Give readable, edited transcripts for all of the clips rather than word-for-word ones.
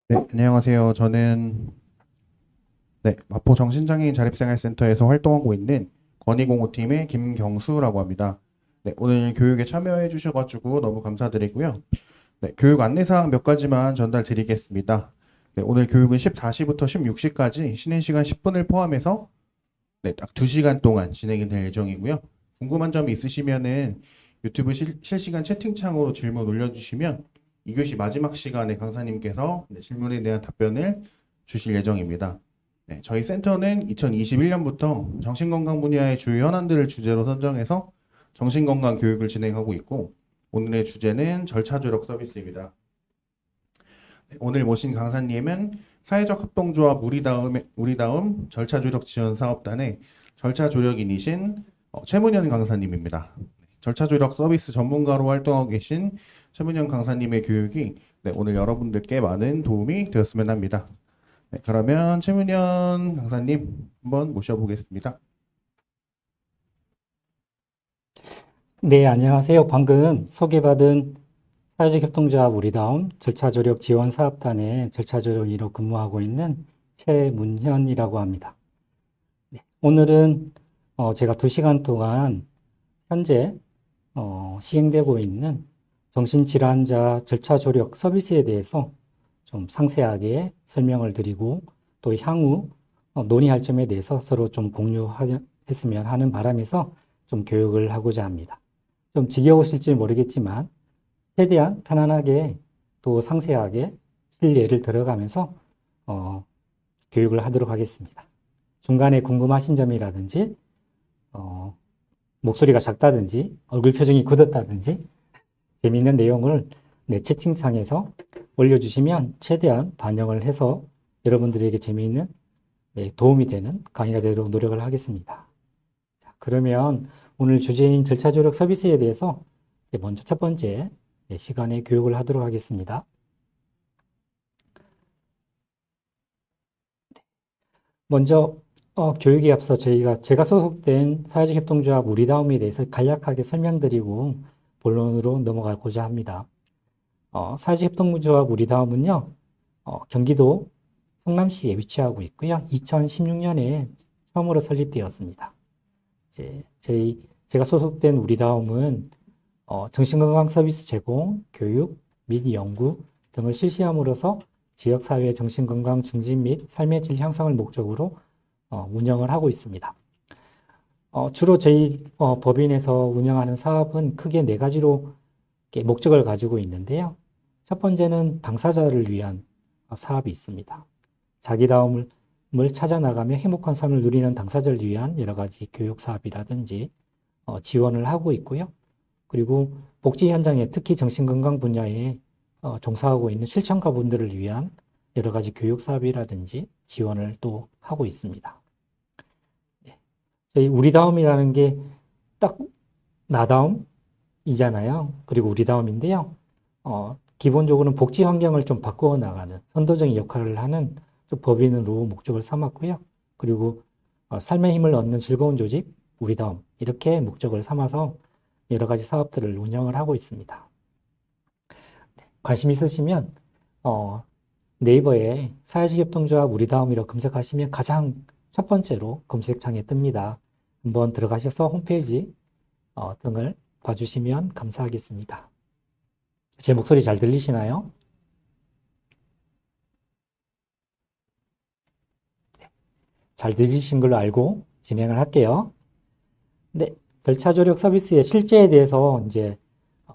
네, 안녕하세요. 저는 마포 정신장애인 자립생활센터에서 활동하고 있는 건의공호팀의 김경수라고 합니다. 네, 오늘 교육에 참여해 주셔가지고 너무 감사드리고요. 네, 교육 안내사항 몇 가지만 전달 드리겠습니다. 네, 오늘 교육은 14시부터 16시까지 쉬는 시간 10분을 포함해서 딱 2시간 동안 진행이 될 예정이고요. 궁금한 점이 있으시면은 유튜브 실시간 채팅창으로 질문 올려주시면 2교시 마지막 시간에 강사님께서 질문에 대한 답변을 주실 예정입니다. 네, 저희 센터는 2021년부터 정신건강 분야의 주요 현안들을 주제로 선정해서 정신건강 교육을 진행하고 있고, 오늘의 주제는 절차조력 서비스입니다. 네, 오늘 모신 강사님은 사회적 협동조합 우리다움 절차조력 지원 사업단의 절차조력인이신 최문현 강사님입니다. 절차조력 서비스 전문가로 활동하고 계신 최문현 강사님의 교육이 오늘 여러분들께 많은 도움이 되었으면 합니다. 네, 그러면 최문현 강사님 한번 모셔보겠습니다. 네, 안녕하세요. 방금 소개받은 사회적 협동조합 우리다움 절차조력 지원 사업단의 절차조력위로 근무하고 있는 최문현이라고 합니다. 네, 오늘은 제가 2시간 동안 현재 시행되고 있는 정신질환자 절차조력 서비스에 대해서 좀 상세하게 설명을 드리고 또 향후 논의할 점에 대해서 서로 좀 공유했으면 하는 바람에서 좀 교육을 하고자 합니다. 좀 지겨우실지 모르겠지만 최대한 편안하게 또 상세하게 실례를 들어가면서 교육을 하도록 하겠습니다. 중간에 궁금하신 점이라든지 목소리가 작다든지 얼굴 표정이 굳었다든지 재미있는 내용을 채팅창에서 올려주시면 최대한 반영을 해서 여러분들에게 재미있는 도움이 되는 강의가 되도록 노력을 하겠습니다. 자, 그러면 오늘 주제인 절차조력 서비스에 대해서 먼저 첫 번째 시간에 교육을 하도록 하겠습니다. 먼저 교육에 앞서 제가 소속된 사회적 협동조합 우리다움에 대해서 간략하게 설명드리고 본론으로 넘어가고자 합니다. 사회적 협동조합 우리다움은요, 경기도 성남시에 위치하고 있고요. 2016년에 처음으로 설립되었습니다. 제가 소속된 우리다움은 정신건강 서비스 제공, 교육 및 연구 등을 실시함으로써 지역사회의 정신건강 증진 및 삶의 질 향상을 목적으로 운영을 하고 있습니다. 주로 저희 법인에서 운영하는 사업은 크게 4가지로 목적을 가지고 있는데요. 첫 번째는 당사자를 위한 사업이 있습니다. 자기다움을 찾아나가며 행복한 삶을 누리는 당사자를 위한 여러 가지 교육 사업이라든지 지원을 하고 있고요. 그리고 복지 현장에 특히 정신건강 분야에 종사하고 있는 실천가분들을 위한 여러 가지 교육 사업이라든지 지원을 또 하고 있습니다. 저희 우리다움이라는 게 딱 나다움이잖아요. 그리고 우리다움인데요. 기본적으로는 복지 환경을 좀 바꾸어 나가는 선도적인 역할을 하는 법인으로 목적을 삼았고요. 그리고 삶의 힘을 얻는 즐거운 조직, 우리다움 이렇게 목적을 삼아서 여러 가지 사업들을 운영을 하고 있습니다. 관심 있으시면 네이버에 사회적 협동조합 우리다움이라고 검색하시면 가장 첫 번째로 검색창에 뜹니다. 한번 들어가셔서 홈페이지 등을 봐주시면 감사하겠습니다. 제 목소리 잘 들리시나요? 네, 잘 들리신 걸로 알고 진행을 할게요. 네, 절차조력 서비스의 실제에 대해서 이제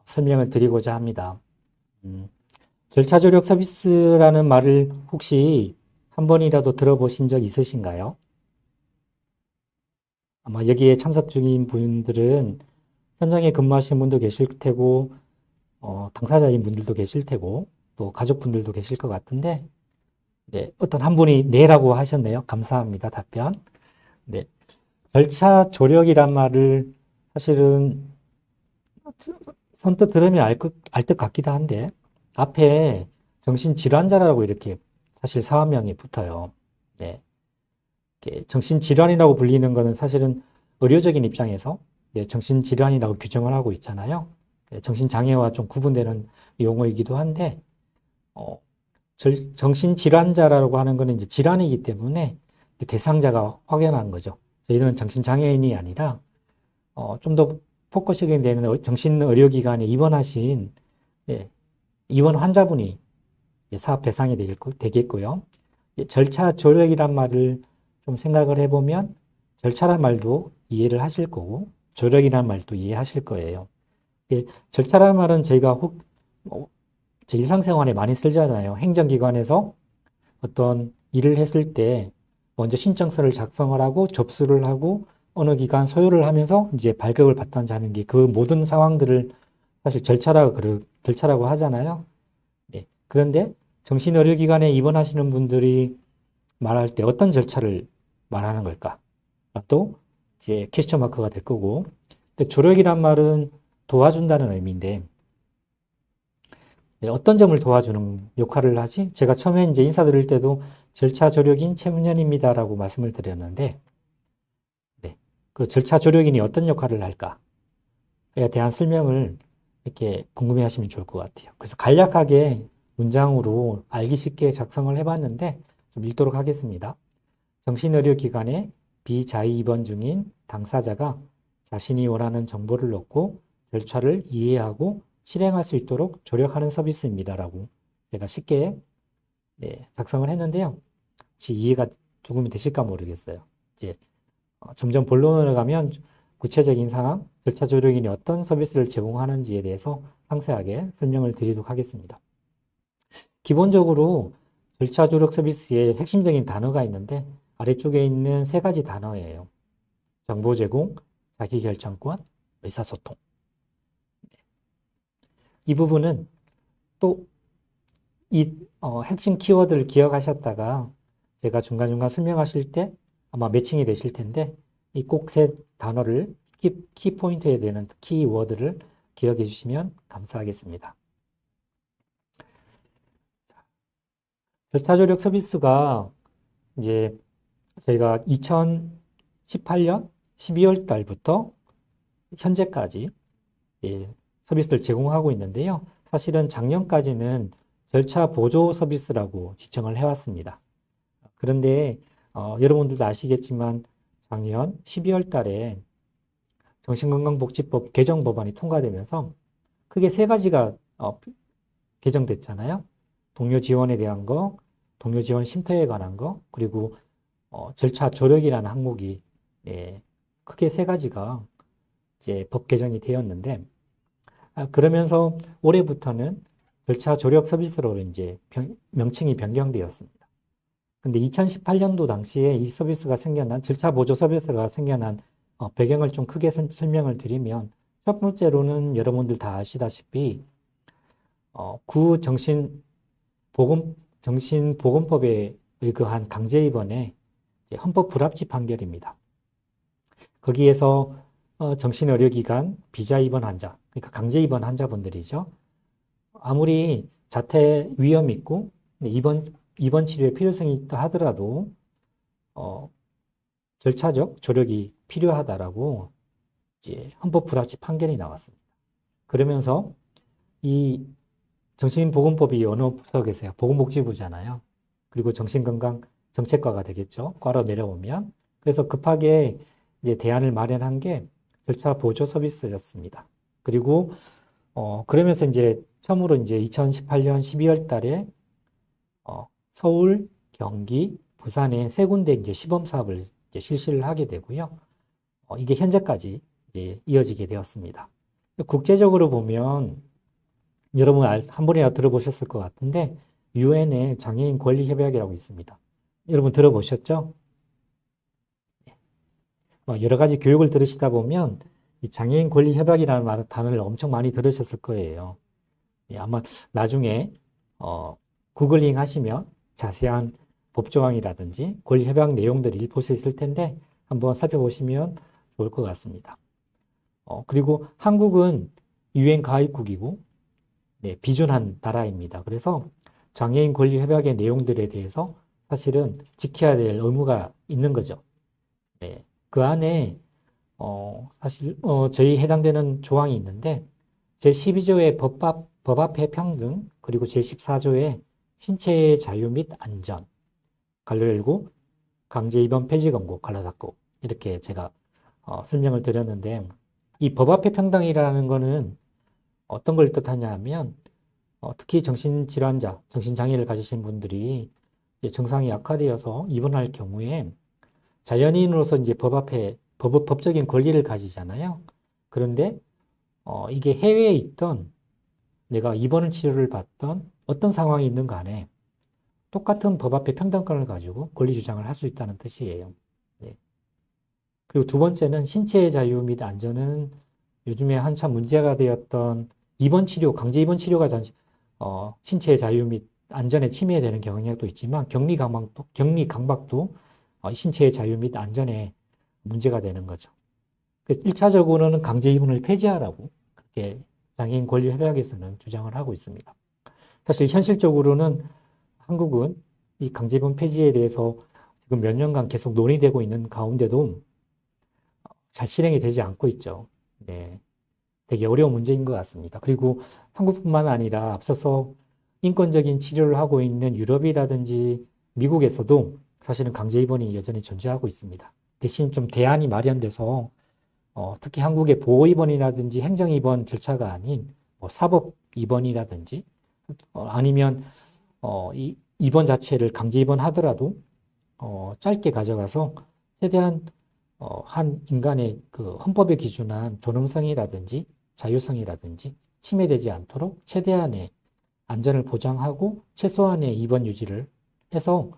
설명을 드리고자 합니다. 절차조력 서비스라는 말을 혹시 한 번이라도 들어보신 적 있으신가요? 아마 여기에 참석 중인 분들은 현장에 근무하시는 분도 계실 테고, 당사자인 분들도 계실 테고, 또 가족분들도 계실 것 같은데, 네, 어떤 한 분이 네라고 하셨네요. 감사합니다. 답변. 네, 절차조력이란 말을 사실은 선뜻 들으면 알 것 같기도 한데, 앞에 정신질환자라고 이렇게 사실 사화명이 붙어요. 네. 정신질환이라고 불리는 것은 사실은 의료적인 입장에서 정신질환이라고 규정을 하고 있잖아요. 정신장애와 좀 구분되는 용어이기도 한데, 정신질환자라고 하는 거는 이제 질환이기 때문에 대상자가 확연한 거죠. 저희는 정신장애인이 아니라 좀 더 포커싱이 되는 정신의료기관에 입원하신 입원 환자분이 사업 대상이 되겠고요. 절차 조력이란 말을 좀 생각을 해보면 절차란 말도 이해를 하실 거고 조력이란 말도 이해하실 거예요. 절차란 말은 저희가 제 일상생활에 많이 쓰잖아요. 행정기관에서 어떤 일을 했을 때 먼저 신청서를 작성을 하고 접수를 하고 어느 기간 소요를 하면서 이제 발급을 받던지 하는 게 그 모든 상황들을 사실 절차라고 하잖아요. 네. 그런데 정신의료기관에 입원하시는 분들이 말할 때 어떤 절차를 말하는 걸까? 또 이제 퀘스천 마크가 될 거고, 근데 조력이란 말은 도와준다는 의미인데 어떤 점을 도와주는 역할을 하지? 제가 처음에 이제 인사드릴 때도 절차 조력인 최문현입니다라고 말씀을 드렸는데, 그 절차 조력인이 어떤 역할을 할까에 대한 설명을 이렇게 궁금해 하시면 좋을 것 같아요. 그래서 간략하게 문장으로 알기 쉽게 작성을 해봤는데 좀 읽도록 하겠습니다. 정신의료기관에 비자의 입원 중인 당사자가 자신이 원하는 정보를 얻고 절차를 이해하고 실행할 수 있도록 조력하는 서비스입니다라고 제가 쉽게 작성을 했는데요. 혹시 이해가 조금 되실까 모르겠어요. 이제 점점 본론으로 가면 구체적인 상황, 절차 조력인이 어떤 서비스를 제공하는지에 대해서 상세하게 설명을 드리도록 하겠습니다. 기본적으로 절차 조력 서비스의 핵심적인 단어가 있는데 아래쪽에 있는 세 가지 단어예요. 정보 제공, 자기결정권, 의사소통. 이 부분은 또 이 핵심 키워드를 기억하셨다가 제가 중간중간 설명하실 때 아마 매칭이 되실 텐데 이 꼭 세 단어를 키포인트에 되는 키워드를 기억해 주시면 감사하겠습니다. 절차 조력 서비스가 이제 저희가 2018년 12월 달부터 현재까지 서비스를 제공하고 있는데요. 사실은 작년까지는 절차 보조 서비스라고 지정을 해왔습니다. 그런데 여러분들도 아시겠지만 작년 12월 달에 정신건강복지법 개정 법안이 통과되면서 크게 세 가지가 개정됐잖아요. 동료 지원에 대한 거, 동료 지원 쉼터에 관한 거, 그리고 절차 조력이라는 항목이 크게 세 가지가 이제 법 개정이 되었는데 그러면서 올해부터는 절차 조력 서비스로 이제 명칭이 변경되었습니다. 근데 2018년도 당시에 이 서비스가 생겨난 절차 보조 서비스가 생겨난 배경을 좀 크게 설명을 드리면 첫 번째로는 여러분들 다 아시다시피 구 정신보건법에 의거한 강제 입원의 헌법 불합치 판결입니다. 거기에서 정신의료기관 비자 입원 환자, 그러니까 강제 입원 환자분들이죠. 아무리 자퇴 위험이 있고 입원 치료의 필요성이 있다 하더라도 절차적 조력이 필요하다라고 이제 헌법 불합치 판결이 나왔습니다. 그러면서 이 정신보건법이 어느 부서겠어요? 보건복지부잖아요. 그리고 정신건강정책과가 되겠죠. 과로 내려오면. 그래서 급하게 이제 대안을 마련한 게 절차 보조 서비스였습니다. 그리고 그러면서 이제 처음으로 이제 2018년 12월 달에 서울, 경기, 부산에 세 군데 이제 시범 사업을 이제 실시를 하게 되고요. 이게 현재까지 이제 이어지게 되었습니다. 국제적으로 보면 여러분 한 번이나 들어보셨을 것 같은데 유엔의 장애인 권리 협약이라고 있습니다. 여러분 들어보셨죠? 여러 가지 교육을 들으시다 보면 이 장애인 권리 협약이라는 단어를 엄청 많이 들으셨을 거예요. 아마 나중에 구글링 하시면 자세한 법조항이라든지 권리 협약 내용들을 볼 수 있을 텐데 한번 살펴보시면 좋을 것 같습니다. 그리고 한국은 유엔 가입국이고 비준한 나라입니다. 그래서 장애인 권리 협약의 내용들에 대해서 사실은 지켜야 될 의무가 있는 거죠. 그 안에 사실 저희 해당되는 조항이 있는데 제12조의 법 앞의 평등 그리고 제14조의 신체의 자유 및 안전, 가로 열고, 강제 입원 폐지 권고, 가로 닫고, 이렇게 제가 설명을 드렸는데, 이 법 앞의 평등이라는 거는 어떤 걸 뜻하냐 하면, 특히 정신질환자, 정신장애를 가지신 분들이 이제 증상이 악화되어서 입원할 경우에 자연인으로서 이제 법 앞에 법적인 권리를 가지잖아요. 그런데 이게 해외에 있던 내가 입원 치료를 받던 어떤 상황이 있는 간에 똑같은 법 앞에 평등권을 가지고 권리 주장을 할 수 있다는 뜻이에요. 네. 그리고 두 번째는 신체의 자유 및 안전은 요즘에 한참 문제가 되었던 입원 치료, 강제 입원 치료가 신체의 자유 및 안전에 침해되는 경향도 있지만 격리 강박도 신체의 자유 및 안전에 문제가 되는 거죠. 1차적으로는 강제 입원을 폐지하라고 그렇게 장애인 권리협약에서는 주장을 하고 있습니다. 사실 현실적으로는 한국은 이 강제 입원 폐지에 대해서 지금 몇 년간 계속 논의되고 있는 가운데도 잘 실행이 되지 않고 있죠. 네. 되게 어려운 문제인 것 같습니다. 그리고 한국뿐만 아니라 앞서서 인권적인 치료를 하고 있는 유럽이라든지 미국에서도 사실은 강제 입원이 여전히 존재하고 있습니다. 대신 좀 대안이 마련돼서 특히 한국의 보호 입원이라든지 행정 입원 절차가 아닌 뭐 사법 입원이라든지 아니면 이 입원 자체를 강제 입원하더라도 짧게 가져가서 최대한 한 인간의 그 헌법에 기준한 존엄성이라든지 자유성이라든지 침해되지 않도록 최대한의 안전을 보장하고 최소한의 입원 유지를 해서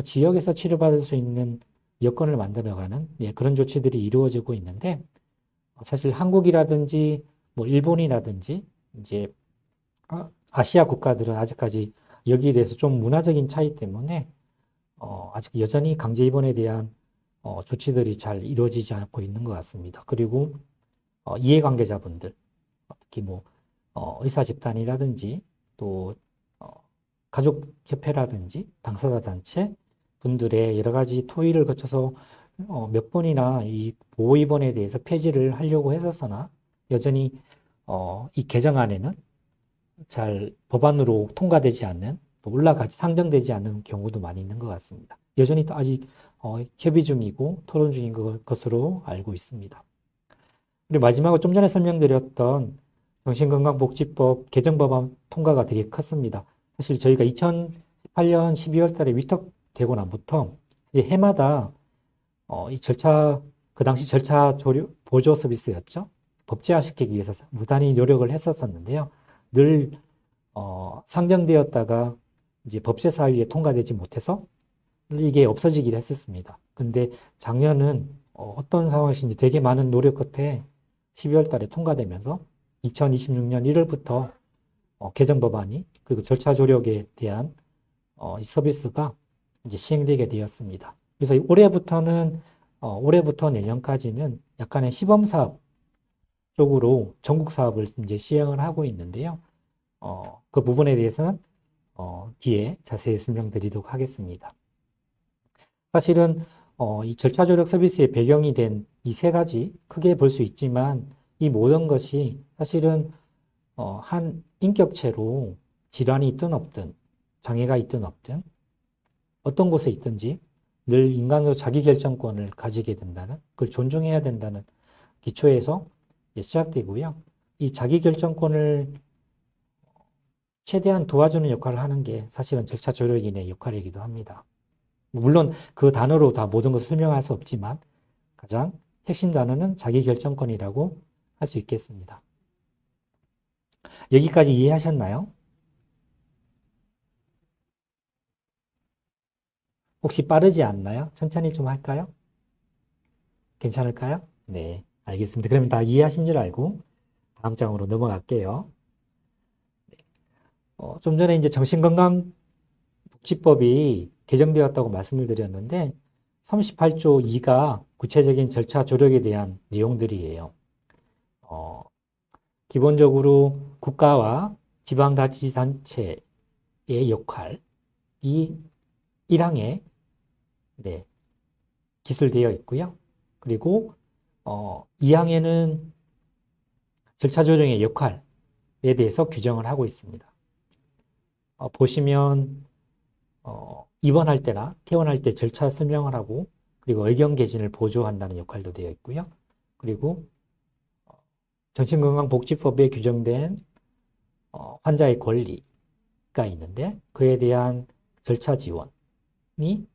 지역에서 치료받을 수 있는 여건을 만들어가는 그런 조치들이 이루어지고 있는데 사실 한국이라든지 뭐 일본이라든지 이제 아시아 국가들은 아직까지 여기에 대해서 좀 문화적인 차이 때문에 아직 여전히 강제 입원에 대한 조치들이 잘 이루어지지 않고 있는 것 같습니다. 그리고 이해관계자분들, 특히 뭐 의사 집단이라든지 또 가족협회라든지 당사자 단체 분들의 여러 가지 토의를 거쳐서 몇 번이나 이 보호 입원에 대해서 폐지를 하려고 했었으나 여전히 이 개정안에는 잘 법안으로 통과되지 않는 또 올라가지 상정되지 않는 경우도 많이 있는 것 같습니다. 여전히 또 아직 협의 중이고 토론 중인 것으로 알고 있습니다. 그리고 마지막으로 좀 전에 설명드렸던 정신건강복지법 개정 법안 통과가 되게 컸습니다. 사실 저희가 2018년 12월 달에 위탁되고 난부터 이제 해마다 이 절차, 그 당시 절차 보조 서비스였죠. 법제화시키기 위해서 무단히 노력을 했었었는데요. 늘 상정되었다가 이제 법제사위에 통과되지 못해서 이게 없어지기를 했었습니다. 근데 작년은 어떤 상황이신지 되게 많은 노력 끝에 12월 달에 통과되면서 2026년 1월부터 개정 법안이 그리고 절차 조력에 대한 이 서비스가 이제 시행되게 되었습니다. 그래서 올해부터 내년까지는 약간의 시범 사업 쪽으로 전국 사업을 이제 시행을 하고 있는데요. 그 부분에 대해서는 뒤에 자세히 설명드리도록 하겠습니다. 사실은 이 절차 조력 서비스의 배경이 된 이 세 가지 크게 볼 수 있지만 이 모든 것이 사실은 한 인격체로 질환이 있든 없든 장애가 있든 없든 어떤 곳에 있든지 늘 인간으로 자기결정권을 가지게 된다는 그걸 존중해야 된다는 기초에서 시작되고요. 이 자기결정권을 최대한 도와주는 역할을 하는 게 사실은 절차 조력인의 역할이기도 합니다. 물론 그 단어로 다 모든 것을 설명할 수 없지만 가장 핵심 단어는 자기결정권이라고 할 수 있겠습니다. 여기까지 이해하셨나요? 혹시 빠르지 않나요? 천천히 좀 할까요? 괜찮을까요? 네, 알겠습니다. 그러면 다 이해하신 줄 알고 다음 장으로 넘어갈게요. 좀 전에 이제 정신건강복지법이 개정되었다고 말씀을 드렸는데 38조 2가 구체적인 절차 조력에 대한 내용들이에요. 기본적으로 국가와 지방자치단체의 역할, 이 1항에 기술되어 있고요. 그리고 2항에는 절차 조정의 역할에 대해서 규정을 하고 있습니다. 보시면 입원할 때나 퇴원할 때 절차 설명을 하고 그리고 의견 개진을 보조한다는 역할도 되어 있고요. 그리고 정신건강복지법에 규정된 환자의 권리가 있는데 그에 대한 절차 지원이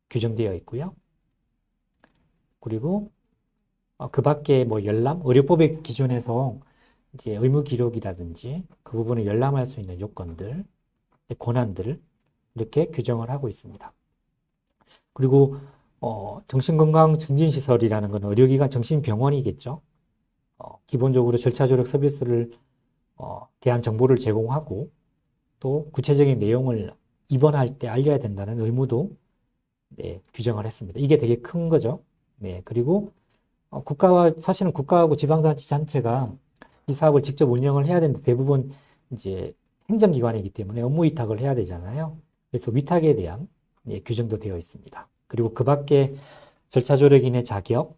규정되어 있고요. 그리고 그 밖에 뭐 열람, 의료법의 기준에서 이제 의무 기록이라든지 그 부분을 열람할 수 있는 요건들, 권한들을 이렇게 규정을 하고 있습니다. 그리고 정신건강 증진시설이라는 건 의료기관 정신병원이겠죠. 기본적으로 절차 조력 서비스를 대한 정보를 제공하고 또 구체적인 내용을 입원할 때 알려야 된다는 의무도 네, 규정을 했습니다. 이게 되게 큰 거죠. 네, 그리고 사실은 국가하고 지방자치단체가 이 사업을 직접 운영을 해야 되는데 대부분 이제 행정기관이기 때문에 업무 위탁을 해야 되잖아요. 그래서 위탁에 대한 예, 규정도 되어 있습니다. 그리고 그 밖에 절차 조력인의 자격,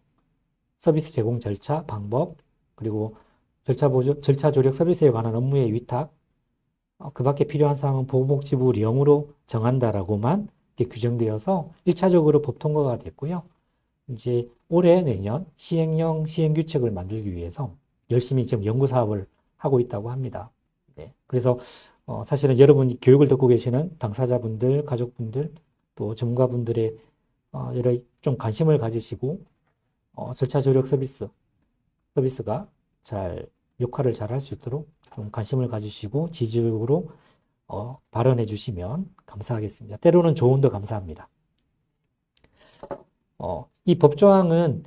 서비스 제공 절차, 방법, 그리고 절차 조력 서비스에 관한 업무의 위탁, 그 밖에 필요한 사항은 보건복지부 령으로 정한다라고만 이렇게 규정되어서 1차적으로 법 통과가 됐고요. 이제 올해 내년 시행령 시행규칙을 만들기 위해서 열심히 지금 연구 사업을 하고 있다고 합니다. 네. 그래서 사실은 여러분이 교육을 듣고 계시는 당사자분들, 가족분들, 또 전문가분들의 여러 좀 관심을 가지시고 절차 조력 서비스가 역할을 잘 할 수 있도록 좀 관심을 가지시고 지지적으로 발언해 주시면 감사하겠습니다. 때로는 조언도 감사합니다. 이 법조항은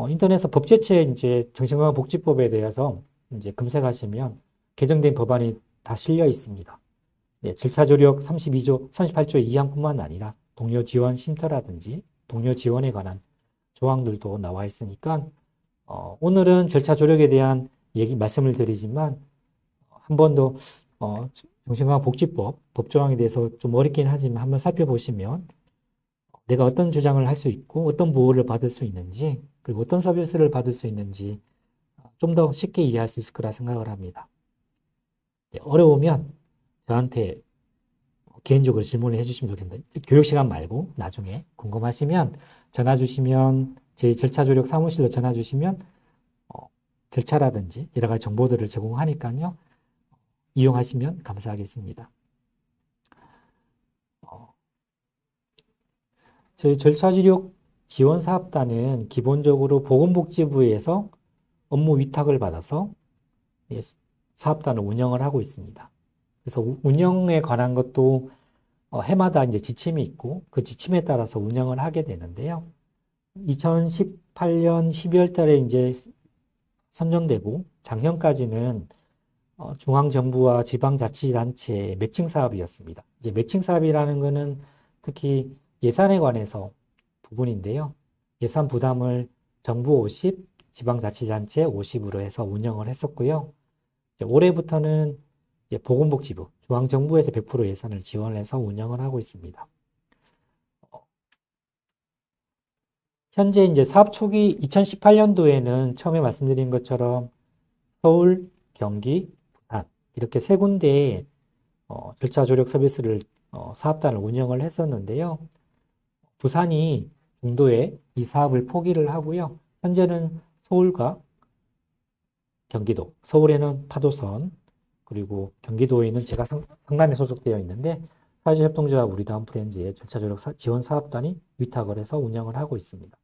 인터넷에서 법제처에 이제 정신건강복지법에 대해서 이제 검색하시면 개정된 법안이 다 실려 있습니다. 네, 절차 조력 38조 2항뿐만 아니라 동료 지원 쉼터라든지 동료 지원에 관한 조항들도 나와 있으니까 오늘은 절차 조력에 대한 말씀을 드리지만 한 번 더 정신건강복지법 법조항에 대해서 좀 어렵긴 하지만 한번 살펴보시면 내가 어떤 주장을 할 수 있고 어떤 보호를 받을 수 있는지 그리고 어떤 서비스를 받을 수 있는지 좀 더 쉽게 이해할 수 있을 거라 생각을 합니다. 네, 어려우면 저한테 개인적으로 질문을 해주시면 좋겠는데 교육 시간 말고 나중에 궁금하시면 전화 주시면 저희 절차 조력 사무실로 전화 주시면 절차라든지 여러 가지 정보들을 제공하니까요. 이용하시면 감사하겠습니다. 저희 절차지력 지원사업단은 기본적으로 보건복지부에서 업무 위탁을 받아서 사업단을 운영을 하고 있습니다. 그래서 운영에 관한 것도 해마다 이제 지침이 있고 그 지침에 따라서 운영을 하게 되는데요. 2018년 12월 달에 이제 선정되고 작년까지는 중앙정부와 지방자치단체 매칭 사업이었습니다. 이제 매칭 사업이라는 것은 특히 예산에 관해서 부분인데요. 예산 부담을 정부 50, 지방자치단체 50으로 해서 운영을 했었고요. 올해부터는 보건복지부, 중앙정부에서 100% 예산을 지원해서 운영을 하고 있습니다. 현재 이제 사업 초기 2018년도에는 처음에 말씀드린 것처럼 서울, 경기, 부산 이렇게 세 군데에 절차 조력 서비스를 사업단을 운영을 했었는데요. 부산이 중도에 이 사업을 포기를 하고요. 현재는 서울과 경기도, 서울에는 파도선, 그리고 경기도에는 제가 성남에 소속되어 있는데 사회적협동조합 우리다운 프렌즈의 절차 조력 지원 사업단이 위탁을 해서 운영을 하고 있습니다.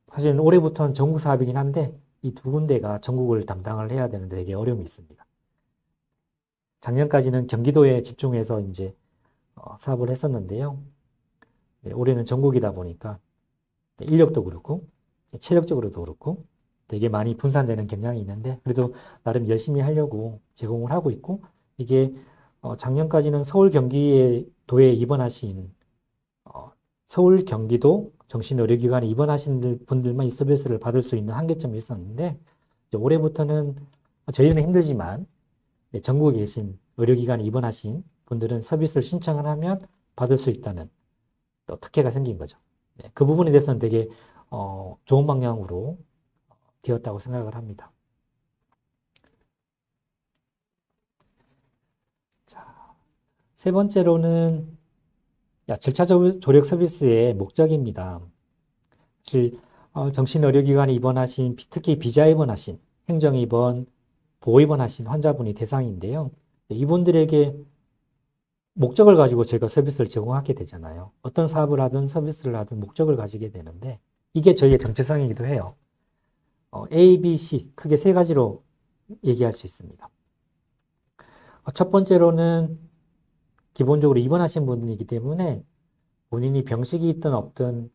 사실은 올해부터는 전국 사업이긴 한데 이 두 군데가 전국을 담당을 해야 되는데 되게 어려움이 있습니다. 작년까지는 경기도에 집중해서 이제 사업을 했었는데요. 네, 올해는 전국이다 보니까 인력도 그렇고 체력적으로도 그렇고 되게 많이 분산되는 경향이 있는데 그래도 나름 열심히 하려고 제공을 하고 있고 이게 작년까지는 서울 경기도에 입원하신 서울 경기도 정신의료기관에 입원하신 분들만 이 서비스를 받을 수 있는 한계점이 있었는데 올해부터는 저희는 힘들지만 전국에 계신 의료기관에 입원하신 분들은 서비스를 신청을 하면 받을 수 있다는 또 특혜가 생긴 거죠. 네, 그 부분에 대해서는 되게 좋은 방향으로 되었다고 생각을 합니다. 자, 세 번째로는 절차 조력 서비스의 목적입니다. 사실 정신의료기관에 입원하신, 특히 비자 입원하신, 행정입원, 보호입원하신 환자분이 대상인데요. 이분들에게 목적을 가지고 제가 서비스를 제공하게 되잖아요. 어떤 사업을 하든 서비스를 하든 목적을 가지게 되는데 이게 저희의 정체성이기도 해요. A, B, C 크게 세 가지로 얘기할 수 있습니다. 첫 번째로는 기본적으로 입원하신 분이기 때문에 본인이 병식이 있든 없든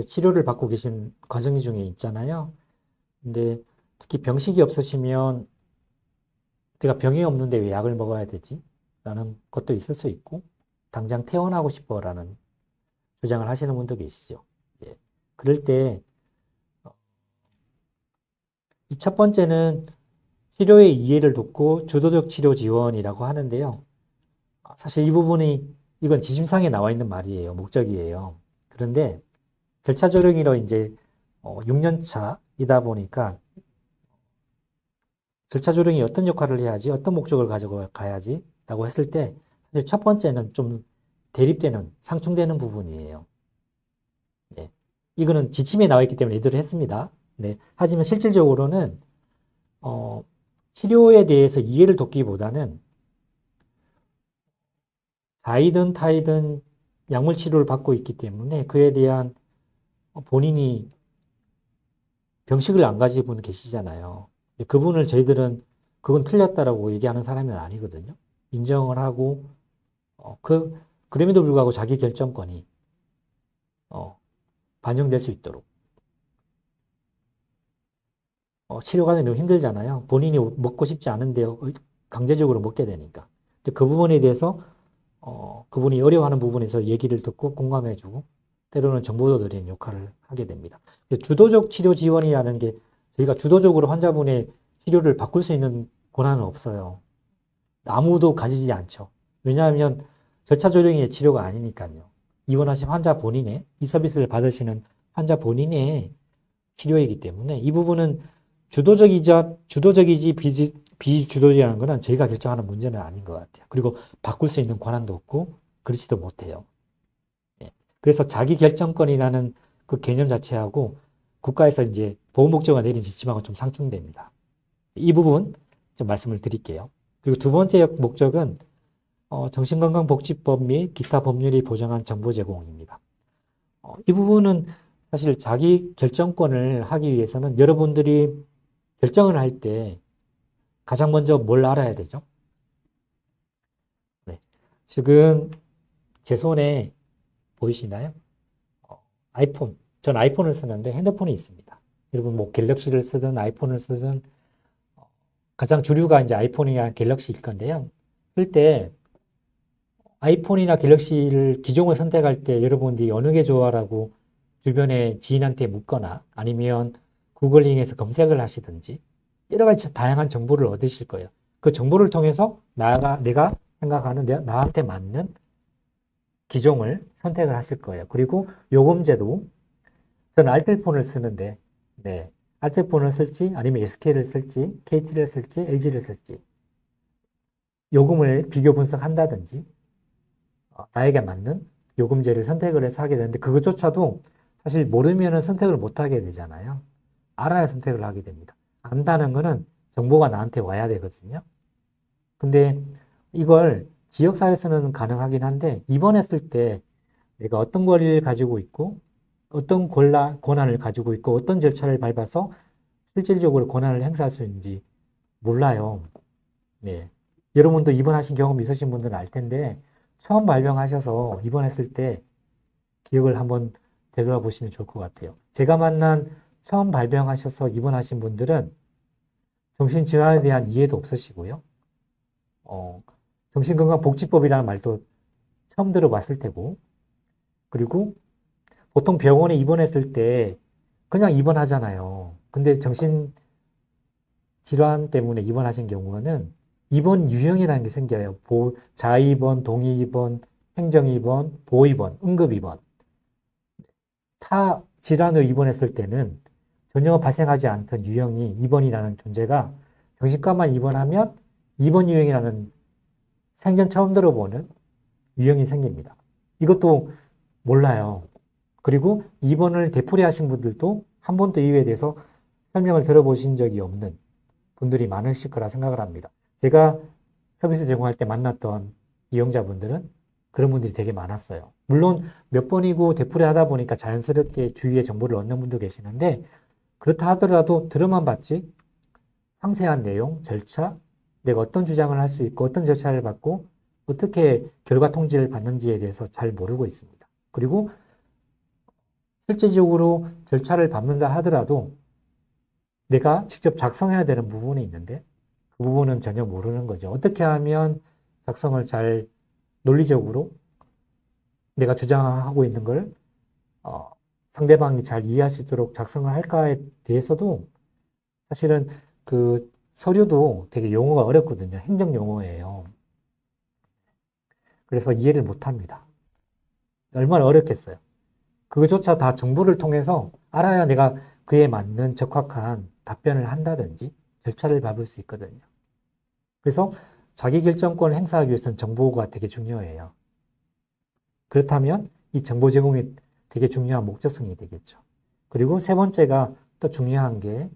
치료를 받고 계신 과정 중에 있잖아요. 근데 특히 병식이 없으시면 내가 병이 없는데 왜 약을 먹어야 되지? 라는 것도 있을 수 있고 당장 퇴원하고 싶어 라는 주장을 하시는 분도 계시죠. 예. 그럴 때 이 첫 번째는 치료의 이해를 돕고 주도적 치료 지원이라고 하는데요. 사실 이 부분이 이건 지침상에 나와 있는 말이에요. 목적이에요. 그런데 절차 조령이로 이제 6년 차이다 보니까 절차 조령이 어떤 역할을 해야지, 어떤 목적을 가지고 가야지 라고 했을 때 사실 첫 번째는 좀 대립되는, 상충되는 부분이에요. 네. 이거는 지침에 나와 있기 때문에 이대로 했습니다. 네. 하지만 실질적으로는 치료에 대해서 이해를 돕기보다는 자이든 타이든 약물 치료를 받고 있기 때문에 그에 대한 본인이 병식을 안 가진 분 계시잖아요. 그분을 저희들은 그건 틀렸다라고 얘기하는 사람은 아니거든요. 인정을 하고 그럼에도 불구하고 자기 결정권이 반영될 수 있도록 치료가 너무 힘들잖아요. 본인이 먹고 싶지 않은데 강제적으로 먹게 되니까. 그 부분에 대해서 그분이 어려워하는 부분에서 얘기를 듣고 공감해주고 때로는 정보도 드리는 역할을 하게 됩니다. 주도적 치료 지원이라는 게 저희가 주도적으로 환자분의 치료를 바꿀 수 있는 권한은 없어요. 아무도 가지지 않죠. 왜냐하면 절차 조령의 치료가 아니니까요. 입원하신 환자 본인의 이 서비스를 받으시는 환자 본인의 치료이기 때문에 이 부분은 주도적이지 비주도적이라는 것은 저희가 결정하는 문제는 아닌 것 같아요. 그리고 바꿀 수 있는 권한도 없고 그렇지도 못해요. 예. 그래서 자기 결정권이라는 그 개념 자체하고 국가에서 이제 보호 목적을 내린 지침하고 좀 상충됩니다. 이 부분 좀 말씀을 드릴게요. 그리고 두 번째 목적은 정신건강복지법 및 기타 법률이 보장한 정보 제공입니다. 이 부분은 사실 자기 결정권을 하기 위해서는 여러분들이 결정을 할 때 가장 먼저 뭘 알아야 되죠? 네. 지금 제 손에 보이시나요? 아이폰. 전 아이폰을 쓰는데 핸드폰이 있습니다. 여러분 뭐 갤럭시를 쓰든 아이폰을 쓰든 가장 주류가 이제 아이폰이나 갤럭시일 건데요. 쓸 때 아이폰이나 갤럭시를 기종을 선택할 때 여러분들이 어느 게 좋아라고 주변에 지인한테 묻거나 아니면 구글링에서 검색을 하시든지 여러 가지 다양한 정보를 얻으실 거예요. 그 정보를 통해서 내가 생각하는 나한테 맞는 기종을 선택을 하실 거예요. 그리고 요금제도 저는 알뜰폰을 쓰는데 네, 알뜰폰을 쓸지 아니면 SK를 쓸지 KT를 쓸지 LG를 쓸지 요금을 비교 분석한다든지 나에게 맞는 요금제를 선택을 해서 하게 되는데 그것조차도 사실 모르면 선택을 못 하게 되잖아요. 알아야 선택을 하게 됩니다. 안다는 거는 정보가 나한테 와야 되거든요. 근데 이걸 지역사회에서는 가능하긴 한데 입원했을 때 내가 어떤 권리를 가지고 있고 어떤 권한을 가지고 있고 어떤 절차를 밟아서 실질적으로 권한을 행사할 수 있는지 몰라요. 네. 여러분도 입원하신 경험 있으신 분들은 알 텐데 처음 발병하셔서 입원했을 때 기억을 한번 되돌아보시면 좋을 것 같아요. 제가 만난 처음 발병하셔서 입원하신 분들은 정신질환에 대한 이해도 없으시고요. 정신건강복지법이라는 말도 처음 들어봤을 테고, 그리고 보통 병원에 입원했을 때 그냥 입원하잖아요. 근데 정신질환 때문에 입원하신 경우는 입원 유형이라는 게 생겨요. 자입원, 동의입원, 행정입원, 보입원, 응급입원. 타 질환으로 입원했을 때는 전혀 발생하지 않던 유형이 입원이라는 존재가 정신과만 입원하면 입원 유형이라는 생전 처음 들어보는 유형이 생깁니다. 이것도 몰라요. 그리고 입원을 되풀이하신 분들도 한 번도 이유에 대해서 설명을 들어보신 적이 없는 분들이 많으실 거라 생각을 합니다. 제가 서비스 제공할 때 만났던 이용자분들은 그런 분들이 되게 많았어요. 물론 몇 번이고 되풀이 하다 보니까 자연스럽게 주위에 정보를 얻는 분도 계시는데, 그렇다 하더라도 들어만 봤지 상세한 내용, 절차, 내가 어떤 주장을 할 수 있고 어떤 절차를 받고 어떻게 결과 통지를 받는지에 대해서 잘 모르고 있습니다. 그리고 실제적으로 절차를 밟는다 하더라도 내가 직접 작성해야 되는 부분이 있는데 그 부분은 전혀 모르는 거죠. 어떻게 하면 작성을 잘 논리적으로 내가 주장하고 있는 걸 상대방이 잘 이해할 수 있도록 작성을 할까에 대해서도 사실은 그 서류도 되게 용어가 어렵거든요. 행정 용어예요. 그래서 이해를 못 합니다. 얼마나 어렵겠어요. 그조차 다 정보를 통해서 알아야 내가 그에 맞는 적확한 답변을 한다든지 절차를 밟을 수 있거든요. 그래서 자기 결정권을 행사하기 위해서는 정보가 되게 중요해요. 그렇다면 이 정보 제공이 되게 중요한 목적성이 되겠죠. 그리고 세 번째가 또 중요한 게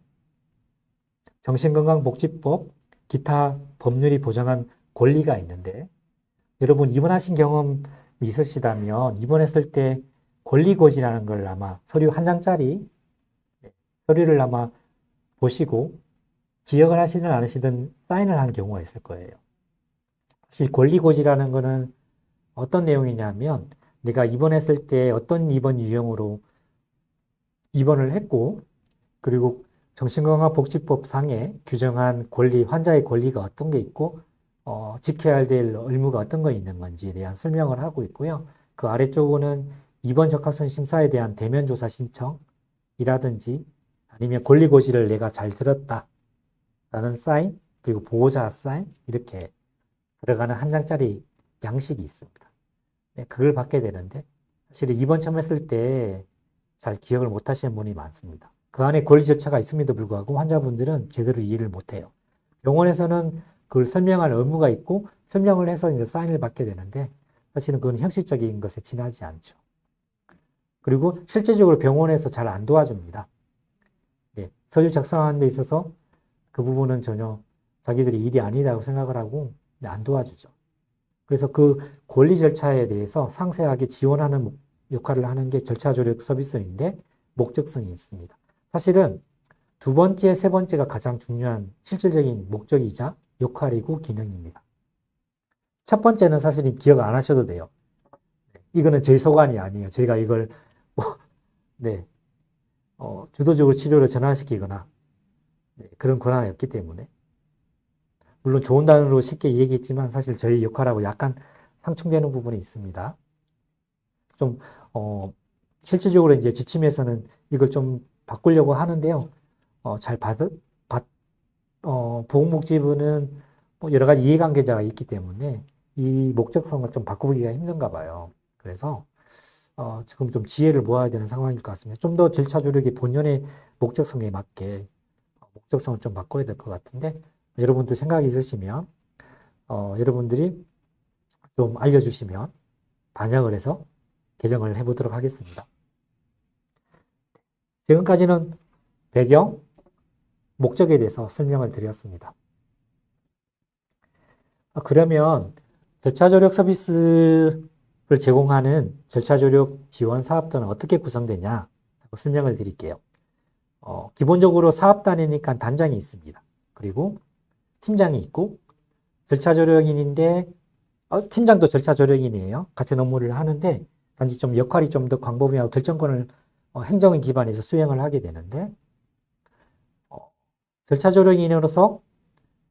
정신건강복지법, 기타 법률이 보장한 권리가 있는데, 여러분 입원하신 경험이 있으시다면 입원했을 때 권리고지라는 걸 아마 서류 한 장짜리 서류를 아마 보시고 기억을 하시든 않으시든 사인을 한 경우가 있을 거예요. 사실 권리고지라는 거는 어떤 내용이냐면 내가 입원했을 때 어떤 입원 유형으로 입원을 했고, 그리고 정신건강복지법 상에 규정한 권리, 환자의 권리가 어떤 게 있고 지켜야 될 의무가 어떤 거 있는 건지에 대한 설명을 하고 있고요. 그 아래쪽은 입원 적합성 심사에 대한 대면 조사 신청이라든지 아니면 권리고지를 내가 잘 들었다라는 사인, 그리고 보호자 사인 이렇게 들어가는 한 장짜리 양식이 있습니다. 네, 그걸 받게 되는데 사실 입원 처음 했을 때 잘 기억을 못 하시는 분이 많습니다. 그 안에 권리 절차가 있음에도 불구하고 환자분들은 제대로 이해를 못 해요. 병원에서는 그걸 설명할 의무가 있고 설명을 해서 이제 사인을 받게 되는데 사실은 그건 형식적인 것에 지나지 않죠. 그리고 실제적으로 병원에서 잘 안 도와줍니다. 네, 서류 작성하는 데 있어서 그 부분은 전혀 자기들이 일이 아니다고 생각을 하고 안 도와주죠. 그래서 그 권리 절차에 대해서 상세하게 지원하는 역할을 하는 게 절차 조력 서비스인데 목적성이 있습니다. 사실은 두 번째, 세 번째가 가장 중요한 실질적인 목적이자 역할이고 기능입니다. 첫 번째는 사실 기억 안 하셔도 돼요. 이거는 저희 소관이 아니에요. 저희가 이걸 네, 주도적으로 치료를 전환시키거나 그런 권한이 없기 때문에 물론 좋은 단어로 쉽게 얘기했지만 사실 저희 역할하고 약간 상충되는 부분이 있습니다. 좀 실질적으로 이제 지침에서는 이걸 좀 바꾸려고 하는데요. 보건복지부는 뭐 여러 가지 이해관계자가 있기 때문에 이 목적성을 좀 바꾸기가 힘든가 봐요. 그래서 지금 좀 지혜를 모아야 되는 상황일 것 같습니다. 좀 더 절차 조력이 본연의 목적성에 맞게 목적성을 좀 바꿔야 될 것 같은데 여러분들 생각이 있으시면 여러분들이 좀 알려주시면 반영을 해서 개정을 해보도록 하겠습니다. 지금까지는 배경, 목적에 대해서 설명을 드렸습니다. 그러면 절차 조력 서비스를 제공하는 절차 조력 지원 사업단은 어떻게 구성되냐 설명을 드릴게요. 기본적으로 사업단이니까 단장이 있습니다. 그리고 팀장이 있고 절차 조력인인데 팀장도 절차 조력인이에요. 같은 업무를 하는데 단지 좀 역할이 좀 더 광범위하고 결정권을 행정의 기반에서 수행을 하게 되는데 절차 조력인으로서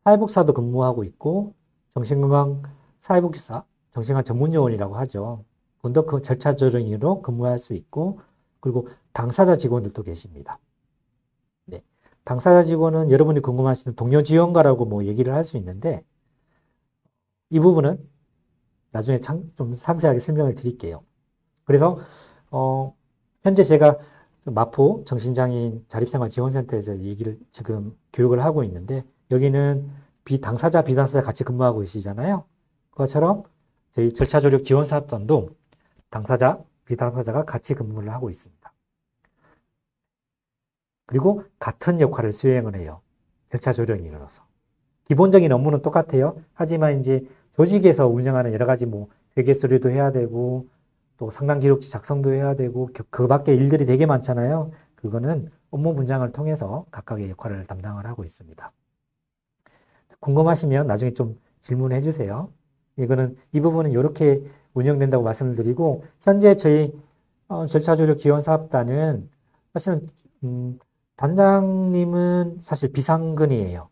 사회복사도 근무하고 있고 정신건강 사회복지사, 정신건강 전문요원이라고 하죠. 분도 그 절차 조력인으로 근무할 수 있고 그리고 당사자 직원들도 계십니다. 네. 당사자 직원은 여러분이 궁금하시는 동료 지원가라고 뭐 얘기를 할 수 있는데 이 부분은 나중에 좀 상세하게 설명을 드릴게요. 그래서 현재 제가 마포 정신장애인 자립생활지원센터에서 지금 교육을 하고 있는데 여기는 당사자, 비당사자 같이 근무하고 계시잖아요. 그것처럼 저희 절차 조력 지원 사업단도 당사자, 비당사자가 같이 근무를 하고 있습니다. 그리고 같은 역할을 수행을 해요. 절차 조력인으로서. 기본적인 업무는 똑같아요. 하지만 이제 조직에서 운영하는 여러 가지 뭐 회계 서류도 해야 되고 또 상담 기록지 작성도 해야 되고 그 밖에 일들이 되게 많잖아요. 그거는 업무 분장을 통해서 각각의 역할을 담당을 하고 있습니다. 궁금하시면 나중에 좀 질문해 주세요. 이 부분은 이렇게 운영된다고 말씀을 드리고, 현재 저희 절차 조력 지원 사업단은 사실은 단장님은 사실 비상근이에요.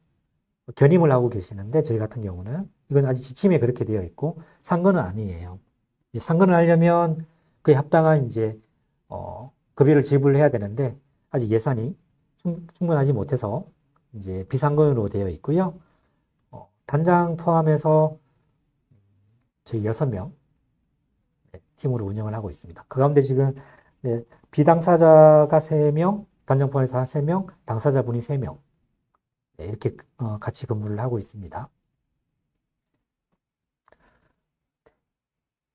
견임을 하고 계시는데 저희 같은 경우는 이건 아직 지침에 그렇게 되어 있고 상근은 아니에요. 상근을 하려면 그에 합당한 이제 급여를 지불해야 되는데 아직 예산이 충분하지 못해서 이제 비상근으로 되어 있고요. 단장 포함해서 저희 6명 팀으로 운영을 하고 있습니다. 그 가운데 지금 비당사자가 3명, 단장 포함해서 3명, 당사자분이 3명 이렇게 같이 근무를 하고 있습니다.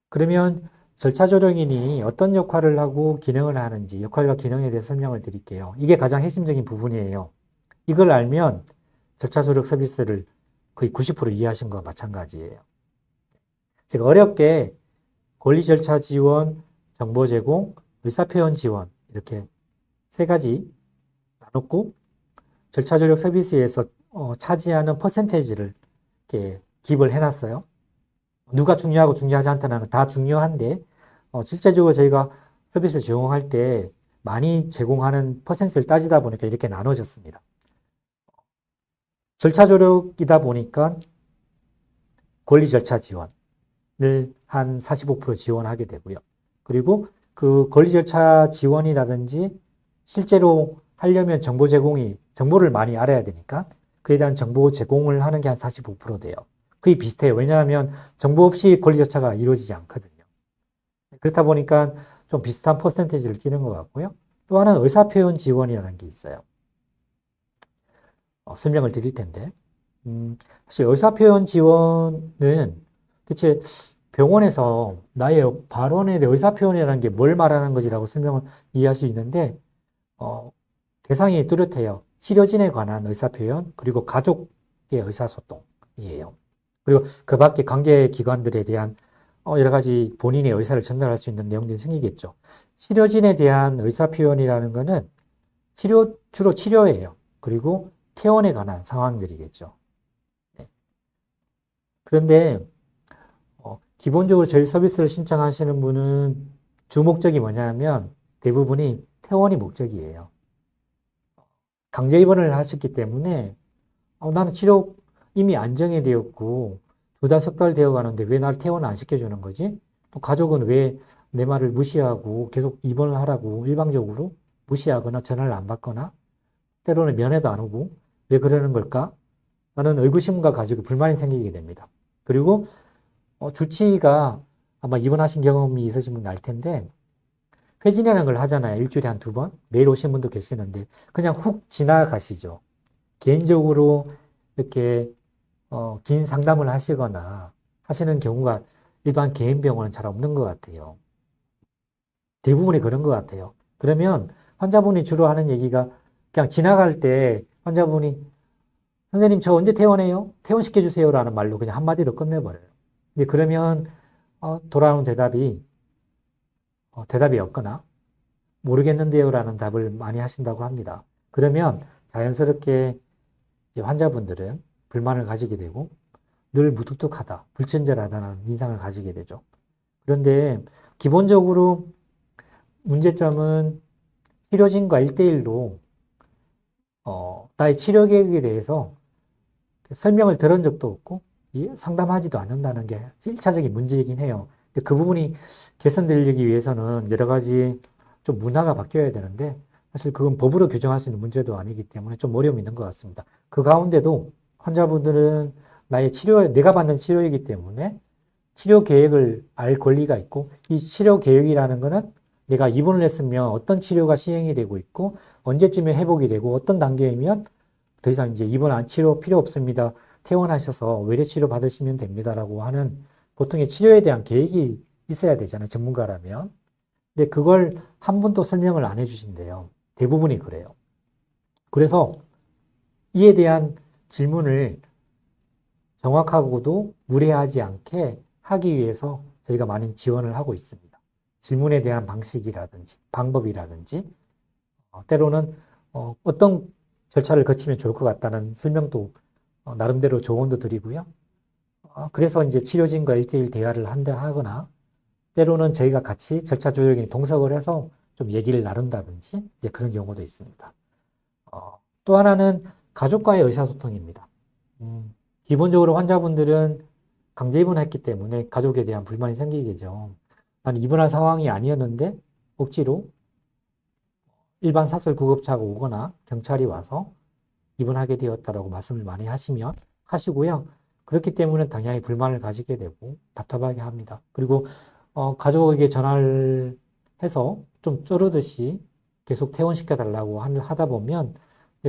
그러면 절차 조력인이 어떤 역할을 하고 기능을 하는지 역할과 기능에 대해 설명을 드릴게요. 이게 가장 핵심적인 부분이에요. 이걸 알면 절차 조력 서비스를 거의 90% 이해하신 것과 마찬가지예요. 제가 어렵게 권리 절차 지원, 정보 제공, 의사표현 지원 이렇게 3가지 나눴고 절차 조력 서비스에서 차지하는 퍼센테이지를 이렇게 기입을 해놨어요. 누가 중요하고 중요하지 않다는 건 다 중요한데 실제적으로 저희가 서비스 제공할 때 많이 제공하는 퍼센트를 따지다 보니까 이렇게 나눠졌습니다. 절차 조력이다 보니까 권리 절차 지원을 한 45% 지원하게 되고요. 그리고 그 권리 절차 지원이라든지 실제로 하려면 정보를 많이 알아야 되니까 그에 대한 정보 제공을 하는 게 한 45% 돼요. 그게 비슷해요. 왜냐하면 정보 없이 권리 절차가 이루어지지 않거든요. 그렇다 보니까 좀 비슷한 퍼센테이지를 띄는 것 같고요. 또 하나는 의사표현 지원이라는 게 있어요. 설명을 드릴 텐데 사실 의사표현 지원은 대체 병원에서 나의 발언에 대해 의사표현이라는 게 뭘 말하는 것이라고 설명을 이해할 수 있는데 대상이 뚜렷해요. 치료진에 관한 의사표현 그리고 가족의 의사소통이에요. 그리고 그 밖에 관계기관들에 대한 여러 가지 본인의 의사를 전달할 수 있는 내용들이 생기겠죠. 치료진에 대한 의사표현이라는 것은 주로 치료예요. 그리고 퇴원에 관한 상황들이겠죠. 네. 그런데 기본적으로 저희 서비스를 신청하시는 분은 주 목적이 뭐냐면 대부분이 퇴원이 목적이에요. 강제 입원을 하셨기 때문에 나는 치료 이미 안정이 되었고 2달, 3달 되어 가는데 왜 나를 퇴원을 안 시켜주는 거지? 또 가족은 왜 내 말을 무시하고 계속 입원을 하라고 일방적으로 무시하거나 전화를 안 받거나 때로는 면회도 안 오고 왜 그러는 걸까? 라는 의구심과 가지고 불만이 생기게 됩니다. 그리고 주치의가 아마 입원하신 경험이 있으신 분 알 텐데 회진이라는 걸 하잖아요. 일주일에 한 2번. 매일 오신 분도 계시는데 그냥 훅 지나가시죠. 개인적으로 이렇게 긴 상담을 하시거나 하시는 경우가 일반 개인 병원은 잘 없는 것 같아요. 대부분이 그런 것 같아요. 그러면 환자분이 주로 하는 얘기가 그냥 지나갈 때 환자분이 선생님 저 언제 퇴원해요? 퇴원시켜주세요 라는 말로 그냥 한마디로 끝내버려요. 근데 그러면 돌아오는 대답이 없거나 모르겠는데요 라는 답을 많이 하신다고 합니다. 그러면 자연스럽게 이제 환자분들은 불만을 가지게 되고 늘 무뚝뚝하다, 불친절하다는 인상을 가지게 되죠. 그런데 기본적으로 문제점은 치료진과 1대1로 나의 치료 계획에 대해서 설명을 들은 적도 없고 상담하지도 않는다는 게 1차적인 문제이긴 해요. 근데 그 부분이 개선되기 위해서는 여러 가지 좀 문화가 바뀌어야 되는데 사실 그건 법으로 규정할 수 있는 문제도 아니기 때문에 좀 어려움이 있는 것 같습니다. 그 가운데도 환자분들은 내가 받는 치료이기 때문에 치료 계획을 알 권리가 있고 이 치료 계획이라는 거는 내가 입원을 했으면 어떤 치료가 시행이 되고 있고 언제쯤에 회복이 되고 어떤 단계이면 더 이상 이제 치료 필요 없습니다. 퇴원하셔서 외래 치료 받으시면 됩니다라고 하는 보통의 치료에 대한 계획이 있어야 되잖아요. 전문가라면. 근데 그걸 한 번도 설명을 안 해주신대요. 대부분이 그래요. 그래서 이에 대한 질문을 정확하고도 무례하지 않게 하기 위해서 저희가 많은 지원을 하고 있습니다. 질문에 대한 방식이라든지 방법이라든지 때로는 어떤 절차를 거치면 좋을 것 같다는 설명도 나름대로 조언도 드리고요. 그래서 이제 치료진과 1대1 대화를 하거나 때로는 저희가 같이 절차 조정에 동석을 해서 좀 얘기를 나눈다든지 이제 그런 경우도 있습니다. 또 하나는 가족과의 의사소통입니다. 기본적으로 환자분들은 강제 입원했기 때문에 가족에 대한 불만이 생기겠죠. 나는 입원할 상황이 아니었는데 억지로 일반 사설 구급차가 오거나 경찰이 와서 입원하게 되었다라고 말씀을 많이 하시고요. 그렇기 때문에 당연히 불만을 가지게 되고 답답하게 합니다. 그리고 가족에게 전화를 해서 좀 쪼르듯이 계속 퇴원시켜 달라고 하다 보면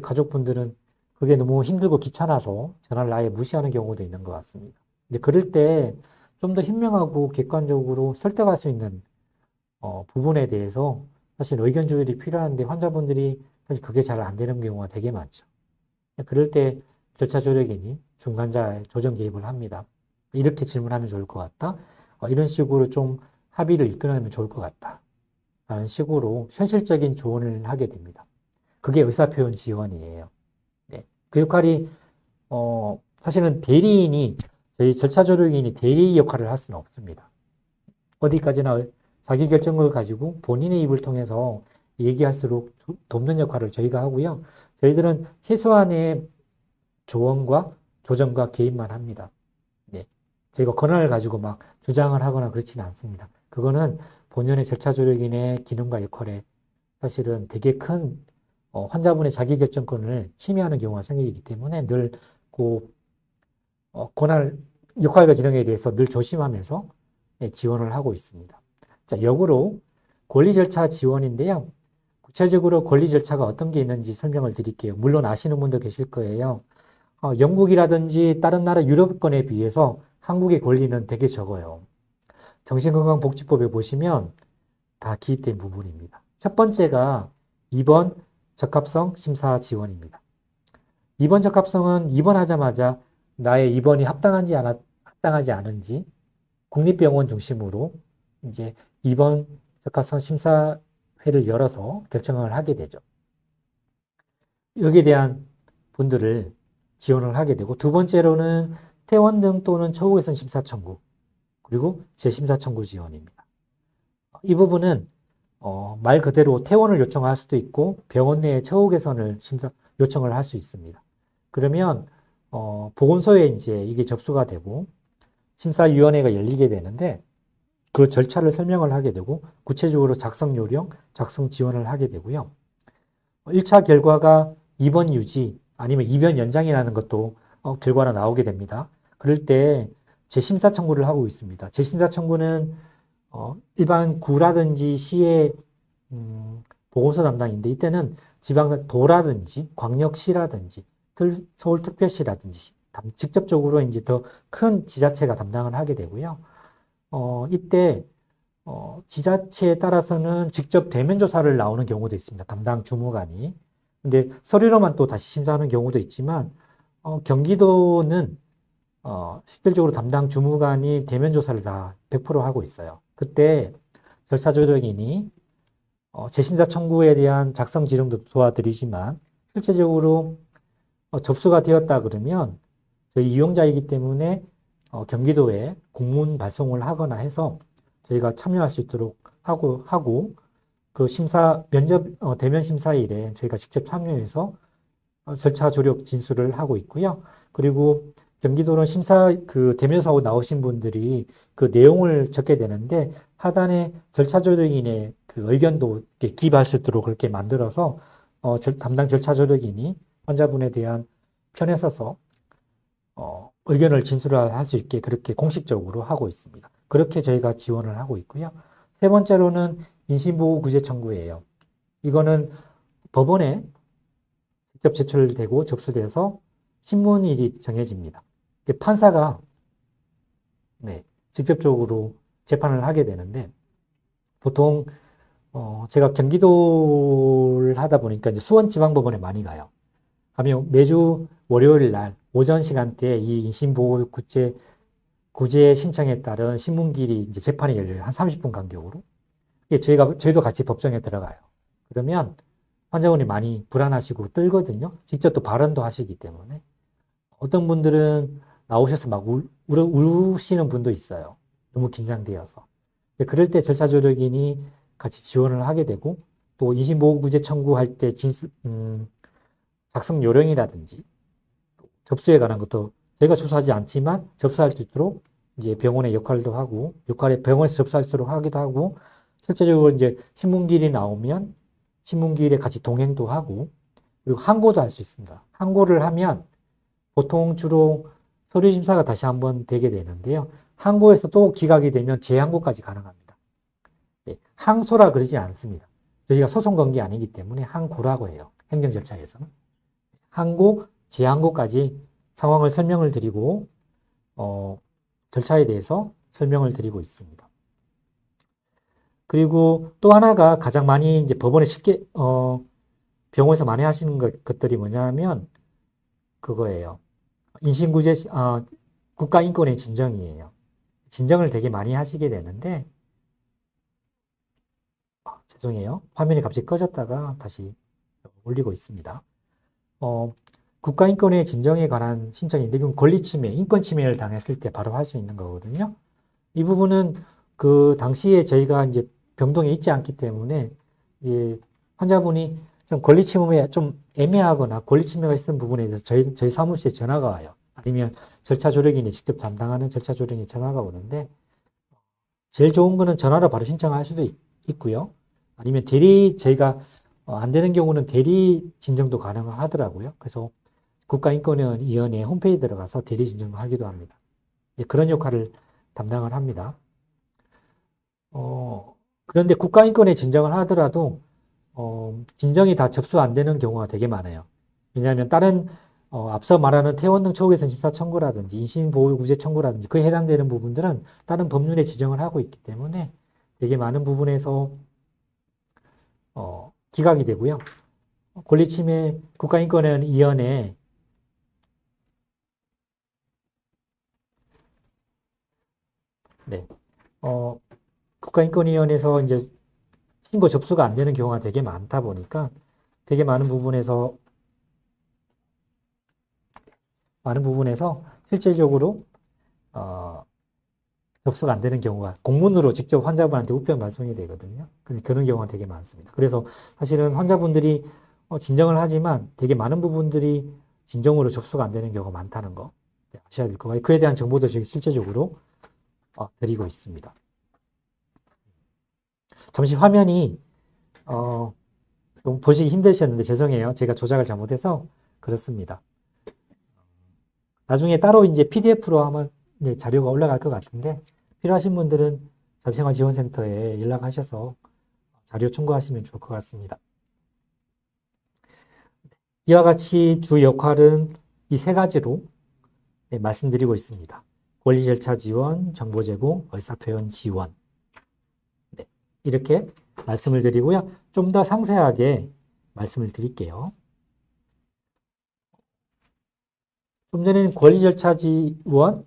가족분들은 그게 너무 힘들고 귀찮아서 전화를 아예 무시하는 경우도 있는 것 같습니다. 근데 그럴 때 좀 더 현명하고 객관적으로 설득할 수 있는 부분에 대해서 사실 의견 조율이 필요한데 환자분들이 사실 그게 잘 안 되는 경우가 되게 많죠. 그럴 때 절차 조력인이 중간자의 조정 개입을 합니다. 이렇게 질문하면 좋을 것 같다. 이런 식으로 좀 합의를 이끌어내면 좋을 것 같다. 라는 식으로 현실적인 조언을 하게 됩니다. 그게 의사표현 지원이에요. 네. 그 역할이 사실은 대리인이 저희 절차 조력인이 대리 역할을 할 수는 없습니다. 어디까지나 자기 결정을 가지고 본인의 입을 통해서 얘기할수록 돕는 역할을 저희가 하고요. 저희들은 최소한의 조언과 조정과 개입만 합니다. 네. 저희가 권한을 가지고 막 주장을 하거나 그렇지는 않습니다. 그거는 본연의 절차 조력인의 기능과 역할에 사실은 되게 큰 환자분의 자기결정권을 침해하는 경우가 생기기 때문에 늘 그 권한, 역할과 기능에 대해서 늘 조심하면서 지원을 하고 있습니다. 자, 역으로 권리 절차 지원인데요. 구체적으로 권리 절차가 어떤 게 있는지 설명을 드릴게요. 물론 아시는 분도 계실 거예요. 영국이라든지 다른 나라 유럽권에 비해서 한국의 권리는 되게 적어요. 정신건강복지법에 보시면 다 기입된 부분입니다. 첫 번째가 입원 적합성 심사 지원입니다. 입원 적합성은 입원하자마자 나의 입원이 합당하지 않은지 국립병원 중심으로 이제 입원 적합성 심사회를 열어서 결정을 하게 되죠. 여기에 대한 분들을 지원을 하게 되고 두 번째로는 퇴원 등 또는 처우 개선 심사 청구 그리고 재심사 청구 지원입니다. 이 부분은 말 그대로 퇴원을 요청할 수도 있고 병원 내에 처우 개선을 요청을 할 수 있습니다. 그러면 보건소에 이제 이게 접수가 되고 심사위원회가 열리게 되는데 그 절차를 설명을 하게 되고 구체적으로 작성 요령, 작성 지원을 하게 되고요. 1차 결과가 입원 유지 아니면 입원 연장이라는 것도 결과가 나오게 됩니다. 그럴 때 재심사 청구를 하고 있습니다. 재심사 청구는 일반 구라든지 시의 보건소 담당인데 이때는 지방도라든지 광역시라든지 서울특별시라든지 직접적으로 이제 더 큰 지자체가 담당을 하게 되고요. 이때 지자체에 따라서는 직접 대면 조사를 나오는 경우도 있습니다. 담당 주무관이. 근데 서류로만 또 다시 심사하는 경우도 있지만 경기도는 실질적으로 담당 주무관이 대면 조사를 다 100% 하고 있어요. 그때 절차 조력인이 재심사 청구에 대한 작성 지령도 도와드리지만 실제적으로 접수가 되었다 그러면 저희 이용자이기 때문에 경기도에 공문 발송을 하거나 해서 저희가 참여할 수 있도록 하고 그 대면 심사일에 저희가 직접 참여해서 절차 조력 진술을 하고 있고요. 그리고 경기도는 대면사고 나오신 분들이 그 내용을 적게 되는데 하단에 절차 조력인의 그 의견도 기입할 수 있도록 그렇게 만들어서 담당 절차 조력인이 환자분에 대한 편에 서서 의견을 진술할 수 있게 그렇게 공식적으로 하고 있습니다. 그렇게 저희가 지원을 하고 있고요. 세 번째로는 인신보호구제 청구예요. 이거는 법원에 직접 제출되고 접수돼서 신문일이 정해집니다. 판사가 직접적으로 재판을 하게 되는데 보통 제가 경기도를 하다 보니까 이제 수원지방법원에 많이 가요. 가면 매주 월요일 날 오전 시간대에 이 인신보호 구제 신청에 따른 신문길이 이제 재판이 열려요. 한 30분 간격으로. 이게 저희도 같이 법정에 들어가요. 그러면 환자분이 많이 불안하시고 떨거든요. 직접 또 발언도 하시기 때문에. 어떤 분들은 나오셔서 막 우시는 분도 있어요. 너무 긴장되어서. 그럴 때 절차 조력인이 같이 지원을 하게 되고, 또 인신보호구제 청구할 때 작성 요령이라든지 접수에 관한 것도 저희가 접수하지 않지만 접수할 수 있도록 이제 병원의 역할도 하고, 병원에서 접수할 수 있도록 하기도 하고, 실제적으로 이제 신문길이 나오면 신문길에 같이 동행도 하고, 그리고 항고도 할 수 있습니다. 항고를 하면 보통 주로 서류 심사가 다시 한번 되게 되는데요. 항고에서 또 기각이 되면 재항고까지 가능합니다. 네, 항소라 그러지 않습니다. 저희가 소송 건 게 아니기 때문에 항고라고 해요. 행정 절차에서는. 항고, 재항고까지 상황을 설명을 드리고 절차에 대해서 설명을 드리고 있습니다. 그리고 또 하나가 가장 많이 이제 법원에 쉽게 병원에서 많이 하시는 것들이 뭐냐면 그거예요. 인신구제 국가인권의 진정이에요. 진정을 되게 많이 하시게 되는데 죄송해요. 화면이 갑자기 꺼졌다가 다시 올리고 있습니다. 국가인권의 진정에 관한 신청인데 이건 권리침해, 인권침해를 당했을 때 바로 할 수 있는 거거든요. 이 부분은 그 당시에 저희가 이제 병동에 있지 않기 때문에 환자분이 좀 권리침해에 좀 애매하거나 권리침해가 있는 부분에 대해서 저희 사무실에 전화가 와요. 아니면 절차 조력인이 직접 담당하는 절차 조력인이 전화가 오는데 제일 좋은 거는 전화로 바로 신청할 수도 있고요. 아니면 저희가 안 되는 경우는 대리 진정도 가능하더라고요. 그래서 국가인권위원회 홈페이지에 들어가서 대리 진정을 하기도 합니다. 그런 역할을 담당을 합니다. 그런데 국가인권에 진정을 하더라도 진정이 다 접수 안 되는 경우가 되게 많아요. 왜냐하면 다른 앞서 말하는 퇴원 등 처우개선 심사 청구라든지 인신보호구제 청구라든지 그에 해당되는 부분들은 다른 법률에 지정을 하고 있기 때문에 되게 많은 부분에서 기각이 되고요. 권리침해 국가인권위원회 국가인권위원회에서 이제 신고 접수가 안 되는 경우가 되게 많다 보니까 되게 많은 부분에서 실질적으로 접수가 안 되는 경우가 공문으로 직접 환자분한테 우편 발송이 되거든요. 그런 경우가 되게 많습니다. 그래서 사실은 환자분들이 진정을 하지만 되게 많은 부분들이 진정으로 접수가 안 되는 경우가 많다는 거 아셔야 될 것 같아요. 그에 대한 정보도 저희 실제적으로 드리고 있습니다. 잠시 화면이 좀 보시기 힘드셨는데 죄송해요. 제가 조작을 잘못해서 그렇습니다. 나중에 따로 이제 PDF로 하면 자료가 올라갈 것 같은데 필요하신 분들은 잠시생활지원센터에 연락하셔서 자료 청구하시면 좋을 것 같습니다. 이와 같이 주 역할은 이 세 가지로 말씀드리고 있습니다. 권리 절차 지원, 정보 제공, 의사표현 지원. 이렇게 말씀을 드리고요. 좀 더 상세하게 말씀을 드릴게요. 좀 전에는 권리 절차 지원,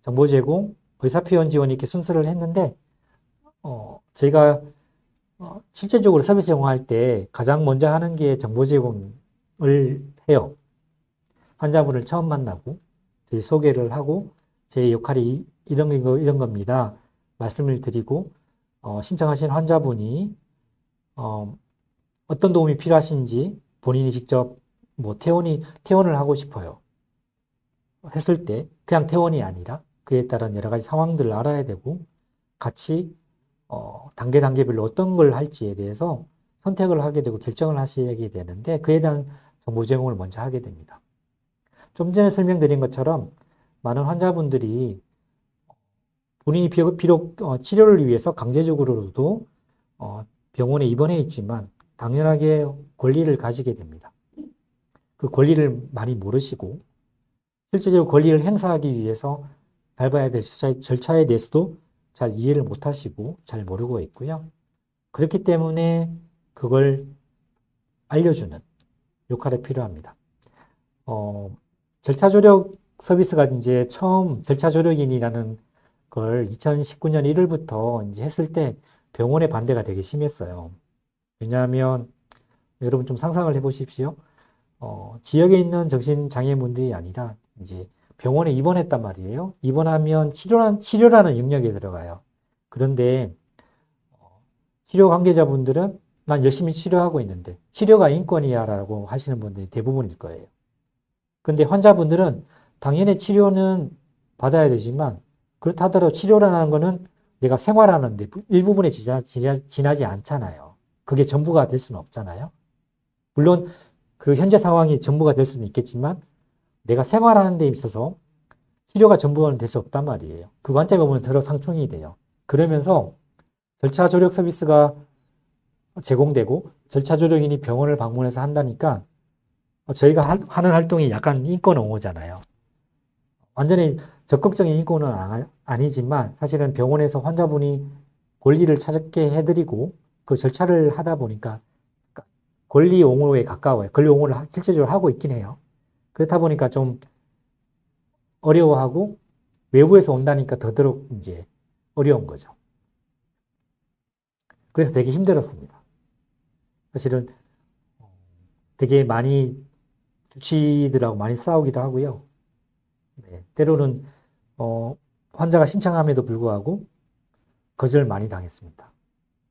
정보 제공, 의사표현 지원 이렇게 순서를 했는데 저희가 실제적으로 서비스 제공할 때 가장 먼저 하는 게 정보 제공을 해요. 환자분을 처음 만나고 저희 소개를 하고 제 역할이 이런 겁니다. 말씀을 드리고 신청하신 환자분이 어떤 도움이 필요하신지 본인이 직접 퇴원을 하고 싶어요. 했을 때 그냥 퇴원이 아니라 그에 따른 여러 가지 상황들을 알아야 되고 같이 단계별로 어떤 걸 할지에 대해서 선택을 하게 되고 결정을 하시게 되는데 그에 대한 정보 제공을 먼저 하게 됩니다. 좀 전에 설명드린 것처럼 많은 환자분들이 본인이 비록 치료를 위해서 강제적으로도 병원에 입원해 있지만 당연하게 권리를 가지게 됩니다. 그 권리를 많이 모르시고 실제적으로 권리를 행사하기 위해서 밟아야 될 절차에 대해서도 잘 이해를 못 하시고 잘 모르고 있고요. 그렇기 때문에 그걸 알려주는 역할이 필요합니다. 절차 조력 서비스가 이제 처음 절차 조력인이라는 걸 2019년 1월부터 이제 했을 때 병원의 반대가 되게 심했어요. 왜냐하면 여러분 좀 상상을 해보십시오. 지역에 있는 정신장애인분들이 아니라 이제 병원에 입원했단 말이에요. 입원하면 치료라는 영역에 들어가요. 그런데 치료 관계자분들은 난 열심히 치료하고 있는데 치료가 인권이야 라고 하시는 분들이 대부분일 거예요. 근데 환자분들은 당연히 치료는 받아야 되지만 그렇다 하더라도 치료라는 거는 내가 생활하는데 일부분에 지나지 않잖아요. 그게 전부가 될 수는 없잖아요. 물론 그 현재 상황이 전부가 될 수는 있겠지만 내가 생활하는 데 있어서 치료가 전부는 될 수 없단 말이에요. 그 관점에 보면 더러 상충이 돼요. 그러면서 절차 조력 서비스가 제공되고 절차 조력인이 병원을 방문해서 한다니까 저희가 하는 활동이 약간 인권 옹호잖아요. 완전히 적극적인 인권은 아니지만 사실은 병원에서 환자분이 권리를 찾게 해드리고 그 절차를 하다 보니까 권리 옹호에 가까워요. 권리 옹호를 실질적으로 하고 있긴 해요. 그렇다 보니까 좀 어려워하고 외부에서 온다니까 더더욱 이제 어려운 거죠. 그래서 되게 힘들었습니다. 사실은 되게 많이 주치의들하고 많이 싸우기도 하고요. 네, 때로는 환자가 신청함에도 불구하고 거절을 많이 당했습니다.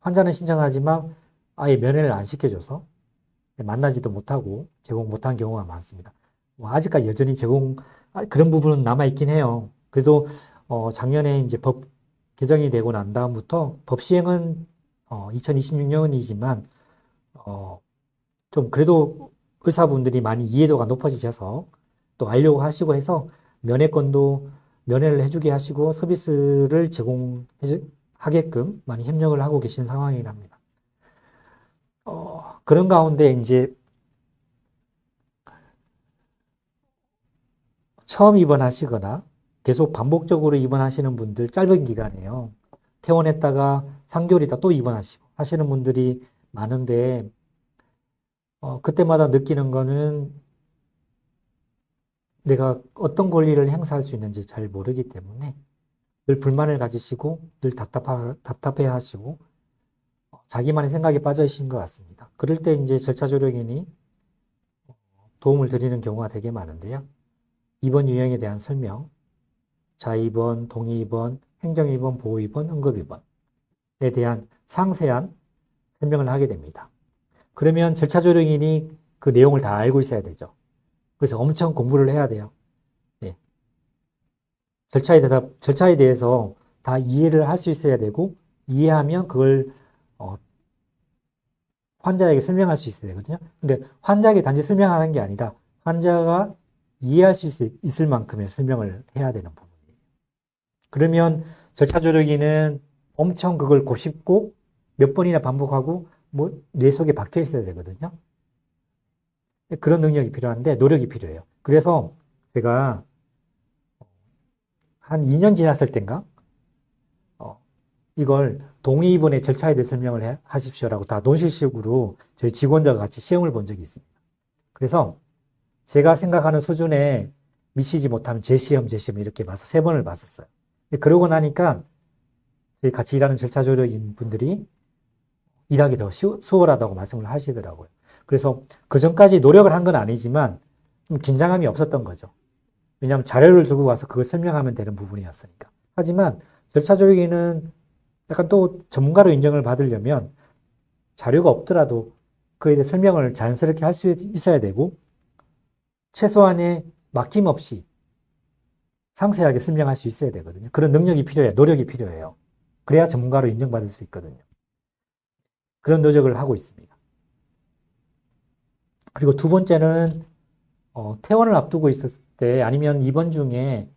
환자는 신청하지만 아예 면회를 안 시켜줘서 만나지도 못하고 제공 못한 경우가 많습니다. 아직까지 여전히 그런 부분은 남아있긴 해요. 그래도 작년에 이제 법 개정이 되고 난 다음부터 법 시행은 2026년이지만 좀 그래도 의사분들이 많이 이해도가 높아지셔서 또 알려고 하시고 해서 면회를 해주게 하시고 서비스를 제공하게끔 많이 협력을 하고 계신 상황이랍니다. 그런 가운데 이제 처음 입원하시거나 계속 반복적으로 입원하시는 분들 짧은 기간에요. 퇴원했다가 3개월 있다 또 입원하시고 하시는 분들이 많은데 그때마다 느끼는 거는 내가 어떤 권리를 행사할 수 있는지 잘 모르기 때문에 늘 불만을 가지시고 늘 답답해 하시고 자기만의 생각에 빠져 있는 것 같습니다. 그럴 때 이제 절차 조력인이 도움을 드리는 경우가 되게 많은데요. 입원 유형에 대한 설명, 자입원, 동의입원, 행정입원, 보호입원, 응급입원에 대한 상세한 설명을 하게 됩니다. 그러면 절차 조력인이 그 내용을 다 알고 있어야 되죠. 그래서 엄청 공부를 해야 돼요. 네. 절차에 대해서 다 이해를 할 수 있어야 되고, 이해하면 그걸 환자에게 설명할 수 있어야 되거든요. 근데 환자에게 단지 설명하는 게 아니라 환자가 이해할 수 있을 만큼의 설명을 해야 되는 부분이에요. 그러면 절차 조력인은 엄청 그걸 고집고 몇 번이나 반복하고 뇌 속에 박혀 있어야 되거든요. 그런 능력이 필요한데 노력이 필요해요. 그래서 제가 한 2년 지났을 땐가 이걸 동의입원의 절차에 대해 설명을 하십시오라고 다 논술식으로 저희 직원들과 같이 시험을 본 적이 있습니다. 그래서 제가 생각하는 수준에 미치지 못하면 재시험 이렇게 봐서 3번을 봤었어요. 그러고 나니까 저희 같이 일하는 절차 조력인 분들이 일하기 더 수월하다고 말씀을 하시더라고요. 그래서 그 전까지 노력을 한 건 아니지만 좀 긴장감이 없었던 거죠. 왜냐하면 자료를 들고 와서 그걸 설명하면 되는 부분이었으니까. 하지만 절차 조력인은 약간 또 전문가로 인정을 받으려면 자료가 없더라도 그에 대해 설명을 자연스럽게 할 수 있어야 되고 최소한의 막힘없이 상세하게 설명할 수 있어야 되거든요. 그런 능력이 필요해요. 노력이 필요해요. 그래야 전문가로 인정받을 수 있거든요. 그런 노력을 하고 있습니다. 그리고 두 번째는 퇴원을 앞두고 있었을 때 아니면 입원 중에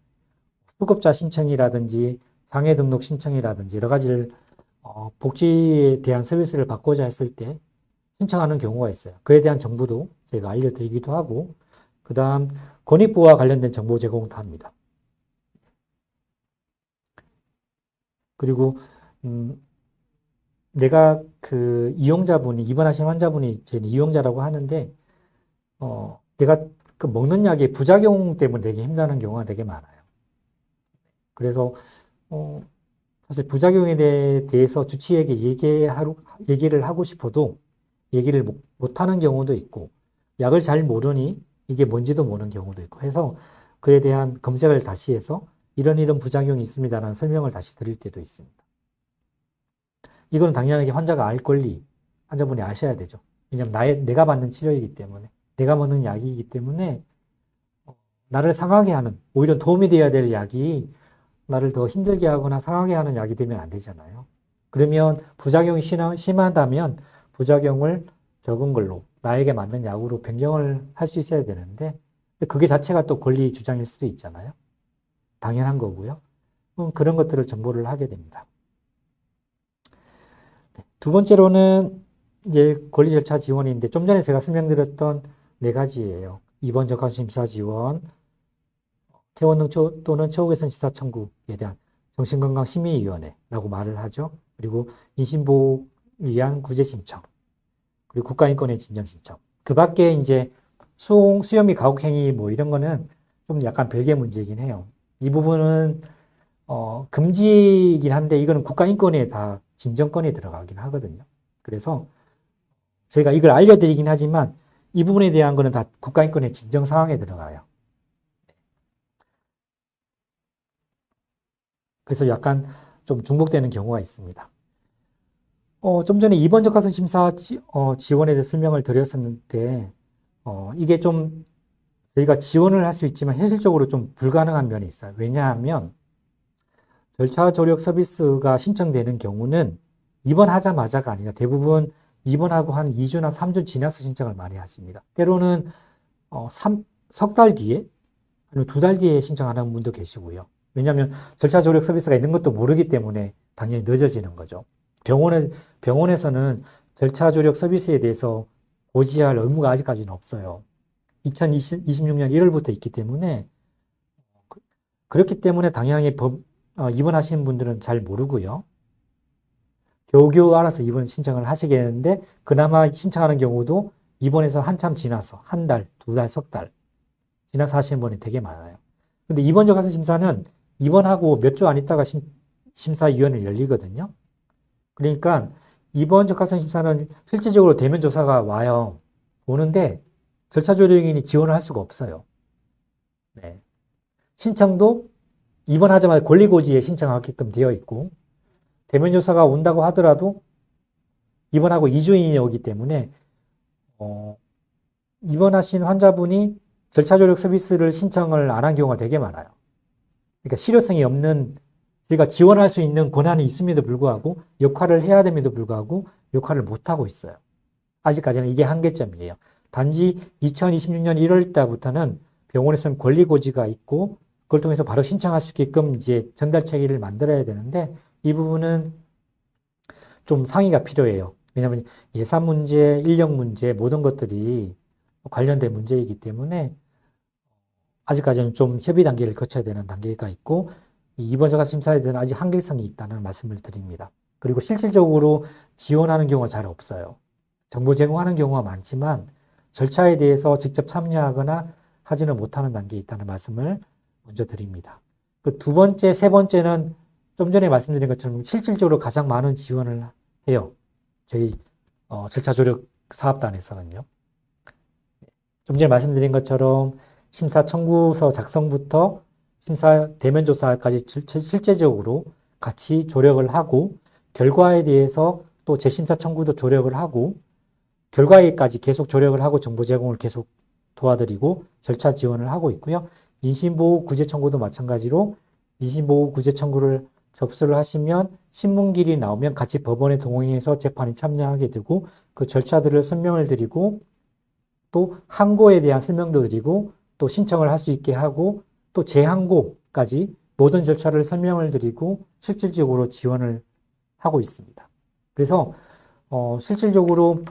수급자 신청이라든지 장애 등록 신청이라든지 여러 가지를 복지에 대한 서비스를 받고자 했을 때 신청하는 경우가 있어요. 그에 대한 정보도 제가 알려드리기도 하고 그 다음 권익부와 관련된 정보 제공도 합니다. 그리고 내가 그 이용자분이 입원하신 환자분이 저희는 이용자라고 하는데 내가 그 먹는 약의 부작용 때문에 되게 힘드는 경우가 되게 많아요. 그래서 사실 부작용에 대해서 주치의에게 얘기를 하고 싶어도 얘기를 못하는 경우도 있고 약을 잘 모르니 이게 뭔지도 모르는 경우도 있고 해서 그에 대한 검색을 다시 해서 이런 부작용이 있습니다라는 설명을 다시 드릴 때도 있습니다. 이거는 당연하게 환자가 알 권리, 환자분이 아셔야 되죠. 왜냐하면 내가 받는 치료이기 때문에, 내가 먹는 약이기 때문에 나를 상하게 하는, 오히려 도움이 되어야 될 약이 나를 더 힘들게 하거나 상하게 하는 약이 되면 안 되잖아요. 그러면 부작용이 심하다면 부작용을 적은 걸로 나에게 맞는 약으로 변경을 할 수 있어야 되는데 그게 자체가 또 권리 주장일 수도 있잖아요. 당연한 거고요. 그런 것들을 정보를 하게 됩니다. 두 번째로는 이제 권리 절차 지원인데 좀 전에 제가 설명드렸던 네 가지예요. 입원 적합 심사 지원, 퇴원 등 또는 최후 개선 심사 청구에 대한 정신건강심의위원회라고 말을 하죠. 그리고 인신보호를 위한 구제 신청, 그리고 국가인권의 진정 신청. 그 밖에 이제 수용 및 가혹행위 뭐 이런 거는 좀 약간 별개 문제이긴 해요. 이 부분은 금지이긴 한데 이거는 국가인권에 다 진정권에 들어가긴 하거든요. 그래서 저희가 이걸 알려드리긴 하지만 이 부분에 대한 거는 다 국가인권의 진정 상황에 들어가요. 그래서 약간 좀 중복되는 경우가 있습니다. 좀 전에 입원 적합성 심사 지원에 대해 설명을 드렸었는데 이게 좀 저희가 지원을 할 수 있지만 현실적으로 좀 불가능한 면이 있어요. 왜냐하면 절차 조력 서비스가 신청되는 경우는 입원하자마자가 아니라 대부분 입원하고 한 2주나 3주 지나서 신청을 많이 하십니다. 때로는 석 달 뒤에 아니면 2달 뒤에 신청하는 분도 계시고요. 왜냐하면 절차 조력 서비스가 있는 것도 모르기 때문에 당연히 늦어지는 거죠. 병원에서는 절차 조력 서비스에 대해서 고지할 의무가 아직까지는 없어요. 2026년 1월부터 있기 때문에 그렇기 때문에 당연히 입원하시는 분들은 잘 모르고요. 겨우겨우 알아서 입원 신청을 하시겠는데 그나마 신청하는 경우도 입원해서 한참 지나서 한 달, 2달, 석 달 지나서 하시는 분이 되게 많아요. 근데 입원 적합성 심사는 입원하고 몇 주 안 있다가 심사위원회 열리거든요. 그러니까 입원 적합성 심사는 실질적으로 대면 조사가 와요. 오는데 절차 조력인이 지원을 할 수가 없어요. 네. 신청도 입원하자마자 권리고지에 신청하게끔 되어 있고 대면 조사가 온다고 하더라도 입원하고 2주 이내에 오기 때문에 입원하신 환자분이 절차 조력 서비스를 신청을 안 한 경우가 되게 많아요. 그러니까 실효성이 없는 저희가 지원할 수 있는 권한이 있음에도 불구하고 역할을 해야 됨에도 불구하고 역할을 못하고 있어요. 아직까지는 이게 한계점이에요. 단지 2026년 1월 달부터는 병원에서는 권리고지가 있고 그걸 통해서 바로 신청할 수 있게끔 이제 전달 체계를 만들어야 되는데 이 부분은 좀 상의가 필요해요. 왜냐하면 예산 문제, 인력 문제 모든 것들이 관련된 문제이기 때문에 아직까지는 좀 협의 단계를 거쳐야 되는 단계가 있고 이번 적합 심사에 대한 아직 한계성이 있다는 말씀을 드립니다. 그리고 실질적으로 지원하는 경우가 잘 없어요. 정보 제공하는 경우가 많지만 절차에 대해서 직접 참여하거나 하지는 못하는 단계에 있다는 말씀을 먼저 드립니다. 그 두 번째, 세 번째는 좀 전에 말씀드린 것처럼 실질적으로 가장 많은 지원을 해요. 저희 절차 조력 사업단에서는요. 좀 전에 말씀드린 것처럼 심사 청구서 작성부터 심사 대면 조사까지 실제적으로 같이 조력을 하고 결과에 대해서 또 재심사 청구도 조력을 하고 결과에까지 계속 조력을 하고 정보 제공을 계속 도와드리고 절차 지원을 하고 있고요. 인신보호 구제 청구도 마찬가지로 인신보호 구제 청구를 접수를 하시면 신문길이 나오면 같이 법원에 동행해서 재판에 참여하게 되고 그 절차들을 설명을 드리고 또 항고에 대한 설명도 드리고 또 신청을 할 수 있게 하고 또 재항고까지 모든 절차를 설명을 드리고 실질적으로 지원을 하고 있습니다. 그래서 실질적으로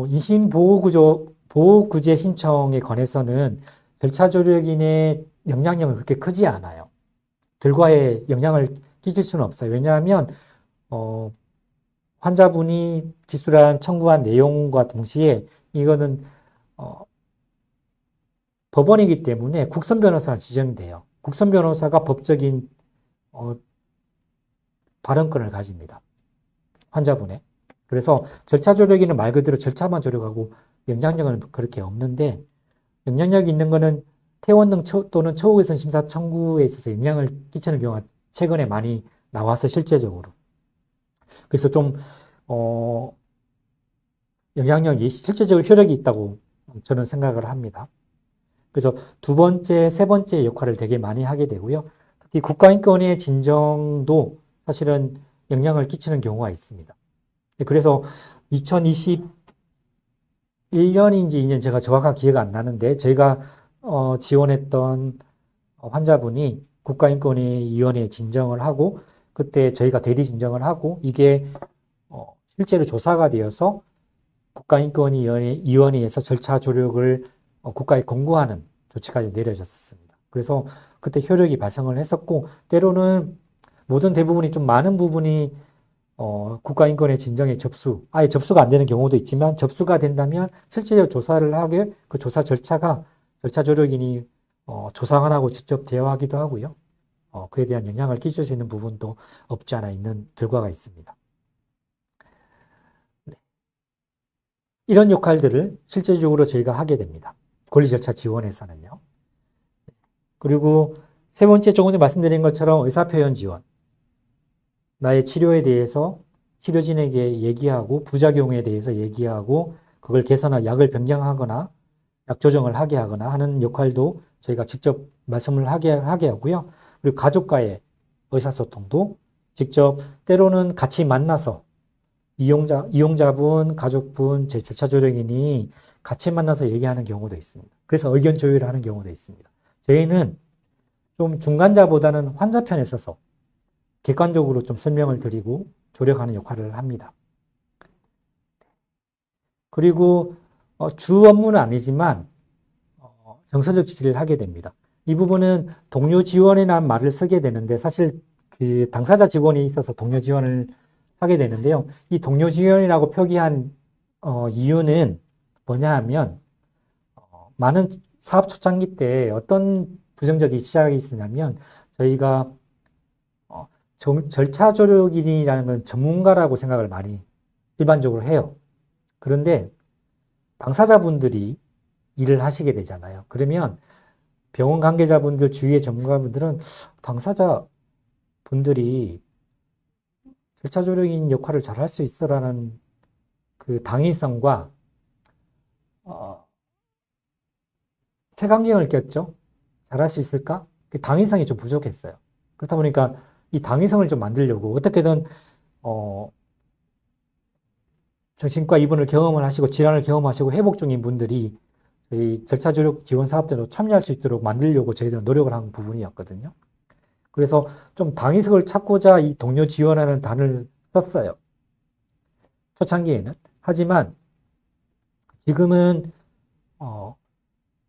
인신보호구제 신청에 관해서는 절차 조력인의 영향력은 그렇게 크지 않아요. 결과에 영향을 끼칠 수는 없어요. 왜냐하면 환자분이 기술안 청구한 내용과 동시에 이거는 법원이기 때문에 국선 변호사가 지정이 돼요. 국선 변호사가 법적인 발언권을 가집니다. 환자분의. 그래서 절차 조력에는 말 그대로 절차만 조력하고 영향력은 그렇게 없는데, 영향력이 있는 거는 퇴원 등 또는 처우개선 심사 청구에 있어서 영향을 끼치는 경우가 최근에 많이 나와서 실제적으로. 그래서 좀 영향력이 실제적으로 효력이 있다고 저는 생각을 합니다. 그래서 두 번째, 세 번째 역할을 되게 많이 하게 되고요. 특히 국가인권의 진정도 사실은 영향을 끼치는 경우가 있습니다. 그래서 2021년인지 2년 제가 정확한 기회가 안 나는데 저희가 지원했던 환자분이 국가인권위원회에 진정을 하고 그때 저희가 대리 진정을 하고 이게 실제로 조사가 되어서 국가인권위원회에서 절차 조력을 국가에 권고하는 조치까지 내려졌었습니다. 그래서 그때 효력이 발생을 했었고 때로는 모든 대부분이 좀 많은 부분이 국가인권의 진정에 아예 접수가 안 되는 경우도 있지만 접수가 된다면 실제로 조사를 하게 그 조사 절차 조력인이 조사관하고 직접 대화하기도 하고요. 그에 대한 영향을 끼칠 수 있는 부분도 없지 않아 있는 결과가 있습니다. 네. 이런 역할들을 실제적으로 저희가 하게 됩니다. 권리절차 지원에서는요. 그리고 세 번째 조금 전에 말씀드린 것처럼 의사표현 지원. 나의 치료에 대해서 치료진에게 얘기하고 부작용에 대해서 얘기하고 그걸 개선하고 약을 변경하거나 약 조정을 하게 하거나 하는 역할도 저희가 직접 말씀을 하게 하고요. 그리고 가족과의 의사소통도 직접 때로는 같이 만나서 이용자분, 가족분, 제 절차 조력인이 같이 만나서 얘기하는 경우도 있습니다. 그래서 의견 조율을 하는 경우도 있습니다. 저희는 좀 중간자보다는 환자 편에 서서 객관적으로 좀 설명을 드리고 조력하는 역할을 합니다. 그리고 주 업무는 아니지만 정서적 지지를 하게 됩니다. 이 부분은 동료 지원이라는 말을 쓰게 되는데 사실 그 당사자 직원이 있어서 동료 지원을 하게 되는데요. 이 동료 지원이라고 표기한 이유는 뭐냐 하면 많은 사업 초창기 때 어떤 부정적인 시작이 있었냐면 저희가 절차 조력인이라는 건 전문가라고 생각을 많이 일반적으로 해요. 그런데 당사자분들이 일을 하시게 되잖아요. 그러면 병원 관계자분들, 주위의 전문가분들은 당사자분들이 절차 조력인 역할을 잘 할 수 있어라는 그 당위성과 색안경을 꼈죠. 잘할 수 있을까? 그 당위성이 좀 부족했어요. 그렇다 보니까 이 당위성을 좀 만들려고 어떻게든 정신과 입원을 경험을 하시고 질환을 경험하시고 회복 중인 분들이 저희 절차 조력 지원 사업 때도 참여할 수 있도록 만들려고 저희들은 노력을 한 부분이었거든요. 그래서 좀 당위성을 찾고자 이 동료 지원하는 단어를 썼어요. 초창기에는. 하지만 지금은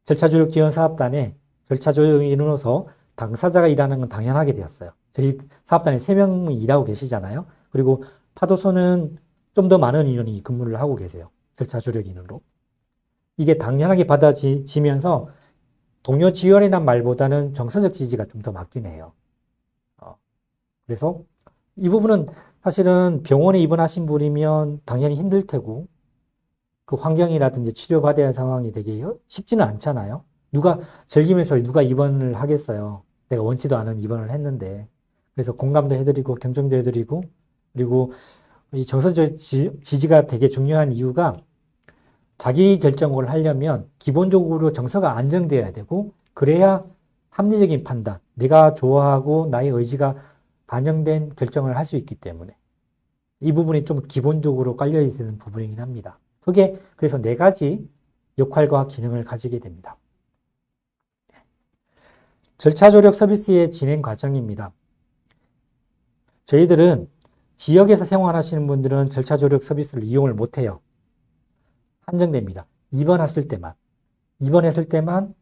절차 조력 지원 사업단에 절차 조력인으로서 당사자가 일하는 건 당연하게 되었어요. 저희 사업단에 3명이 일하고 계시잖아요. 그리고 파도소는 좀 더 많은 인원이 근무를 하고 계세요. 절차 조력인으로. 이게 당연하게 받아지면서 동료 지원이란 말보다는 정서적 지지가 좀 더 맞긴 해요. 그래서 이 부분은 사실은 병원에 입원하신 분이면 당연히 힘들 테고 그 환경이라든지 치료받아야 할 상황이 되게 쉽지는 않잖아요. 즐기면서 누가 입원을 하겠어요. 내가 원치도 않은 입원을 했는데. 그래서 공감도 해드리고 경청도 해드리고 그리고 이 정서적 지지가 되게 중요한 이유가 자기 결정을 하려면 기본적으로 정서가 안정되어야 되고 그래야 합리적인 판단, 내가 좋아하고 나의 의지가 반영된 결정을 할 수 있기 때문에 이 부분이 좀 기본적으로 깔려 있는 부분이긴 합니다. 그게 그래서 4가지 역할과 기능을 가지게 됩니다. 절차 조력 서비스의 진행 과정입니다. 저희들은 지역에서 생활하시는 분들은 절차 조력 서비스를 이용을 못해요. 한정됩니다. 입원했을 때만,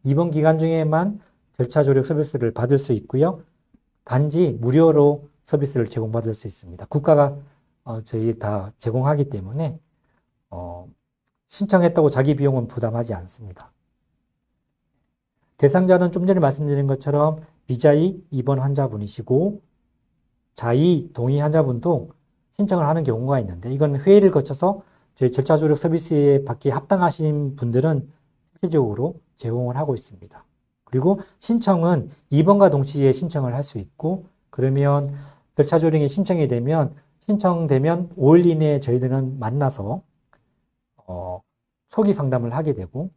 입원 기간 중에만 절차 조력 서비스를 받을 수 있고요. 단지 무료로 서비스를 제공받을 수 있습니다. 국가가 저희 다 제공하기 때문에 신청했다고 자기 비용은 부담하지 않습니다. 대상자는 좀 전에 말씀드린 것처럼 비자의 입원 환자분이시고 자의 동의 환자분도 신청을 하는 경우가 있는데 이건 회의를 거쳐서 저희 절차 조력 서비스에 받기 합당하신 분들은 실질적으로 제공을 하고 있습니다. 그리고 신청은 입원과 동시에 신청을 할 수 있고 그러면 절차 조력이 신청이 되면 신청되면 5일 이내에 저희들은 만나서 초기 상담을 하게 되고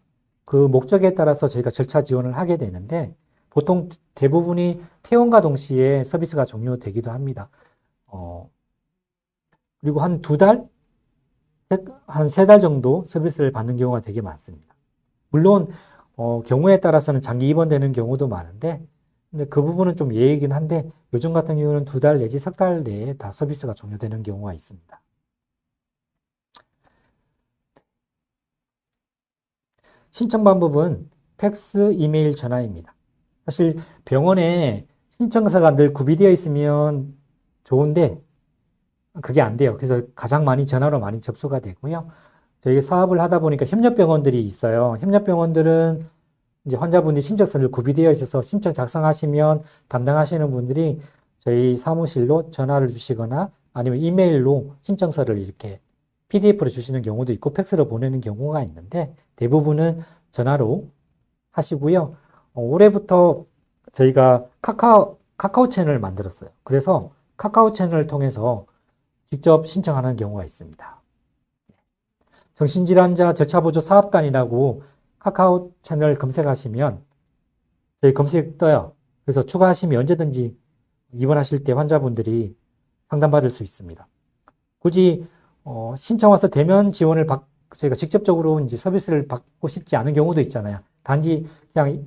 그 목적에 따라서 저희가 절차 지원을 하게 되는데 보통 대부분이 퇴원과 동시에 서비스가 종료되기도 합니다. 그리고 한 2달, 한 3달 정도 서비스를 받는 경우가 되게 많습니다. 물론 경우에 따라서는 장기 입원되는 경우도 많은데 근데 그 부분은 좀 예외이긴 한데 요즘 같은 경우는 2달 내지 3달 내에 다 서비스가 종료되는 경우가 있습니다. 신청 방법은 팩스, 이메일, 전화입니다. 사실 병원에 신청서가 늘 구비되어 있으면 좋은데 그게 안 돼요. 그래서 가장 많이 전화로 많이 접수가 되고요. 저희 사업을 하다 보니까 협력병원들이 있어요. 협력병원들은 이제 환자분이 신청서를 구비되어 있어서 신청 작성하시면 담당하시는 분들이 저희 사무실로 전화를 주시거나 아니면 이메일로 신청서를 이렇게 PDF로 주시는 경우도 있고 팩스로 보내는 경우가 있는데 대부분은 전화로 하시고요. 올해부터 저희가 카카오 채널을 만들었어요. 그래서 카카오 채널을 통해서 직접 신청하는 경우가 있습니다. 정신질환자 절차보조 사업단이라고 카카오 채널 검색하시면 저희 검색 떠요. 그래서 추가하시면 언제든지 입원하실 때 환자분들이 상담받을 수 있습니다. 굳이 신청 와서 대면 지원을 저희가 직접적으로 이제 서비스를 받고 싶지 않은 경우도 있잖아요. 단지 그냥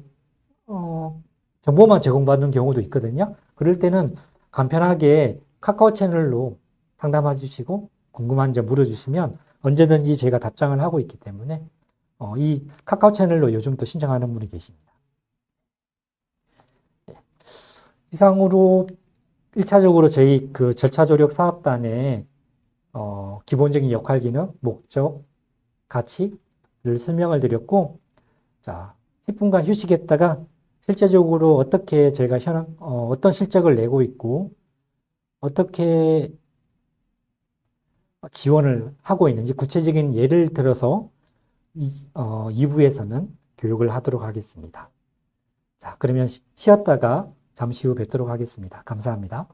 정보만 제공받는 경우도 있거든요. 그럴 때는 간편하게 카카오 채널로 상담해 주시고 궁금한 점 물어주시면 언제든지 저희가 답장을 하고 있기 때문에 이 카카오 채널로 요즘 또 신청하는 분이 계십니다. 네. 이상으로 1차적으로 저희 그 절차 조력 사업단의 기본적인 역할, 기능, 목적, 가치를 설명을 드렸고, 자, 10분간 휴식했다가 실제적으로 어떻게 저희가 어떤 실적을 내고 있고, 어떻게 지원을 하고 있는지 구체적인 예를 들어서 2부에서는 교육을 하도록 하겠습니다. 자, 그러면 쉬었다가 잠시 후 뵙도록 하겠습니다. 감사합니다.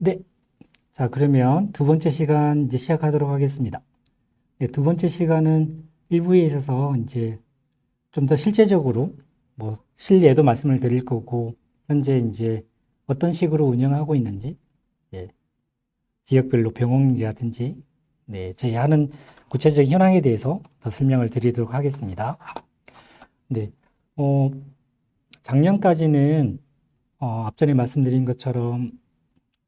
네. 자, 그러면 두 번째 시간 이제 시작하도록 하겠습니다. 네, 두 번째 시간은 1부에 있어서 이제 좀 더 실제적으로 뭐 실례도 말씀을 드릴 거고, 현재 이제 어떤 식으로 운영하고 있는지, 예, 지역별로 병원이라든지, 네, 저희 하는 구체적인 현황에 대해서 더 설명을 드리도록 하겠습니다. 네, 어, 작년까지는 앞전에 말씀드린 것처럼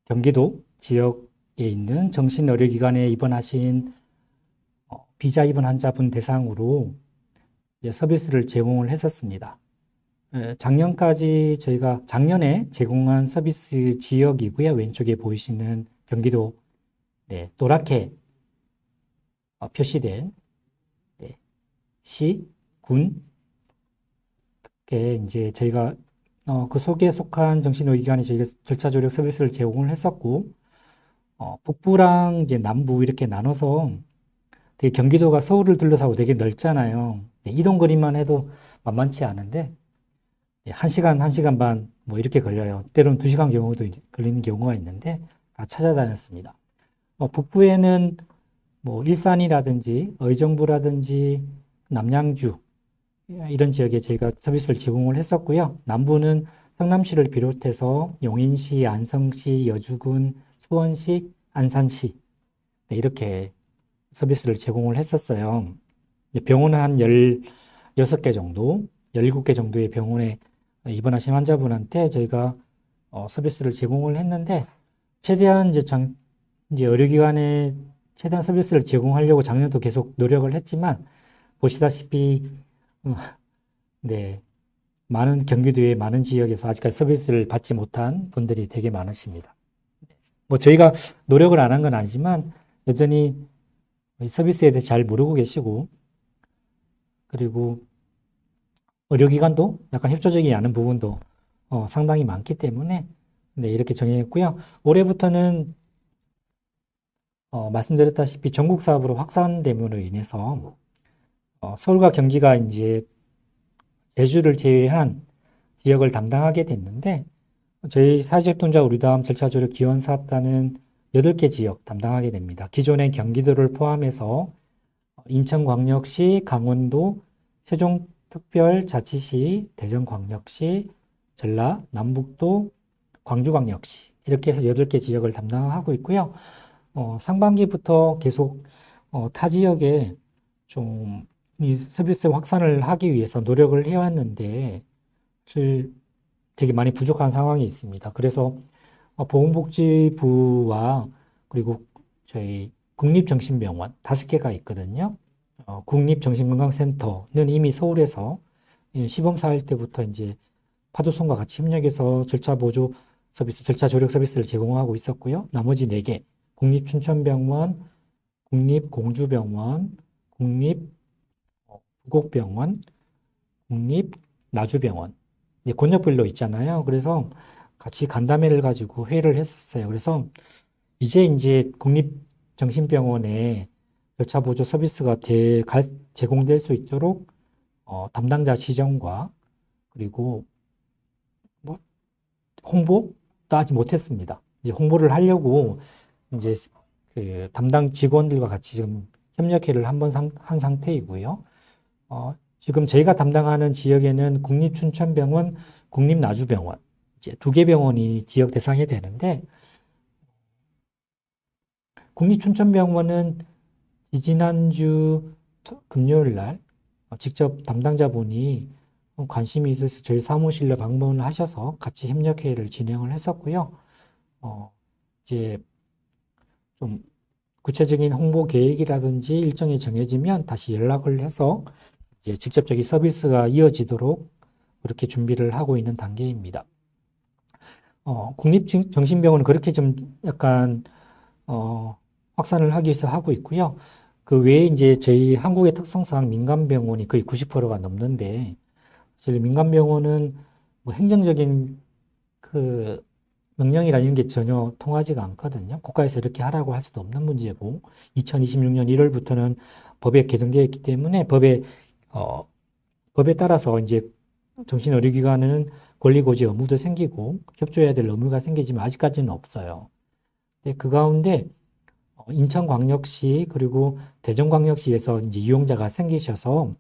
경기도 지역에 있는 정신의료기관에 입원하신 비자 입원 환자분 대상으로 이제 서비스를 제공을 했었습니다. 작년까지 저희가 작년에 제공한 서비스 지역이고요. 왼쪽에 보이시는 경기도 네, 노랗게 표시된 네, 시, 군, 게 이제 저희가 그 속에 속한 정신의료기관에 저희가 절차 조력 서비스를 제공을 했었고, 북부랑 이제 남부 이렇게 나눠서 되게 경기도가 서울을 둘러싸고 되게 넓잖아요. 네, 이동 거리만 해도 만만치 않은데, 네, 1시간, 1시간 반, 뭐 이렇게 걸려요. 때로는 2시간 경우도 걸리는 경우가 있는데, 다 찾아다녔습니다. 북부에는 뭐 일산이라든지, 의정부라든지, 남양주, 이런 지역에 저희가 서비스를 제공을 했었고요. 남부는 성남시를 비롯해서 용인시, 안성시, 여주군, 수원시, 안산시, 네, 이렇게 서비스를 제공을 했었어요. 이제 병원은 한 16개 정도, 17개 정도의 병원에 입원하신 환자분한테 저희가 서비스를 제공을 했는데, 최대한 이제 의료기관에 최대한 서비스를 제공하려고 작년도 계속 노력을 했지만, 보시다시피, 네, 경기도의 많은 지역에서 아직까지 서비스를 받지 못한 분들이 되게 많으십니다. 뭐 저희가 노력을 안 한 건 아니지만, 여전히 이 서비스에 대해 잘 모르고 계시고, 그리고 의료기관도 약간 협조적이지 않은 부분도 상당히 많기 때문에, 네, 이렇게 정했고요. 올해부터는 말씀드렸다시피 전국 사업으로 확산됨으로 인해서 서울과 경기가 이제 제주를 제외한 지역을 담당하게 됐는데, 저희 사회적동자 우리다음 절차조력 기원사업단은 8개 지역 담당하게 됩니다. 기존의 경기도를 포함해서 인천광역시, 강원도, 세종특별자치시, 대전광역시, 전라, 남북도, 광주광역시 이렇게 해서 8개 지역을 담당하고 있고요. 상반기부터 계속 타 지역에 좀 이 서비스 확산을 하기 위해서 노력을 해왔는데 사실 되게 많이 부족한 상황이 있습니다. 그래서 보건복지부와 그리고 저희 국립정신병원 5개가 있거든요. 국립정신건강센터는 이미 서울에서 시범사일 때부터 이제 파도son과 같이 협력해서 절차 보조 서비스, 절차 조력 서비스를 제공하고 있었고요. 나머지 4개, 국립춘천병원, 국립공주병원, 국립부곡병원, 국립나주병원, 이제 권역별로 있잖아요. 그래서 같이 간담회를 가지고 회의를 했었어요. 그래서 이제 국립정신병원에 절차 보조 서비스가 제공될 수 있도록 담당자 지정과 그리고 뭐 홍보도 아직 못했습니다. 이제 홍보를 하려고 이제 그 담당 직원들과 같이 지금 협력회를 한 상태이고요. 지금 저희가 담당하는 지역에는 국립춘천병원, 국립나주병원 이제 2개 병원이 지역 대상이 되는데, 국립춘천병원은 지지난주 금요일 날 직접 담당자분이 관심이 있어서 저희 사무실로 방문을 하셔서 같이 협력회의를 진행을 했었고요. 이제 좀 구체적인 홍보 계획이라든지 일정이 정해지면 다시 연락을 해서 이제 직접적인 서비스가 이어지도록 그렇게 준비를 하고 있는 단계입니다. 국립정신병원은 그렇게 좀 약간 확산을 하기 위해서 하고 있고요. 그 외에 이제 저희 한국의 특성상 민간병원이 거의 90%가 넘는데, 사실 민간병원은 뭐 행정적인 그 명령이라는 게 전혀 통하지가 않거든요. 국가에서 이렇게 하라고 할 수도 없는 문제고, 2026년 1월부터는 법에 개정되어 있기 때문에 법에 따라서 이제 정신의료기관은 권리고지 의무도 생기고 협조해야 될 의무가 생기지만 아직까지는 없어요. 네, 그 가운데 인천광역시 그리고 대전광역시에서 이제 이용자가 생기셔서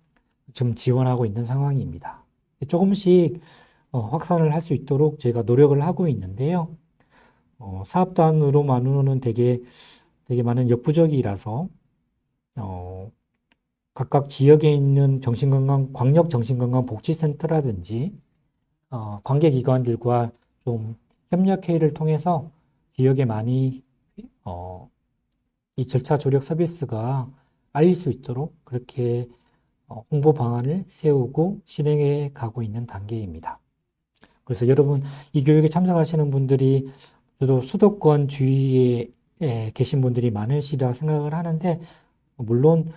지금 지원하고 있는 상황입니다. 조금씩 확산을 할 수 있도록 저희가 노력을 하고 있는데요. 사업단으로만으로는 되게 많은 역부족이라서 각각 지역에 있는 광역 정신건강복지센터라든지 관계기관들과 좀 협력회의를 통해서 지역에 많이 이 절차 조력 서비스가 알릴 수 있도록 그렇게 홍보 방안을 세우고 실행해 가고 있는 단계입니다. 그래서 여러분 이 교육에 참석하시는 분들이 주로 수도권 주위에 계신 분들이 많으시라 생각을 하는데 물론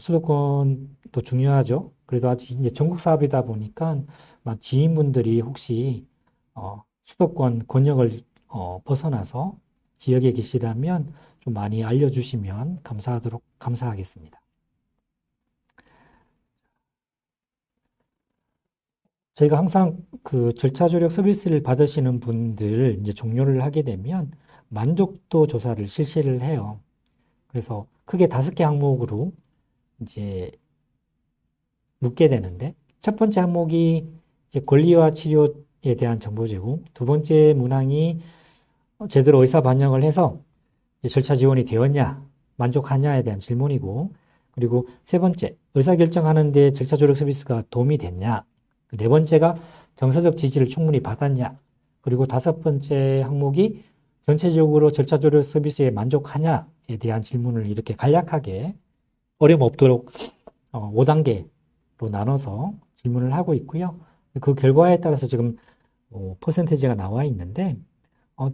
수도권도 중요하죠. 그래도 아직 이제 전국 사업이다 보니까 지인분들이 혹시 수도권 권역을 벗어나서 지역에 계시다면 좀 많이 알려주시면 감사하겠습니다. 저희가 항상 그 절차 조력 서비스를 받으시는 분들 이제 종료를 하게 되면 만족도 조사를 실시를 해요. 그래서 크게 5개 항목으로 이제 묻게 되는데 첫 번째 항목이 이제 권리와 치료에 대한 정보 제공, 두 번째 문항이 제대로 의사 반영을 해서 이제 절차 지원이 되었냐, 만족하냐에 대한 질문이고, 그리고 세 번째 의사결정하는데 절차 조력 서비스가 도움이 됐냐, 네 번째가 정서적 지지를 충분히 받았냐, 그리고 다섯 번째 항목이 전체적으로 절차 조력 서비스에 만족하냐에 대한 질문을 이렇게 간략하게 어려움 없도록 5단계로 나눠서 질문을 하고 있고요. 그 결과에 따라서 지금 퍼센테이지가 나와 있는데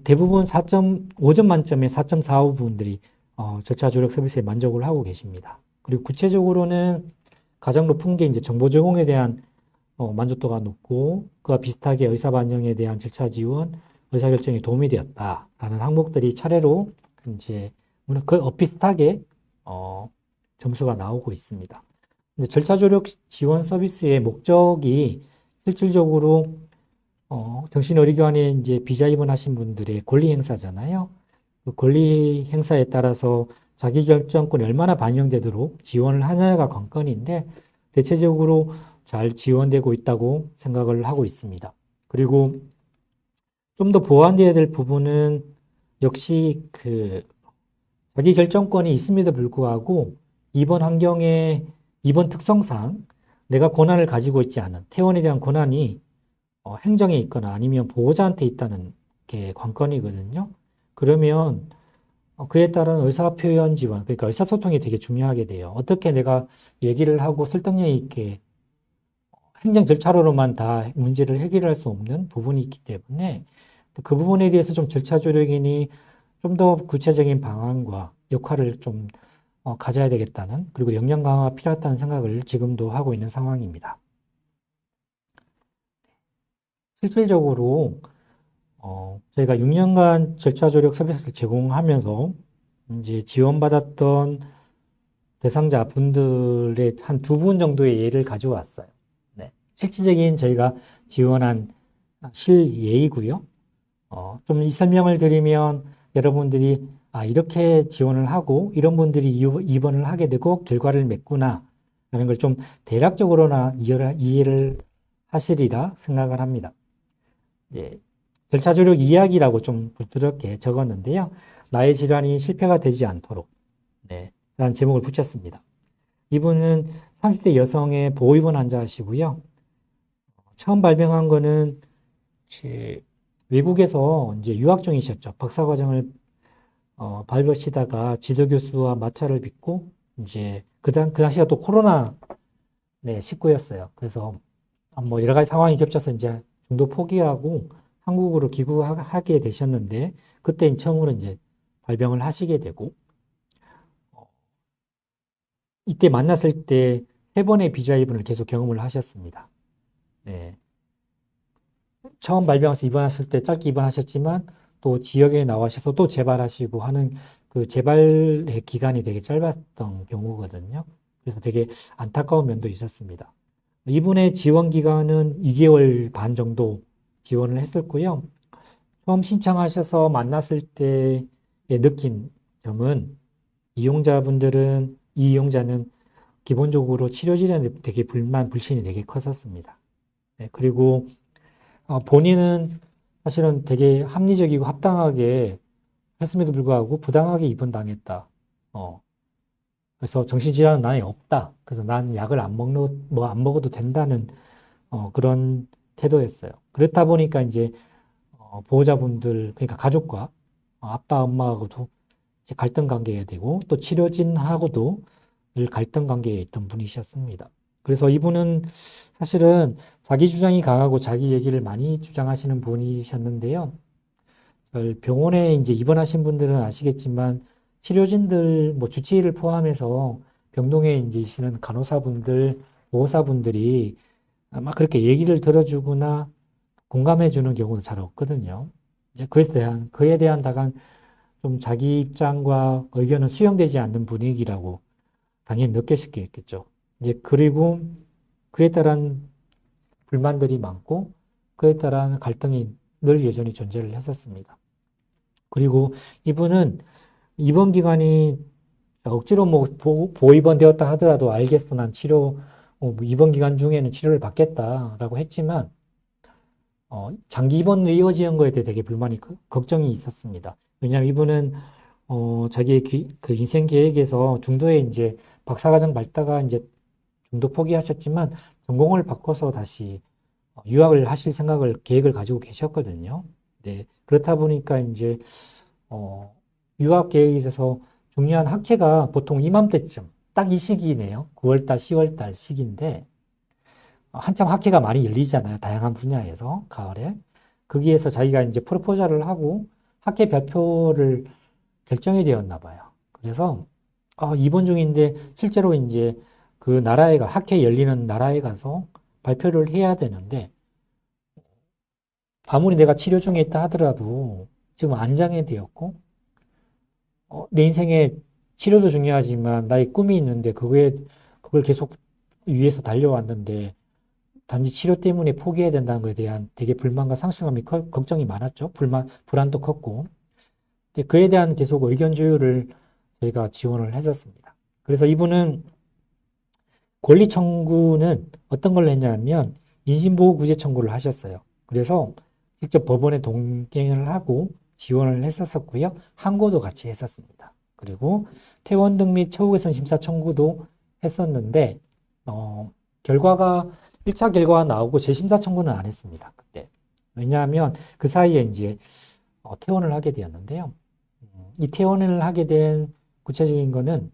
대부분 5점 만점에 4.45분들이 절차 조력 서비스에 만족을 하고 계십니다. 그리고 구체적으로는 가장 높은 게 이제 정보 제공에 대한 만족도가 높고 그와 비슷하게 의사 반영에 대한 절차 지원, 의사 결정에 도움이 되었다라는 항목들이 차례로 이제 비슷하게 점수가 나오고 있습니다. 근데 절차 조력 지원 서비스의 목적이 실질적으로 정신의료기관에 이제 비자 입원하신 분들의 권리 행사잖아요. 그 권리 행사에 따라서 자기결정권이 얼마나 반영되도록 지원을 하냐가 관건인데 대체적으로 잘 지원되고 있다고 생각을 하고 있습니다. 그리고 좀 더 보완되어야 될 부분은 역시 그 자기결정권이 있음에도 불구하고 이번 환경에 이번 특성상 내가 권한을 가지고 있지 않은 퇴원에 대한 권한이 행정에 있거나 아니면 보호자한테 있다는 게 관건이거든요. 그러면 그에 따른 의사표현 지원, 그러니까 의사소통이 되게 중요하게 돼요. 어떻게 내가 얘기를 하고 설득력 있게 행정 절차로만 다 문제를 해결할 수 없는 부분이 있기 때문에 그 부분에 대해서 좀 절차 조력인이 좀 더 구체적인 방안과 역할을 좀 가져야 되겠다는 그리고 역량 강화가 필요하다는 생각을 지금도 하고 있는 상황입니다. 실질적으로 저희가 6년간 절차 조력 서비스를 제공하면서 이제 지원받았던 대상자 분들의 한 2분 정도의 예를 가져왔어요. 네. 실질적인 저희가 지원한 실예이고요. 좀 이 설명을 드리면 여러분들이 이렇게 지원을 하고 이런 분들이 입원을 하게 되고 결과를 맺구나 라는 걸 좀 대략적으로나 이해를 하시리라 생각을 합니다. 예, 절차 조력 이야기라고 좀 부드럽게 적었는데요. 나의 질환이 실패가 되지 않도록 라는 제목을 붙였습니다. 이분은 30대 여성의 보호입원 환자시고요. 처음 발병한 거는 외국에서 이제 유학 중이셨죠. 박사과정을 밟으시다가 지도교수와 마찰을 빚고 이제 그 당시가 또 코로나 19였어요. 그래서 뭐 여러 가지 상황이 겹쳐서 이제 중도 포기하고 한국으로 귀국하게 되셨는데 그때 처음으로 이제 발병을 하시게 되고 이때 만났을 때 3번의 비자 입원을 계속 경험을 하셨습니다. 네. 처음 발병해서 입원하실 때 짧게 입원하셨지만 또 지역에 나와셔서 또 재발하시고 하는 그 재발의 기간이 되게 짧았던 경우거든요. 그래서 되게 안타까운 면도 있었습니다. 이분의 지원 기간은 2개월 반 정도 지원을 했었고요. 처음 신청하셔서 만났을 때 느낀 점은 이 이용자는 기본적으로 치료질에 되게 불신이 되게 컸었습니다. 네, 그리고 본인은 사실은 되게 합리적이고 합당하게 했음에도 불구하고 부당하게 입원당했다. 그래서 정신질환은 나에 없다. 그래서 난 약을 안 먹어도 된다는 그런 태도였어요. 그렇다 보니까 이제 보호자분들, 그러니까 가족과 아빠, 엄마하고도 이제 갈등 관계가 되고 또 치료진하고도 늘 갈등 관계에 있던 분이셨습니다. 그래서 이분은 사실은 자기 주장이 강하고 자기 얘기를 많이 주장하시는 분이셨는데요. 병원에 이제 입원하신 분들은 아시겠지만 치료진들, 뭐 주치의를 포함해서 병동에 이제 계시는 간호사분들, 보호사분들이 아마 그렇게 얘기를 들어주거나 공감해주는 경우도 잘 없거든요. 이제 그에 대한 다간 좀 자기 입장과 의견은 수용되지 않는 분위기라고 당연히 느끼셨겠죠. 이제 그리고 그에 따른 불만들이 많고 그에 따른 갈등이 늘 여전히 존재를 했었습니다. 그리고 이분은 입원 기간이 억지로 뭐 보입원 되었다 하더라도 알겠어, 난 입원 기간 중에는 치료를 받겠다라고 했지만 장기 입원으로 이어지는 거에 대해 되게 걱정이 있었습니다. 왜냐하면 이분은 자기의 그 인생 계획에서 중도에 이제 박사과정 밟다가 이제 중도 포기하셨지만 전공을 바꿔서 다시 유학을 하실 계획을 가지고 계셨거든요. 네. 그렇다 보니까 이제 유학 계획에 있어서 중요한 학회가 보통 이맘때쯤 딱 이 시기네요. 9월달, 10월달 시기인데 한참 학회가 많이 열리잖아요. 다양한 분야에서 가을에. 거기에서 자기가 이제 프로포절을 하고 학회 발표를 결정이 되었나 봐요. 그래서 입원 중인데 실제로 이제 학회 열리는 나라에 가서 발표를 해야 되는데 아무리 내가 치료 중에 있다 하더라도 지금 안장이 되었고 내 인생에 치료도 중요하지만 나의 꿈이 있는데 그걸 계속 위해서 달려왔는데 단지 치료 때문에 포기해야 된다는 것에 대한 되게 불만과 상실감이 걱정이 많았죠. 불안도 컸고. 근데 그에 대한 계속 의견 조율을 저희가 지원을 했었습니다. 그래서 이분은 권리 청구는 어떤 걸 했냐면 인신보호구제 청구를 하셨어요. 그래서 직접 법원에 동행을 하고 지원을 했었고요. 항고도 같이 했었습니다. 그리고 퇴원 등 및 처우개선 심사 청구도 했었는데 1차 결과가 나오고 재심사 청구는 안 했습니다. 그때. 왜냐하면 그 사이에 이제 퇴원을 하게 되었는데요. 이 퇴원을 하게 된 구체적인 거는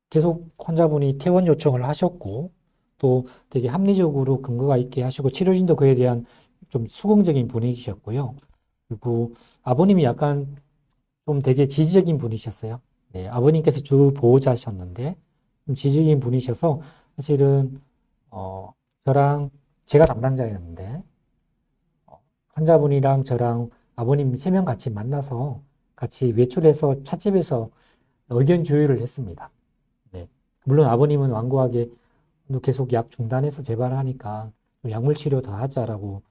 계속 환자분이 퇴원 요청을 하셨고 또 되게 합리적으로 근거가 있게 하시고 치료진도 그에 대한 좀 수긍적인 분위기셨고요. 그리고 아버님이 약간 좀 되게 지지적인 분이셨어요. 네, 아버님께서 주 보호자셨는데 좀 지지적인 분이셔서 사실은 제가 담당자였는데 환자분이랑 저랑 아버님 3명 같이 만나서 같이 외출해서 찻집에서 의견 조율을 했습니다. 네. 물론 아버님은 완고하게 계속 약 중단해서 재발하니까 약물 치료 더 하자라고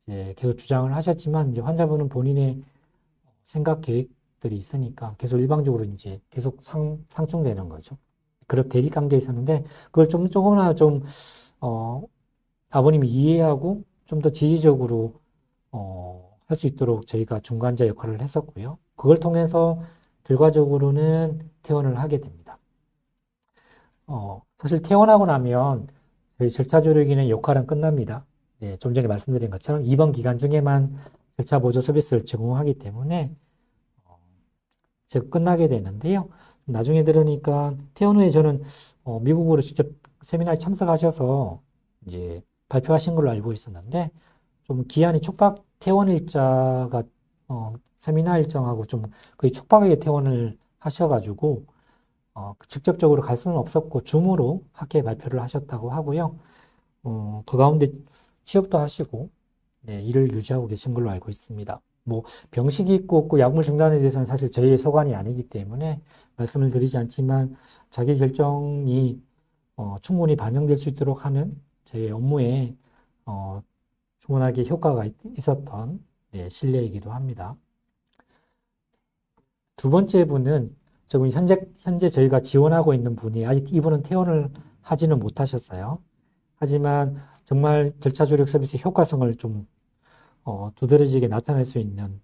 이제 계속 주장을 하셨지만 이제 환자분은 본인의 생각 계획들이 있으니까 계속 일방적으로 이제 계속 상충되는 거죠. 그런 대립 관계에 있었는데 그걸 조금이나마 아버님이 이해하고 좀 더 지지적으로 할 수 있도록 저희가 중간자 역할을 했었고요. 그걸 통해서 결과적으로는 퇴원을 하게 됩니다. 사실 퇴원하고 나면 저희 절차 조력인의 역할은 끝납니다. 네, 좀 전에 말씀드린 것처럼 입원 기간 중에만 절차 보조 서비스를 제공하기 때문에 즉 끝나게 되는데요. 나중에 들으니까 퇴원 후에 저는 미국으로 직접 세미나에 참석하셔서 이제 발표하신 걸로 알고 있었는데 좀 기한이 퇴원 일자가 세미나 일정하고 좀 거의 촉박하게 퇴원을 하셔가지고 직접적으로 갈 수는 없었고 줌으로 학회 발표를 하셨다고 하고요. 그 가운데 취업도 하시고 네, 일을 유지하고 계신 걸로 알고 있습니다. 뭐 병식이 있고 없고 약물 중단에 대해서는 사실 저희의 소관이 아니기 때문에 말씀을 드리지 않지만 자기 결정이 충분히 반영될 수 있도록 하는 저희 업무에 충분하게 효과가 있었던 네, 신뢰이기도 합니다. 두 번째 분은 지금 현재 저희가 지원하고 있는 분이 아직 이분은 퇴원을 하지는 못하셨어요. 하지만 정말 절차 조력 서비스 효과성을 좀 두드러지게 나타낼 수 있는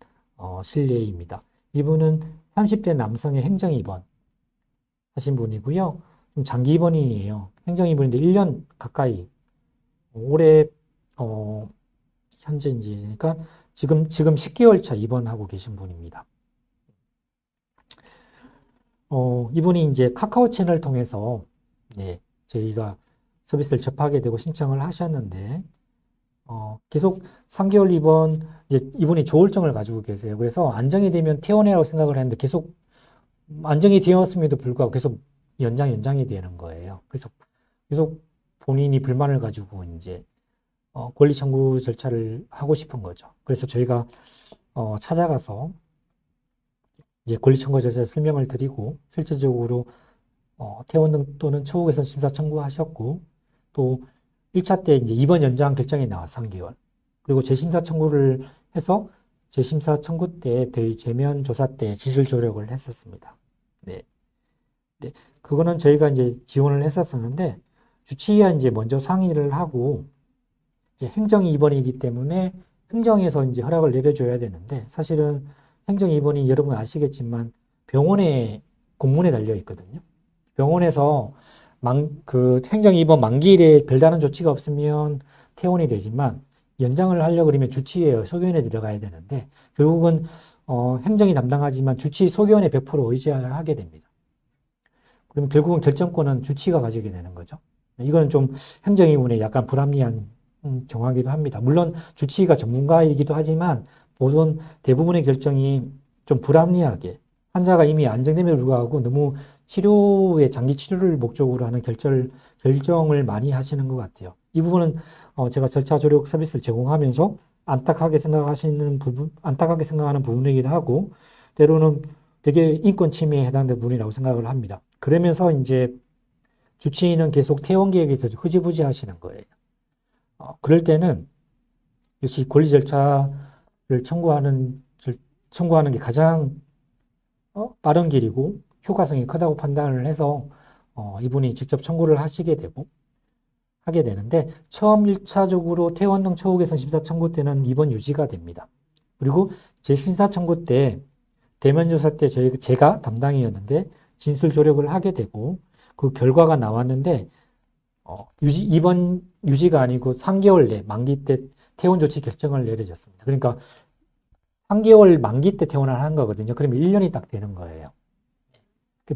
실례입니다. 이분은 30대 남성의 행정 입원 하신 분이고요. 좀 장기 입원이에요. 행정 입원인데 1년 가까이 올해 현재 이제 그러니까 지금 10개월 차 입원하고 계신 분입니다. 이분이 이제 카카오 채널 통해서 네, 저희가 서비스를 접하게 되고 신청을 하셨는데 계속 3개월 입원 이제 이분이 조울증을 가지고 계세요. 그래서 안정이 되면 퇴원이라고 생각을 했는데 계속 안정이 되었음에도 불구하고 계속 연장이 되는 거예요. 그래서 계속 본인이 불만을 가지고 이제 권리 청구 절차를 하고 싶은 거죠. 그래서 저희가 찾아가서 이제 권리 청구 절차 설명을 드리고 실질적으로 퇴원 등 또는 처우 개선 심사 청구하셨고 또 1차 때 이제 입원 연장 결정이 나와 3개월. 그리고 재심사 청구를 해서 재심사 청구 때 저희 제면 조사 때 지술 조력을 했었습니다. 네. 네. 그거는 저희가 이제 지원을 했었었는데 주치의와 이제 먼저 상의를 하고 이제 행정 입원이기 때문에 행정에서 이제 허락을 내려줘야 되는데 사실은 행정 입원이 여러분 아시겠지만 병원에 공문에 달려 있거든요. 병원에서 그 행정 입원 만기일에 별다른 조치가 없으면 퇴원이 되지만 연장을 하려고 그러면 주치의 소견에 들어가야 되는데 결국은 행정이 담당하지만 주치의 소견에 100% 의지하게 됩니다. 그럼 결국은 결정권은 주치의가 가지게 되는 거죠. 이건 좀 행정의원의 약간 불합리한 정하기도 합니다. 물론 주치의가 전문가이기도 하지만 보통 대부분의 결정이 좀 불합리하게 환자가 이미 안정됨에도 불구하고 너무 치료의 장기 치료를 목적으로 하는 결정을 많이 하시는 것 같아요. 이 부분은 제가 절차 조력 서비스를 제공하면서 안타깝게 생각하는 부분이기도 하고 때로는 되게 인권 침해에 해당되는 부분이라고 생각을 합니다. 그러면서 이제 주치의는 계속 퇴원 계획에서 흐지부지 하시는 거예요. 그럴 때는 역시 권리 절차를 청구하는 게 가장 빠른 길이고 효과성이 크다고 판단을 해서 이분이 직접 청구를 하게 되는데 처음 1차적으로 퇴원 등 처우 개선 심사 청구 때는 입원 유지가 됩니다. 그리고 재심사 청구 때 대면 조사 때 제가 담당이었는데 진술 조력을 하게 되고 그 결과가 나왔는데 입원 유지가 아니고 3개월 내 만기 때 퇴원 조치 결정을 내려졌습니다. 그러니까 3개월 만기 때 퇴원을 한 거거든요. 그러면 1년이 딱 되는 거예요.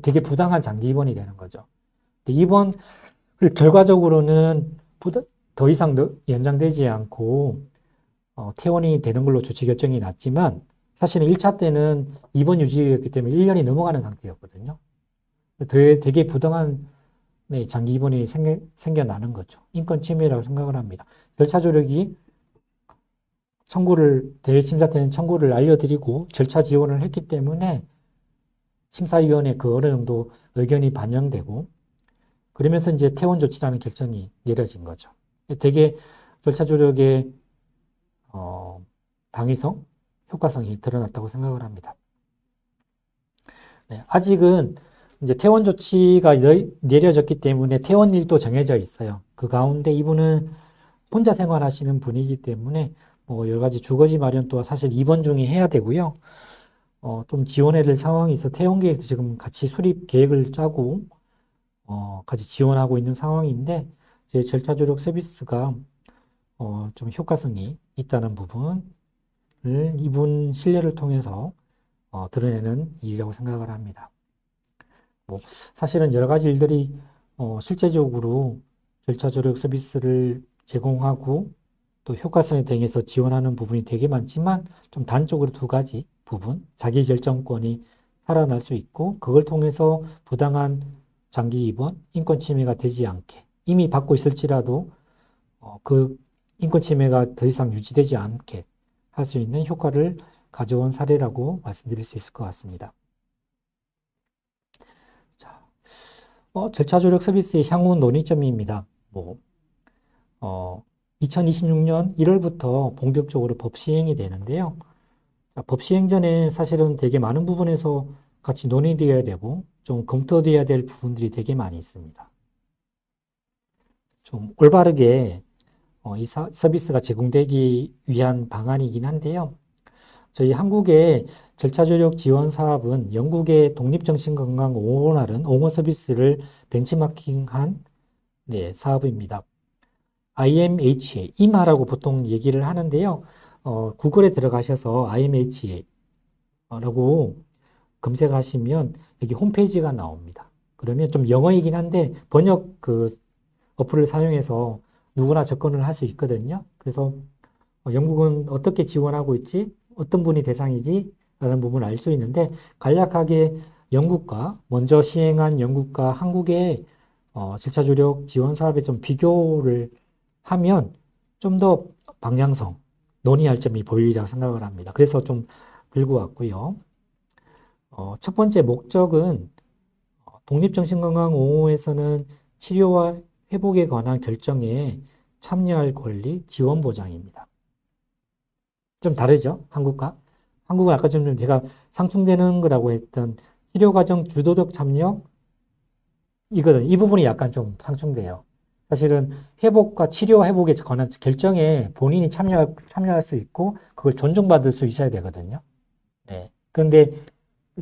되게 부당한 장기 입원이 되는 거죠. 입원 결과적으로는 더 이상 연장되지 않고 퇴원이 되는 걸로 조치 결정이 났지만 사실은 1차 때는 입원 유지였기 때문에 1년이 넘어가는 상태였거든요. 되게 부당한 장기 입원이 생겨나는 거죠. 인권 침해라고 생각을 합니다. 절차 조력이 대심사 때는 청구를 알려드리고 절차 지원을 했기 때문에 심사위원회 그 어느 정도 의견이 반영되고 그러면서 이제 퇴원 조치라는 결정이 내려진 거죠. 되게 절차 조력의 당위성, 효과성이 드러났다고 생각을 합니다. 네, 아직은 이제 퇴원 조치가 내려졌기 때문에 퇴원일도 정해져 있어요. 그 가운데 이분은 혼자 생활하시는 분이기 때문에 여러 가지 주거지 마련도 사실 입원 중에 해야 되고요. 좀 지원해야 될 상황이 있어 퇴원 계획도 지금 같이 수립 계획을 짜고 같이 지원하고 있는 상황인데 제 절차 조력 서비스가 좀 효과성이 있다는 부분을 이분 신뢰를 통해서 드러내는 일이라고 생각을 합니다. 사실은 여러 가지 일들이 실제적으로 절차 조력 서비스를 제공하고 또 효과성에 대해서 지원하는 부분이 되게 많지만 좀 단적으로 두 가지 부분, 자기 결정권이 살아날 수 있고 그걸 통해서 부당한 장기 입원, 인권 침해가 되지 않게 이미 받고 있을지라도 그 인권 침해가 더 이상 유지되지 않게 할 수 있는 효과를 가져온 사례라고 말씀드릴 수 있을 것 같습니다. 자, 절차 조력 서비스의 향후 논의점입니다. 2026년 1월부터 본격적으로 법 시행이 되는데요. 법 시행 전에 사실은 되게 많은 부분에서 같이 논의되어야 되고 좀 검토되어야 될 부분들이 되게 많이 있습니다. 좀 올바르게 이 서비스가 제공되기 위한 방안이긴 한데요. 저희 한국의 절차조력 지원 사업은 영국의 독립정신건강 옹호 서비스를 벤치마킹한 사업입니다. IMHA, 임하라고 보통 얘기를 하는데요. 구글에 들어가셔서 IMHA라고 검색하시면 여기 홈페이지가 나옵니다. 그러면 좀 영어이긴 한데 번역 어플을 사용해서 누구나 접근을 할 수 있거든요. 그래서 영국은 어떻게 지원하고 있지? 어떤 분이 대상이지? 라는 부분을 알 수 있는데 간략하게 먼저 시행한 영국과 한국의 절차조력 지원 사업에 좀 비교를 하면 좀 더 방향성, 논의할 점이 보이리라 생각을 합니다. 그래서 좀 들고 왔고요. 첫 번째 목적은 독립정신건강옹호에서는 치료와 회복에 관한 결정에 참여할 권리 지원 보장입니다. 좀 다르죠? 한국과? 한국은 아까 좀 제가 상충되는 거라고 했던 치료과정 주도적 참여 이 부분이 약간 좀 상충돼요. 사실은 회복과 치료와 회복에 관한 결정에 본인이 참여할 수 있고 그걸 존중받을 수 있어야 되거든요. 네. 그런데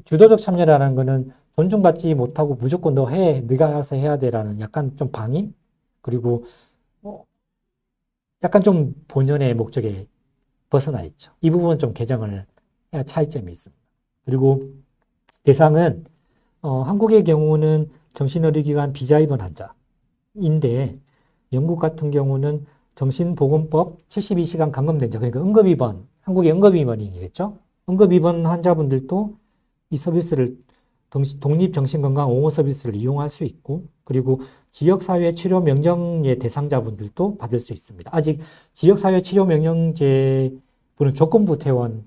주도적 참여라는 거는 존중받지 못하고 무조건 네가 알아서 해야 돼라는 약간 좀 방임? 그리고 약간 좀 본연의 목적에 벗어나 있죠. 이 부분은 좀 개정을 해야 차이점이 있습니다. 그리고 대상은 한국의 경우는 정신의료기관 비자입원 환자인데 영국 같은 경우는 정신보건법 72시간 감금된자, 그러니까 응급입원, 한국의 응급입원이겠죠? 응급입원 환자분들도 이 서비스를 독립정신건강옹호 서비스를 이용할 수 있고 그리고 지역사회 치료 명령의 대상자분들도 받을 수 있습니다. 아직 지역사회 치료 명령제분은 조건부 퇴원에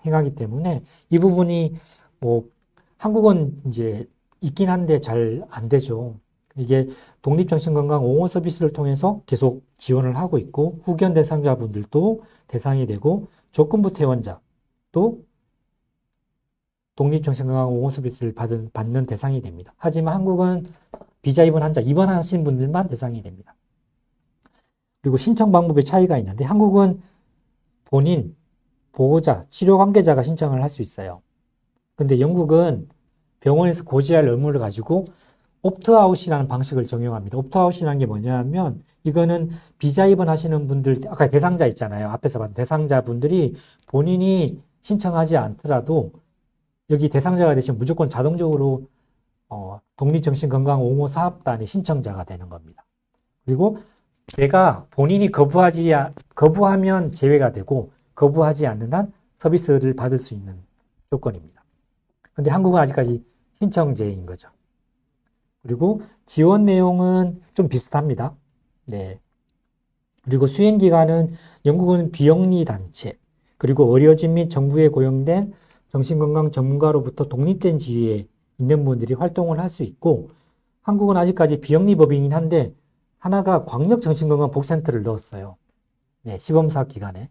행하기 때문에 이 부분이 뭐 한국은 이제 있긴 한데 잘 안 되죠. 이게 독립정신건강옹호 서비스를 통해서 계속 지원을 하고 있고 후견 대상자분들도 대상이 되고 조건부 퇴원자도 독립정신건강옹호 서비스를 받는 대상이 됩니다. 하지만 한국은 비자 입원하신 분들만 대상이 됩니다. 그리고 신청 방법의 차이가 있는데 한국은 본인, 보호자, 치료 관계자가 신청을 할 수 있어요. 근데 영국은 병원에서 고지할 의무를 가지고 옵트아웃이라는 방식을 적용합니다. 옵트아웃이라는 게 뭐냐면 이거는 비자 입원하시는 분들, 아까 대상자 있잖아요. 앞에서 봤던 대상자분들이 본인이 신청하지 않더라도 여기 대상자가 되시면 무조건 자동적으로 독립정신건강옹호 사업단의 신청자가 되는 겁니다. 그리고 내가 본인이 거부하면 제외가 되고 거부하지 않는 한 서비스를 받을 수 있는 조건입니다. 근데 한국은 아직까지 신청제인 거죠. 그리고 지원 내용은 좀 비슷합니다. 네. 그리고 수행 기간은 영국은 비영리 단체, 그리고 의료진 및 정부에 고용된 정신건강 전문가로부터 독립된 지위에 있는 분들이 활동을 할 수 있고 한국은 아직까지 비영리법이긴 한데 하나가 광역정신건강복지센터를 넣었어요. 네, 시범사업 기간에.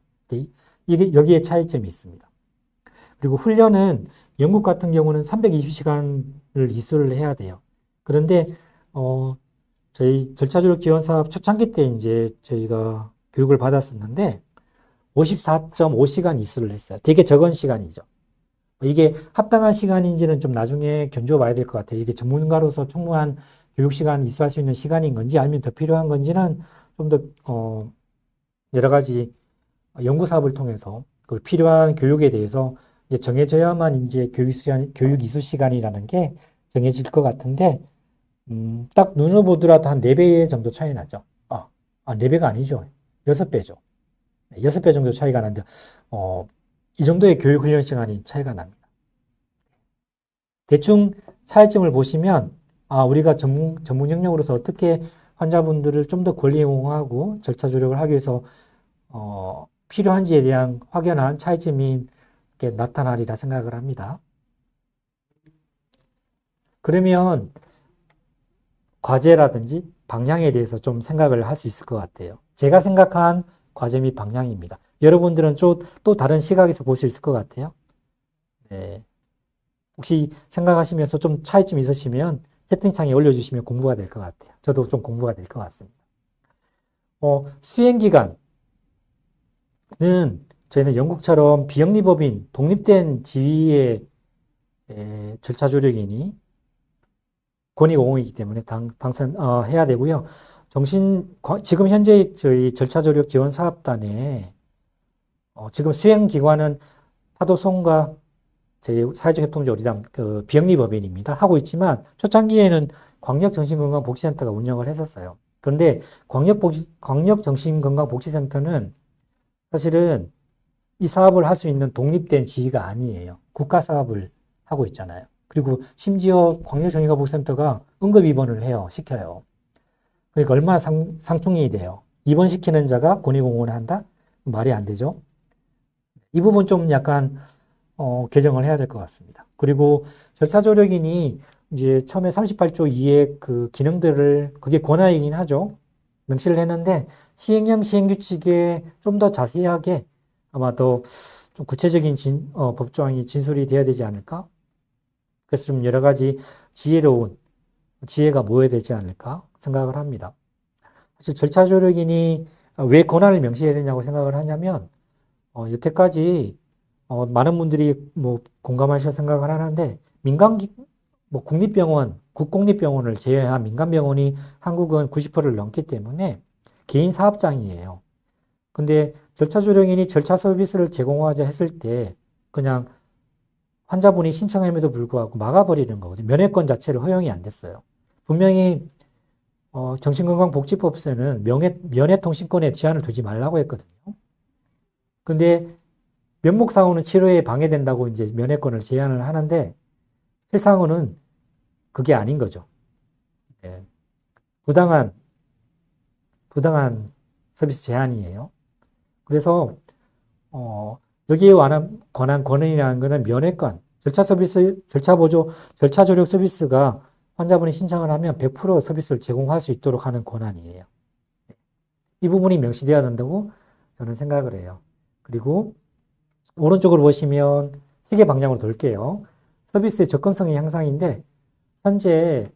여기에 차이점이 있습니다. 그리고 훈련은 영국 같은 경우는 320시간을 이수를 해야 돼요. 그런데 저희 절차조력 지원 사업 초창기 때 이제 저희가 교육을 받았었는데 54.5시간 이수를 했어요. 되게 적은 시간이죠. 이게 합당한 시간인지는 좀 나중에 견주어 봐야 될 것 같아요. 이게 전문가로서 충분한 교육 시간 이수할 수 있는 시간인 건지 아니면 더 필요한 건지는 좀 더 여러 가지 연구 사업을 통해서 그 필요한 교육에 대해서 이제 정해져야만 이제 교육 이수 시간이라는 게 정해질 것 같은데 딱 눈으로 보더라도 한 4배 정도 차이 나죠. 4배가 아니죠. 6배죠. 6배 정도 차이가 나는데 이 정도의 교육 훈련 시간이 차이가 납니다. 대충 차이점을 보시면 우리가 전문 영역으로서 어떻게 환자분들을 좀 더 권리용하고 절차 조력을 하기 위해서 필요한지에 대한 확연한 차이점이 이렇게 나타나리라 생각을 합니다. 그러면 과제라든지 방향에 대해서 좀 생각을 할 수 있을 것 같아요. 제가 생각한 과제 및 방향입니다. 여러분들은 또 다른 시각에서 볼 수 있을 것 같아요. 네. 혹시 생각하시면서 좀 차이점 있으시면 채팅창에 올려주시면 공부가 될 것 같아요. 저도 좀 공부가 될 것 같습니다. 수행기간은 저희는 영국처럼 비영리법인, 독립된 지위의 절차 조력이니 권익공호이기 때문에 해야 되고요. 지금 현재 저희 절차 조력 지원 사업단에 지금 수행기관은 파도송과 저희 사회적 협동조리당 그 비영리법인입니다. 하고 있지만 초창기에는 광역정신건강복지센터가 운영을 했었어요. 그런데 광역정신건강복지센터는 사실은 이 사업을 할 수 있는 독립된 지위가 아니에요. 국가 사업을 하고 있잖아요. 그리고 심지어 광역정신건강복지센터가 응급 입원을 해요. 시켜요. 그러니까 얼마나 상충이 돼요. 입원시키는 자가 권익공헌을 한다? 말이 안 되죠. 이 부분 좀 약간 개정을 해야 될 것 같습니다. 그리고 절차 조력인이 이제 처음에 38조 2의 그 기능들을 그게 권한이긴 하죠. 명시를 했는데 시행령 시행규칙에 좀 더 자세하게 아마 더 좀 구체적인 법조항이 진술이 돼야 되지 않을까? 그래서 좀 여러 가지 지혜로운 지혜가 모여야 되지 않을까 생각을 합니다. 사실 절차 조력인이 왜 권한을 명시해야 되냐고 생각을 하냐면 여태까지 많은 분들이 뭐 공감하실 생각을 하는데 뭐 국립병원, 국공립병원을 제외한 민간병원이 한국은 90%를 넘기 때문에 개인 사업장이에요. 근데 절차 조력인이 절차 서비스를 제공하자 했을 때 그냥 환자분이 신청함에도 불구하고 막아버리는 거거든요. 면회권 자체를 허용이 안 됐어요. 분명히 정신건강복지법에서는 면회통신권에 제한을 두지 말라고 했거든요. 근데 면목상으로는 치료에 방해된다고 이제 면회권을 제한을 하는데 실상으로는 그게 아닌 거죠. 네. 부당한 서비스 제한이에요. 그래서 여기에 관한 권한이라는 것은 면회권, 절차 보조, 절차 조력 서비스가 환자분이 신청을 하면 100% 서비스를 제공할 수 있도록 하는 권한이에요. 이 부분이 명시되어야 된다고 저는 생각을 해요. 그리고 오른쪽으로 보시면 시계 방향으로 돌게요. 서비스의 접근성의 향상인데 현재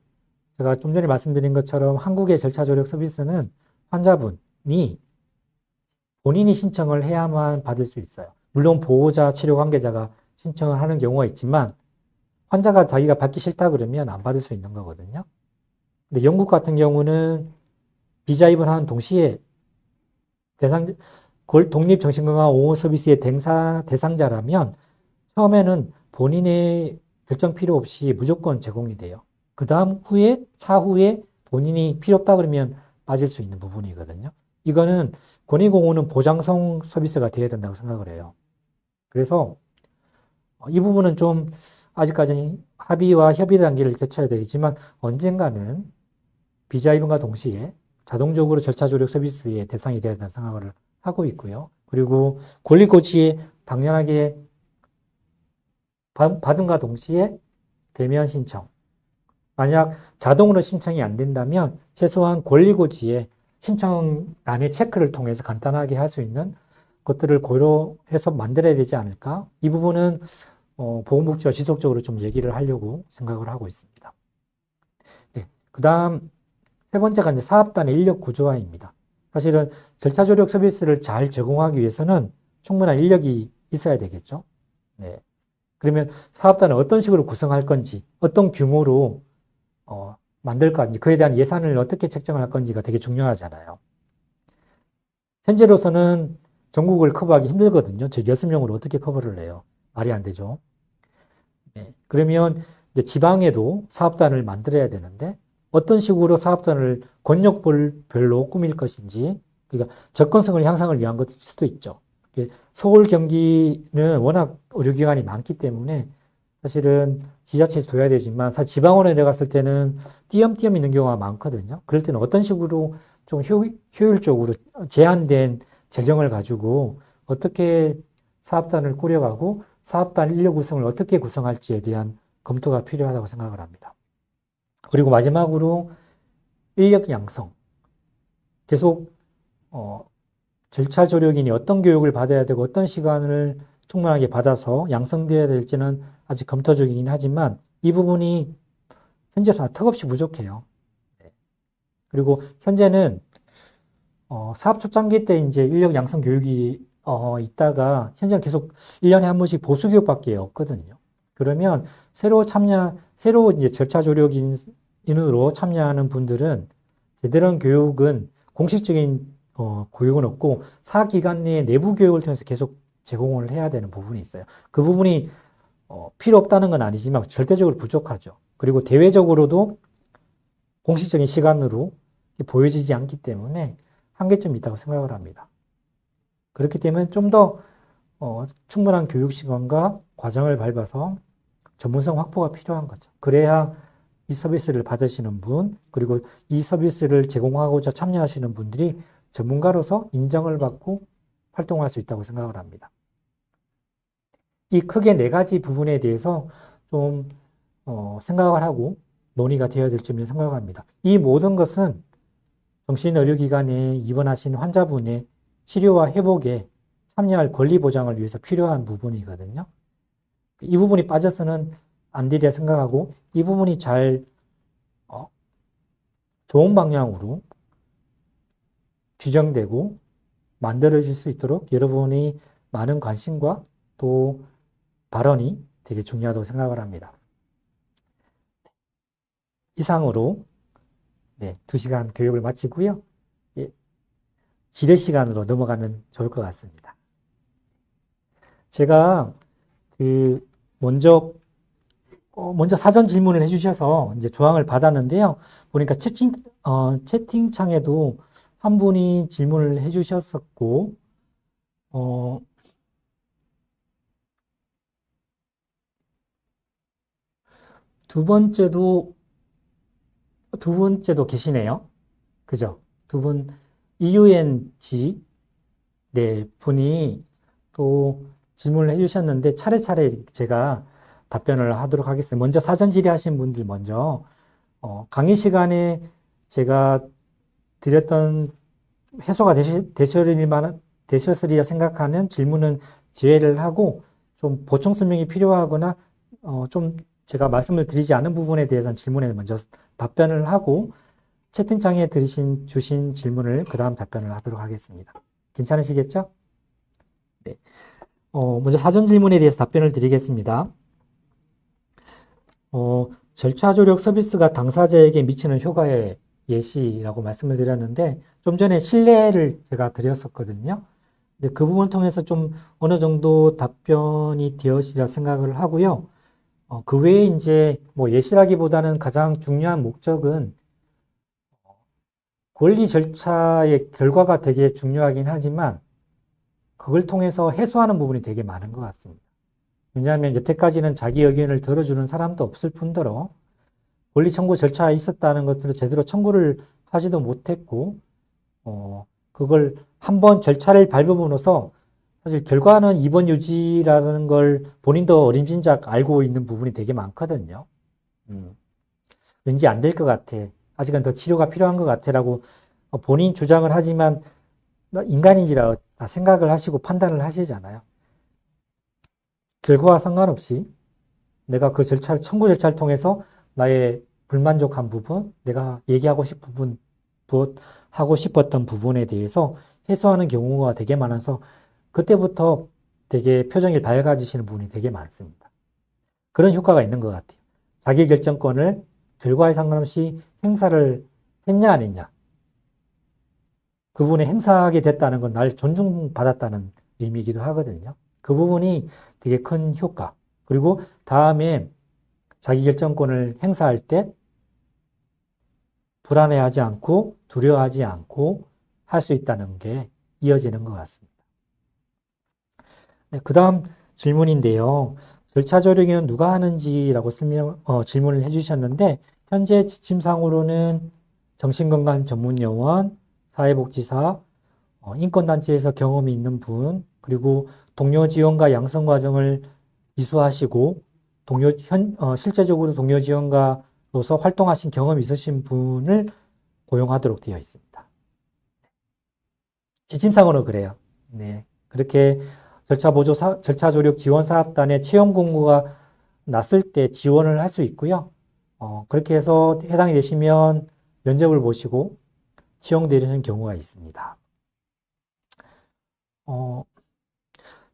제가 좀 전에 말씀드린 것처럼 한국의 절차 조력 서비스는 환자분이 본인이 신청을 해야만 받을 수 있어요. 물론 보호자, 치료 관계자가 신청을 하는 경우가 있지만 환자가 자기가 받기 싫다 그러면 안 받을 수 있는 거거든요. 근데 영국 같은 경우는 비자 입원하는 동시에 독립정신건강 옹호 서비스의 대상자라면 처음에는 본인의 결정 필요 없이 무조건 제공이 돼요. 그 다음 차후에 본인이 필요 없다 그러면 빠질 수 있는 부분이거든요. 이거는 권익공호는 보장성 서비스가 되어야 된다고 생각을 해요. 그래서 이 부분은 좀 아직까지는 합의와 협의 단계를 거쳐야 되겠지만 언젠가는 비자 입원과 동시에 자동적으로 절차 조력 서비스의 대상이 되어야 된다는 생각을 하고 있고요. 그리고 권리고지에 당연하게 받음과 동시에 대면 신청. 만약 자동으로 신청이 안 된다면 최소한 권리고지에 신청란의 체크를 통해서 간단하게 할 수 있는 것들을 고려해서 만들어야 되지 않을까? 이 부분은 보건복지와 지속적으로 좀 얘기를 하려고 생각을 하고 있습니다. 네, 그 다음 세 번째가 이제 사업단의 인력 구조화입니다. 사실은 절차 조력 서비스를 잘 제공하기 위해서는 충분한 인력이 있어야 되겠죠. 네. 그러면 사업단을 어떤 식으로 구성할 건지, 어떤 규모로 만들 건지, 그에 대한 예산을 어떻게 책정을 할 건지가 되게 중요하잖아요. 현재로서는 전국을 커버하기 힘들거든요. 저 6명으로 어떻게 커버를 해요? 말이 안 되죠. 네. 그러면 이제 지방에도 사업단을 만들어야 되는데 어떤 식으로 사업단을 권역별로 꾸밀 것인지, 그러니까 접근성을 향상을 위한 것일 수도 있죠. 서울, 경기는 워낙 의료기관이 많기 때문에 사실은 지자체에서 둬야 되지만 사실 지방으로 내려갔을 때는 띄엄띄엄 있는 경우가 많거든요. 그럴 때는 어떤 식으로 좀 효율적으로 제한된 재정을 가지고 어떻게 사업단을 꾸려가고 사업단 인력 구성을 어떻게 구성할지에 대한 검토가 필요하다고 생각을 합니다. 그리고 마지막으로 인력 양성. 계속 절차 조력인이 어떤 교육을 받아야 되고 어떤 시간을 충분하게 받아서 양성되어야 될지는 아직 검토 중이긴 하지만 이 부분이 현재로서 턱없이 부족해요. 네. 그리고 현재는 사업 초창기 때 이제 인력 양성 교육이 있다가 현재는 계속 1년에 한 번씩 보수 교육밖에 없거든요. 그러면 새로 이제 절차 조력인으로 참여하는 분들은 제대로 한 교육은 공식적인 교육은 없고 사기관 내 내부 교육을 통해서 계속 제공을 해야 되는 부분이 있어요. 그 부분이 필요 없다는 건 아니지만 절대적으로 부족하죠. 그리고 대외적으로도 공식적인 시간으로 보여지지 않기 때문에 한계점이 있다고 생각을 합니다. 그렇기 때문에 좀 더 충분한 교육 시간과 과정을 밟아서 전문성 확보가 필요한 거죠. 그래야 이 서비스를 받으시는 분, 그리고 이 서비스를 제공하고자 참여하시는 분들이 전문가로서 인정을 받고 활동할 수 있다고 생각을 합니다. 이 크게 네 가지 부분에 대해서 좀 생각을 하고 논의가 되어야 될 점이라고 생각합니다. 이 모든 것은 정신의료기관에 입원하신 환자분의 치료와 회복에 참여할 권리 보장을 위해서 필요한 부분이거든요. 이 부분이 빠져서는 안 되리라 생각하고 이 부분이 잘 좋은 방향으로 규정되고 만들어질 수 있도록 여러분이 많은 관심과 또 발언이 되게 중요하다고 생각을 합니다. 이상으로 2시간 교육을 마치고요. 지뢰 시간으로 넘어가면 좋을 것 같습니다. 제가 먼저 사전 질문을 해주셔서 이제 조항을 받았는데요. 보니까 채팅창에도 한 분이 질문을 해주셨었고, 두 번째도 계시네요. 그죠? 두 분, EUNG, 분이 또 질문을 해주셨는데 차례차례 제가 답변을 하도록 하겠습니다. 먼저 사전 질의하신 분들 먼저, 강의 시간에 제가 드렸던 해소가 되셨으리라 생각하는 질문은 제외를 하고 좀 보충 설명이 필요하거나 좀 제가 말씀을 드리지 않은 부분에 대해서는 질문에 먼저 답변을 하고 채팅창에 주신 질문을 그 다음 답변을 하도록 하겠습니다. 괜찮으시겠죠? 네. 먼저 사전 질문에 대해서 답변을 드리겠습니다. 절차 조력 서비스가 당사자에게 미치는 효과의 예시라고 말씀을 드렸는데 좀 전에 신뢰를 제가 드렸었거든요. 근데 그 부분을 통해서 좀 어느 정도 답변이 되었으리라 생각을 하고요. 그 외에 이제 뭐 예시라기보다는 가장 중요한 목적은 권리 절차의 결과가 되게 중요하긴 하지만 그걸 통해서 해소하는 부분이 되게 많은 것 같습니다. 왜냐하면 여태까지는 자기 의견을 들어주는 사람도 없을 뿐더러 권리 청구 절차에 있었다는 것들을 제대로 청구를 하지도 못했고 그걸 한번 절차를 밟음으로써 사실 결과는 입원 유지라는 걸 본인도 어림짐작 알고 있는 부분이 되게 많거든요. 왠지 안 될 것 같아. 아직은 더 치료가 필요한 것 같아라고 본인 주장을 하지만 인간인지라 다 생각을 하시고 판단을 하시잖아요. 결과와 상관없이 내가 그 청구 절차를 통해서 나의 불만족한 부분, 내가 얘기하고 싶은 부분, 하고 싶었던 부분에 대해서 해소하는 경우가 되게 많아서 그때부터 되게 표정이 밝아지시는 분이 되게 많습니다. 그런 효과가 있는 것 같아요. 자기 결정권을 결과에 상관없이 행사를 했냐 안 했냐. 그분이 행사하게 됐다는 건 날 존중받았다는 의미이기도 하거든요. 그 부분이 되게 큰 효과. 그리고 다음에 자기 결정권을 행사할 때 불안해하지 않고 두려워하지 않고 할 수 있다는 게 이어지는 것 같습니다. 네, 그 다음 질문인데요. 절차 조력은 누가 하는지라고 질문을 해주셨는데 현재 지침상으로는 정신건강 전문요원, 사회복지사, 인권단체에서 경험이 있는 분, 그리고 동료 지원과 양성 과정을 이수하시고 실제적으로 동료 지원가로서 활동하신 경험이 있으신 분을 고용하도록 되어 있습니다. 지침상으로 그래요. 네. 그렇게 절차 조력 지원 사업단의 채용 공고가 났을 때 지원을 할 수 있고요. 그렇게 해서 해당이 되시면 면접을 보시고 채용되는 경우가 있습니다. 어,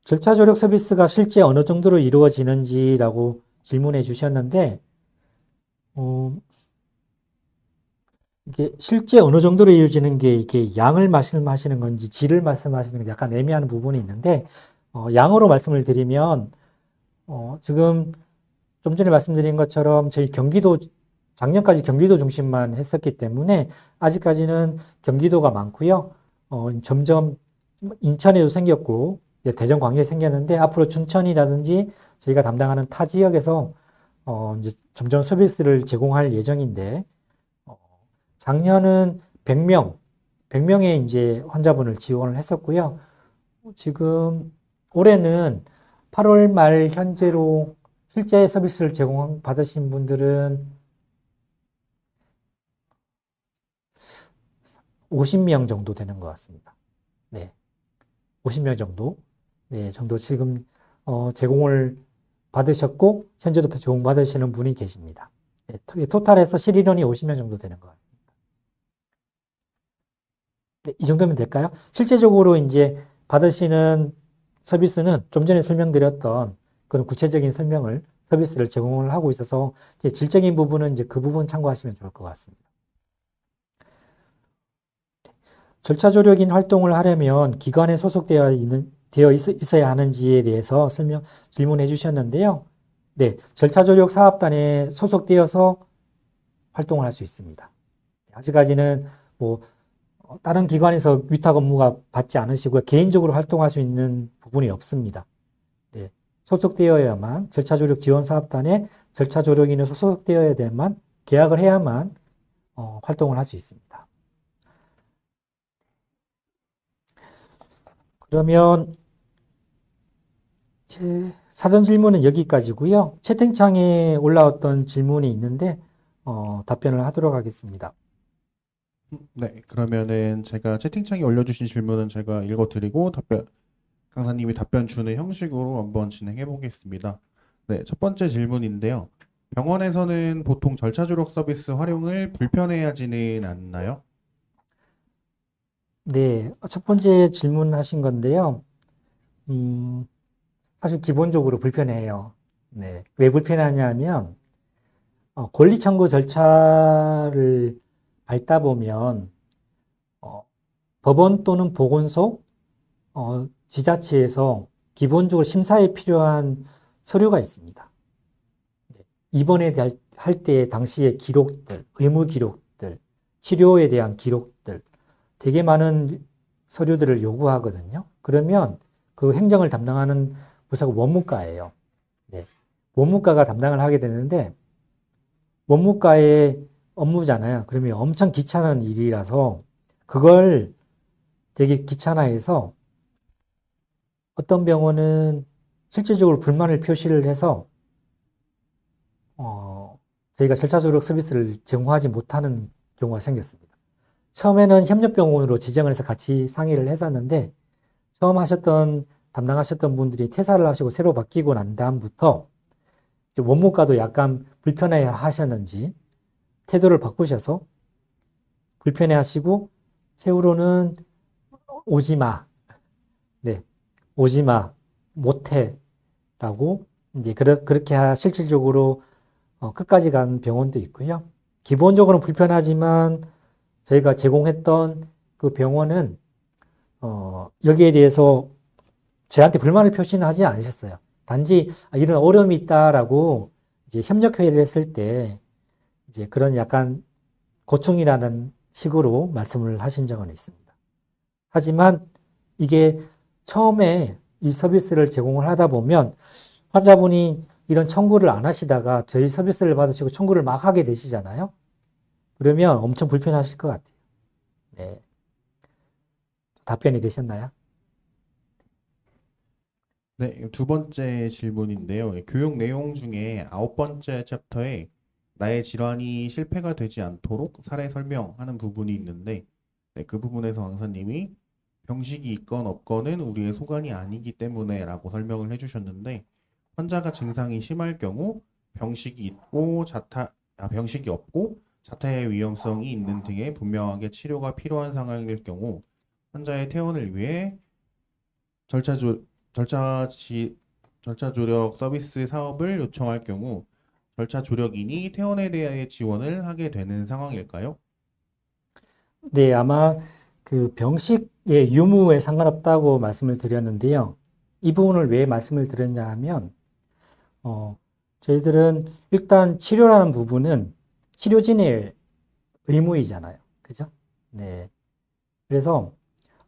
절차 조력 서비스가 실제 어느 정도로 이루어지는지라고 질문해 주셨는데, 어, 이게 실제 어느 정도로 이루어지는 게 이게 양을 말씀하시는 건지 질을 말씀하시는 건지 약간 애매한 부분이 있는데, 양으로 말씀을 드리면, 지금 좀 전에 말씀드린 것처럼 저희 경기도, 작년까지 경기도 중심만 했었기 때문에 아직까지는 경기도가 많고요. 점점 인천에도 생겼고, 이제 대전 광주에 생겼는데 앞으로 춘천이라든지 저희가 담당하는 타 지역에서 이제 점점 서비스를 제공할 예정인데, 어, 작년은 100명의 이제 환자분을 지원을 했었고요. 지금 올해는 8월 말 현재로 실제 서비스를 제공받으신 분들은 50명 정도 되는 것 같습니다. 네. 50명 정도. 네, 정도 지금 제공을 받으셨고 현재도 제공받으시는 분이 계십니다. 네, 토탈해서 실인원이 50명 정도 되는 것 같습니다. 네, 이 정도면 될까요? 실제적으로 이제 받으시는 서비스는 좀 전에 설명드렸던 그런 구체적인 서비스를 제공을 하고 있어서 이제 질적인 부분은 이제 그 부분 참고하시면 좋을 것 같습니다. 절차 조력인 활동을 하려면 기관에 되어 있어야 하는지에 대해서 질문해 주셨는데요. 네, 절차 조력 사업단에 소속되어서 활동을 할 수 있습니다. 아직까지는 뭐 다른 기관에서 위탁 업무가 받지 않으시고 개인적으로 활동할 수 있는 부분이 없습니다. 네, 소속되어야만 절차 조력 지원 사업단에 절차 조력인으로서 소속되어야 되만 계약을 해야만 활동을 할 수 있습니다. 그러면 제 사전 질문은 여기까지고요. 채팅창에 올라왔던 질문이 있는데 답변을 하도록 하겠습니다. 네, 그러면은 제가 채팅창에 올려주신 질문은 제가 읽어드리고 강사님이 답변 주는 형식으로 한번 진행해 보겠습니다. 네, 첫 번째 질문인데요. 병원에서는 보통 절차 조력 서비스 활용을 불편해하지는 않나요? 네, 첫 번째 질문하신 건데요. 음, 사실 기본적으로 불편해요. 네, 왜 불편하냐면 권리 청구 절차를 밟다 보면 어, 법원 또는 보건소, 지자체에서 기본적으로 심사에 필요한 서류가 있습니다. 네, 입원에 대할 할 때 당시의 기록들, 의무 기록들, 치료에 대한 기록들, 되게 많은 서류들을 요구하거든요. 그러면 그 행정을 담당하는 부서가 원무과예요. 네, 원무과가 담당을 하게 되는데 원무과의 업무잖아요. 그러면 엄청 귀찮은 일이라서 그걸 되게 귀찮아해서 어떤 병원은 실질적으로 불만을 표시를 해서 저희가 절차조력 서비스를 제공하지 못하는 경우가 생겼습니다. 처음에는 협력병원으로 지정을 해서 같이 상의를 했었는데 처음 담당하셨던 분들이 퇴사를 하시고 새로 바뀌고 난 다음부터 원무과도 약간 불편해 하셨는지 태도를 바꾸셔서 불편해 하시고 세후로는 오지 마. 네. 오지 마. 못해. 라고 이제 그렇게 실질적으로 끝까지 간 병원도 있고요. 기본적으로 불편하지만 저희가 제공했던 그 병원은 여기에 대해서 저한테 불만을 표시는 하지 않으셨어요. 단지 이런 어려움이 있다라고 이제 협력회의를 했을 때 이제 그런 약간 고충이라는 식으로 말씀을 하신 적은 있습니다. 하지만 이게 처음에 이 서비스를 제공을 하다 보면 환자분이 이런 청구를 안 하시다가 저희 서비스를 받으시고 청구를 막 하게 되시잖아요. 그러면 엄청 불편하실 것 같아요. 네. 답변이 되셨나요? 네, 두 번째 질문인데요. 교육 내용 중에 아홉 번째 챕터에 나의 질환이 실패가 되지 않도록 사례 설명하는 부분이 있는데, 네, 그 부분에서 강사님이 병식이 있건 없건은 우리의 소관이 아니기 때문에라고 설명을 해주셨는데, 환자가 증상이 심할 경우 병식이 없고 자타의 위험성이 있는 등의 분명하게 치료가 필요한 상황일 경우 환자의 퇴원을 위해 절차 조, 절차 지, 절차 조력 서비스 사업을 요청할 경우 절차 조력인이 퇴원에 대해 지원을 하게 되는 상황일까요? 네, 아마 그 병식의 유무에 상관없다고 말씀을 드렸는데요. 이 부분을 왜 말씀을 드렸냐 하면, 저희들은 일단 치료라는 부분은 치료진의 의무이잖아요. 그죠? 네. 그래서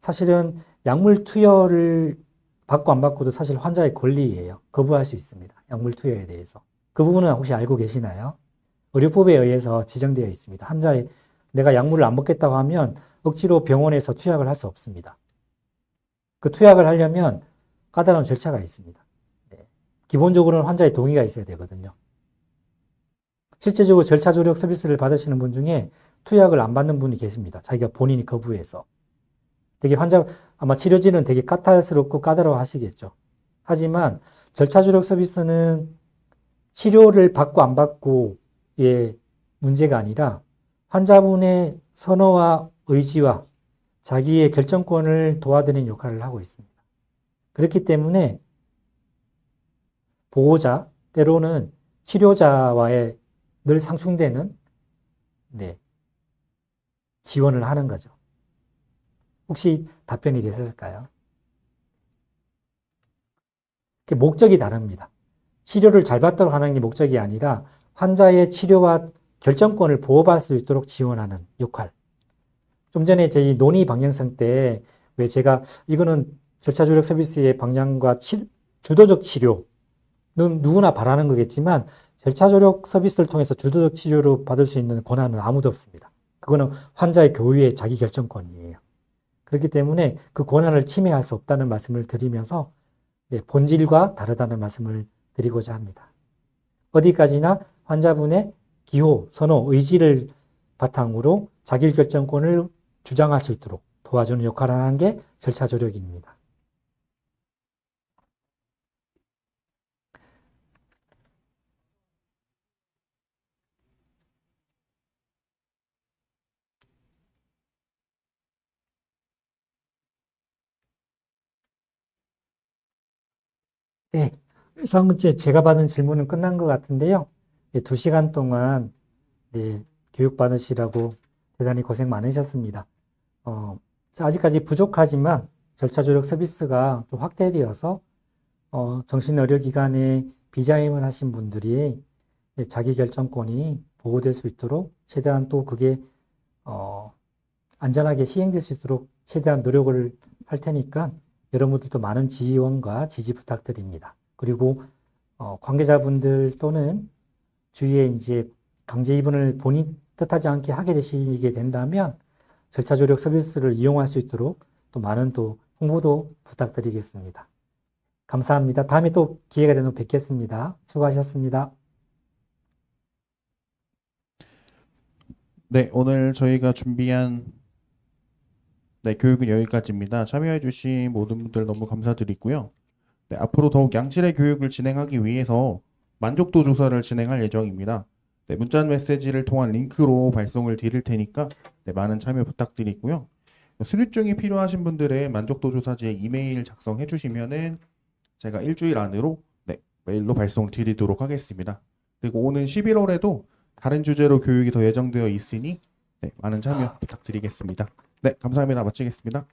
사실은 약물 투여를 받고 안 받고도 사실 환자의 권리예요. 거부할 수 있습니다. 약물 투여에 대해서. 그 부분은 혹시 알고 계시나요? 의료법에 의해서 지정되어 있습니다. 내가 약물을 안 먹겠다고 하면 억지로 병원에서 투약을 할 수 없습니다. 그 투약을 하려면 까다로운 절차가 있습니다. 네. 기본적으로는 환자의 동의가 있어야 되거든요. 실제적으로 절차 조력 서비스를 받으시는 분 중에 투약을 안 받는 분이 계십니다. 자기가 본인이 거부해서. 아마 치료진은 되게 까탈스럽고 까다로워 하시겠죠. 하지만 절차 조력 서비스는 치료를 받고 안 받고의 문제가 아니라 환자분의 선호와 의지와 자기의 결정권을 도와드리는 역할을 하고 있습니다. 그렇기 때문에 보호자, 때로는 치료자와의 늘 상충되는 지원을 하는 거죠. 혹시 답변이 되셨을까요? 목적이 다릅니다. 치료를 잘 받도록 하는 게 목적이 아니라 환자의 치료와 결정권을 보호받을 수 있도록 지원하는 역할. 좀 전에 저희 논의 방향성 때 왜 제가 이거는 절차 조력 서비스의 방향과 주도적 치료는 누구나 바라는 거겠지만 절차 조력 서비스를 통해서 주도적 치료를 받을 수 있는 권한은 아무도 없습니다. 그거는 환자의 교유의 자기 결정권이에요. 그렇기 때문에 그 권한을 침해할 수 없다는 말씀을 드리면서 본질과 다르다는 말씀을 드리고자 합니다. 어디까지나 환자분의 기호, 선호, 의지를 바탕으로 자기결정권을 주장할 수 있도록 도와주는 역할을 하는 게 절차 조력입니다. 네, 그래서 이제 제가 받은 질문은 끝난 것 같은데요. 2시간 동안 교육 받으시라고 대단히 고생 많으셨습니다. 아직까지 부족하지만 절차 조력 서비스가 좀 확대되어서 정신의료기관에 비자임을 하신 분들이 자기 결정권이 보호될 수 있도록 최대한 또 그게 안전하게 시행될 수 있도록 최대한 노력을 할 테니까 여러분들도 많은 지원과 지지 부탁드립니다. 그리고 관계자분들 또는 주위에 이제 강제 입원을 본인 뜻하지 않게 하게 되시게 된다면 절차 조력 서비스를 이용할 수 있도록 또 많은 또 홍보도 부탁드리겠습니다. 감사합니다. 다음에 또 기회가 되면 뵙겠습니다. 수고하셨습니다. 네, 오늘 저희가 준비한 교육은 여기까지입니다. 참여해주신 모든 분들 너무 감사드리고요. 앞으로 더욱 양질의 교육을 진행하기 위해서 만족도 조사를 진행할 예정입니다. 문자 메시지를 통한 링크로 발송을 드릴 테니까 많은 참여 부탁드리고요. 수료증이 필요하신 분들의 만족도 조사지에 이메일 작성해 주시면은 제가 일주일 안으로 메일로 발송 드리도록 하겠습니다. 그리고 오는 11월에도 다른 주제로 교육이 더 예정되어 있으니 많은 참여 부탁드리겠습니다. 네, 감사합니다. 마치겠습니다.